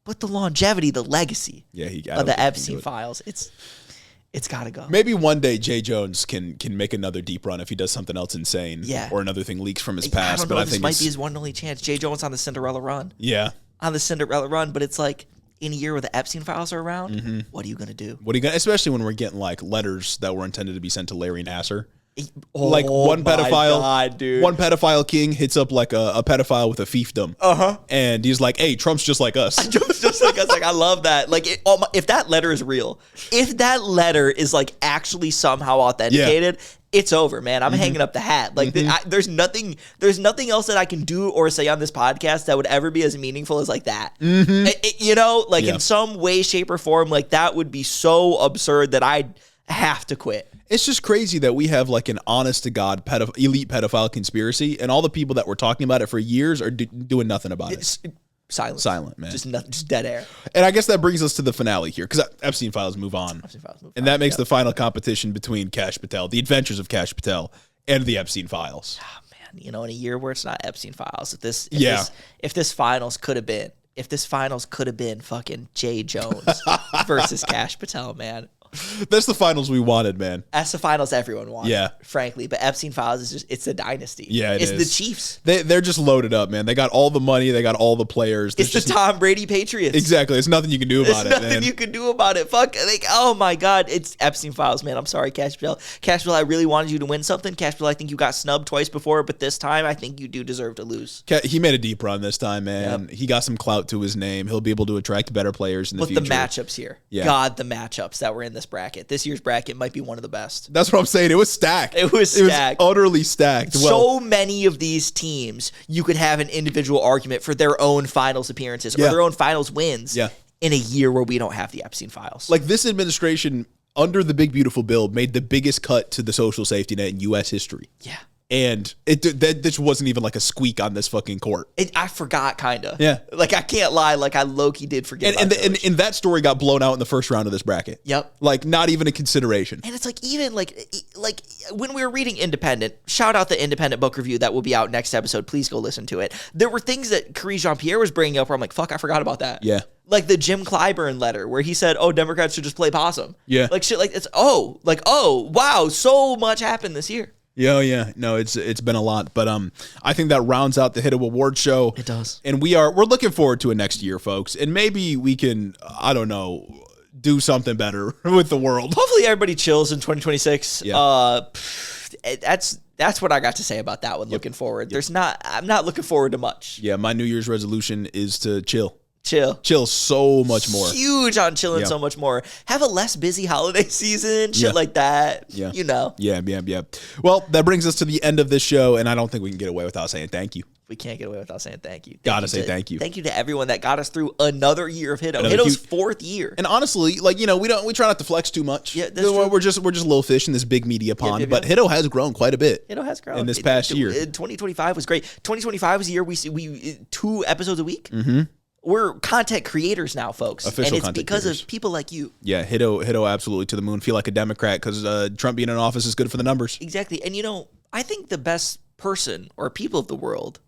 But the longevity, the legacy of the Epstein Files, it's got to go. Maybe one day Jay Jones can make another deep run if he does something else insane. Yeah. Or another thing leaks from his past. I don't know, but I this think might be his one and only chance. Jay Jones on the Cinderella run. Yeah. On the Cinderella run, but it's like, in a year where the Epstein Files are around, what are you going to do? What are you gonna? Especially when we're getting like letters that were intended to be sent to Larry Nassar. Oh, Like one pedophile, God, dude. one pedophile king hits up like a pedophile with a fiefdom. And he's like, "Hey, Trump's just like us." just like us. Like I love that. Like if that letter is real, if that letter is like actually somehow authenticated, it's over, man. I'm hanging up the hat. Like there's nothing else that I can do or say on this podcast that would ever be as meaningful as like that. In some way, shape, or form, like that would be so absurd that I'd have to quit. It's just crazy that we have like an honest to God elite pedophile conspiracy, and all the people that were talking about it for years are doing nothing about it. Silent, man. Just dead air. And I guess that brings us to the finale here, because Epstein Files move on. And that makes the final competition between Kash Patel, the adventures of Kash Patel, and the Epstein Files. Oh, man, in a year where it's not Epstein Files, if this finals could have been fucking Jay Jones versus Kash Patel, man. That's the finals we wanted, man. That's the finals everyone wanted, yeah, frankly. But Epstein Files is just, it's a dynasty. Yeah, it's the Chiefs. They're just loaded up, man. They got all the money. They got all the players. It's just the Tom Brady Patriots. Exactly. There's nothing you can do about it, man. There's nothing you can do about it. Fuck. Like, oh, my God. It's Epstein Files, man. I'm sorry, Kash Patel. Kash Patel, I really wanted you to win something. Kash Patel, I think you got snubbed twice before, but this time I think you do deserve to lose. He made a deep run this time, man. Yep. He got some clout to his name. He'll be able to attract better players in the future. But the matchups here. Yeah. God, the matchups that were in this bracket. This year's bracket might be one of the best. That's what I'm saying. It was stacked. It was utterly stacked. So many of these teams, you could have an individual argument for their own finals appearances or their own finals wins in a year where we don't have the Epstein Files. Like this administration, under the big beautiful bill, made the biggest cut to the social safety net in U.S. history. Yeah. And this wasn't even like a squeak on this fucking court. I forgot, kind of. Yeah. Like, I can't lie. Like, I low-key did forget and that story got blown out in the first round of this bracket. Yep. Like, not even a consideration. And it's like, even, like when we were reading Independent, shout out the Independent book review that will be out next episode. Please go listen to it. There were things that Karine Jean-Pierre was bringing up where I'm like, fuck, I forgot about that. Yeah. Like the Jim Clyburn letter where he said, oh, Democrats should just play possum. Yeah. Like, shit, like, oh, wow, so much happened this year. Yeah. No, it's been a lot, but I think that rounds out the HITO Award Show. It does, and we're looking forward to it next year, folks, and maybe we can, I don't know, do something better with the world. Hopefully, everybody chills in 2026. Yeah. That's what I got to say about that one. Yep. Looking forward, I'm not looking forward to much. Yeah, my New Year's resolution is to chill. Chill so much more. Huge on chilling so much more. Have a less busy holiday season, shit like that. Yeah. You know. Yeah. Well, that brings us to the end of this show, and I don't think we can get away without saying thank you. We can't get away without saying thank you. Gotta say thank you. Thank you to everyone that got us through another year of HITO. HITO's fourth year. And honestly, like, you know, we try not to flex too much. Yeah, that's true. We're just little fish in this big media pond. But HITO has grown quite a bit. HITO has grown in this past year. 2025 was great. 2025 was a year we 2 episodes a week. Mm-hmm. We're content creators now, folks. Official and it's because of people like you. Yeah, HITO absolutely to the moon. Feel like a Democrat because Trump being in office is good for the numbers. Exactly. And, you know, I think the best person or people of the world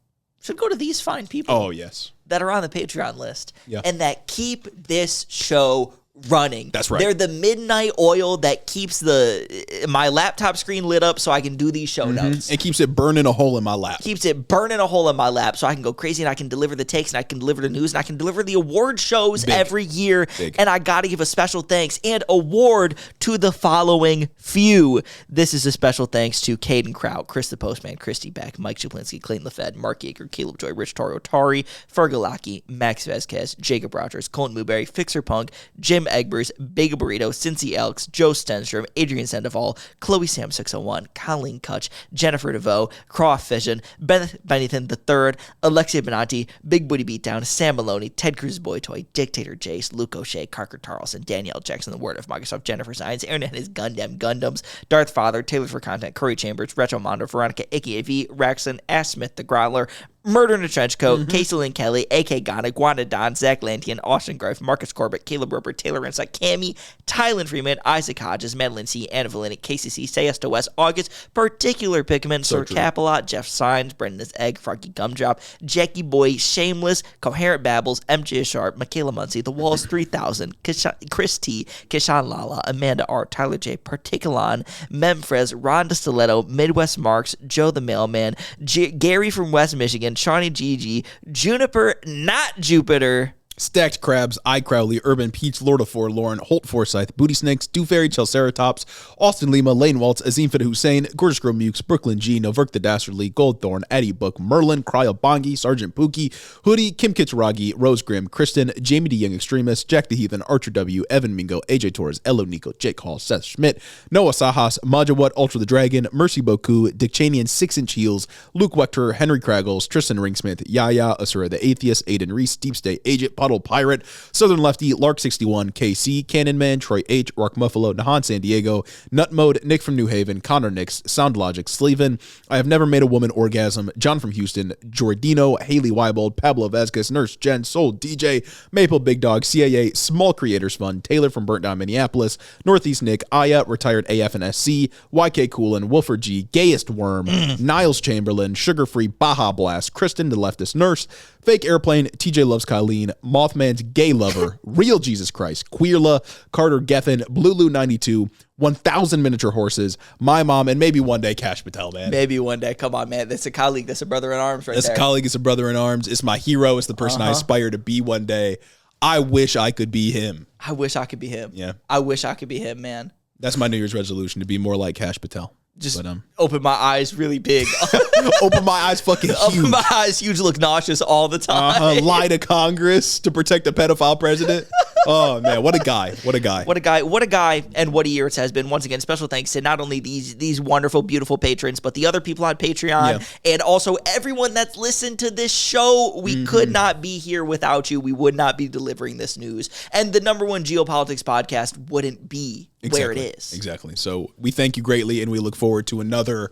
should go to these fine people. Oh, yes. That are on the Patreon list. Yeah. And that keep this show running. That's right. They're the midnight oil that keeps my laptop screen lit up so I can do these show notes. It keeps it burning a hole in my lap. Keeps it burning a hole in my lap so I can go crazy and I can deliver the takes and I can deliver the news and I can deliver the award shows every year. And I got to give a special thanks and award to the following few. This is a special thanks to Caden Kraut, Chris the Postman, Christy Beck, Mike Czaplinski, Clayton LaFed, Mark Yeager, Caleb Joy, Rich Toro Tari, Fergalaki, Max Vasquez, Jacob Rogers, Colton Mooberry, Fixer Punk, Jim Egbers, Big Burrito, Cincy Elks, Joe Stenstrom, Adrian Sandoval, Chloe Sam 601, Colleen Kutch, Jennifer DeVoe, Croft Fission, Benethan III, Alexia Benanti, Big Booty Beatdown, Sam Maloney, Ted Cruz Boy Toy, Dictator Jace, Luke O'Shea, Carker Tarleson, Danielle Jackson, The Word of Microsoft, Jennifer Science, Aaron and his Gundams, Darth Father, Taylor for Content, Curry Chambers, Retro Mondo, Veronica, AKAV, Raxon, Ass Smith, The Growler, Murder in a Trench Coat, Casey Lynn Kelly, A.K. Ghana, Gwanda Don, Zach Lantian, Austin Greif, Marcus Corbett, Caleb Roper, Taylor Insight, Cammy, Tylen Freeman, Isaac Hodges, Madeline C., Anna Valinic, KCC, Sayas to West, August, Particular Pickman, Sir Capilot, Jeff Sines, Brendan's Egg, Froggy Gumdrop, Jackie Boy, Shameless, Coherent Babbles, MJ Sharp, Michaela Muncie, The Walls 3000, Chris T., Kishan Lala, Amanda R., Tyler J., Particulon, Memphres, Rhonda Stiletto, Midwest Marks, Joe the Mailman, Gary from West Michigan, Shawnee Gigi, Juniper, not Jupiter, Stacked Crabs, iCrowley, Urban Peach, Lord of Forlorn, Holt Forsyth, Booty Snakes, Do Fairy, Chelceratops, Austin Lima, Lane Waltz, Azim Fit Hussein, Gorgeous Girl Mukes, Brooklyn G, Noverk the Dastardly, Goldthorn, Addie Book, Merlin, Cryo Bongi, Sergeant Pookie, Hoodie, Kim Kitsuragi, Rose Grimm, Kristen, Jamie D. Young Extremist, Jack the Heathen, Archer W, Evan Mingo, AJ Torres, Elo Nico, Jake Hall, Seth Schmidt, Noah Sajas, Majawat, Ultra the Dragon, Mercy Boku, Dick Cheney and 6-Inch Heels, Luke Wechter, Henry Kraggles, Tristan Ringsmith, Yaya, Asura the Atheist, Aiden Reese, Deep State Agent, Puddle Pirate, Southern Lefty, Lark61, KC, Cannon Man, Troy H, Rock Muffalo, Nahan San Diego, Nut Mode, Nick from New Haven, Connor Nix, Sound Logic, Sleven, I Have Never Made a Woman Orgasm, John from Houston, Jordino, Haley Weibold, Pablo Vasquez, Nurse Jen, Soul DJ, Maple Big Dog, CAA, Small Creators Fund, Taylor from Burnt Down Minneapolis, Northeast Nick, Aya, Retired AF and SC, YK Coolin, Wolfer G, Gayest Worm, Niles Chamberlain, Sugar Free, Baja Blast, Kristen the Leftist Nurse, Fake Airplane, TJ Loves Colleen, Mothman's Gay Lover, Real Jesus Christ, Queerla, Carter Geffen, Blulu 92, 1,000 Miniature Horses, My Mom, and maybe one day Cash Patel, man. Maybe one day. Come on, man. That's a colleague. That's a brother in arms right there. That's a colleague. It's a brother in arms. It's my hero. It's the person I aspire to be one day. I wish I could be him. I wish I could be him. Yeah. I wish I could be him, man. That's my New Year's resolution, to be more like Cash Patel. Just open my eyes really big. Open my eyes fucking huge. Open my eyes huge, look nauseous all the time. Lie to Congress to protect a pedophile president. Oh, man, what a guy. What a guy. What a guy. What a guy, and what a year it has been. Once again, special thanks to not only these wonderful, beautiful patrons, but the other people on Patreon, and also everyone that's listened to this show. We could not be here without you. We would not be delivering this news. And the #1 geopolitics podcast wouldn't be where it is. Exactly. So we thank you greatly, and we look forward to another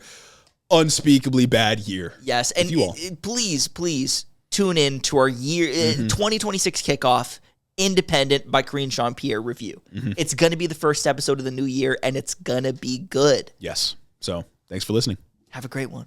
unspeakably bad year. Yes, and please tune in to our year 2026 kickoff, Independent by Karine Jean-Pierre review. It's going to be the first episode of the new year, and it's going to be good. Yes. So thanks for listening. Have a great one.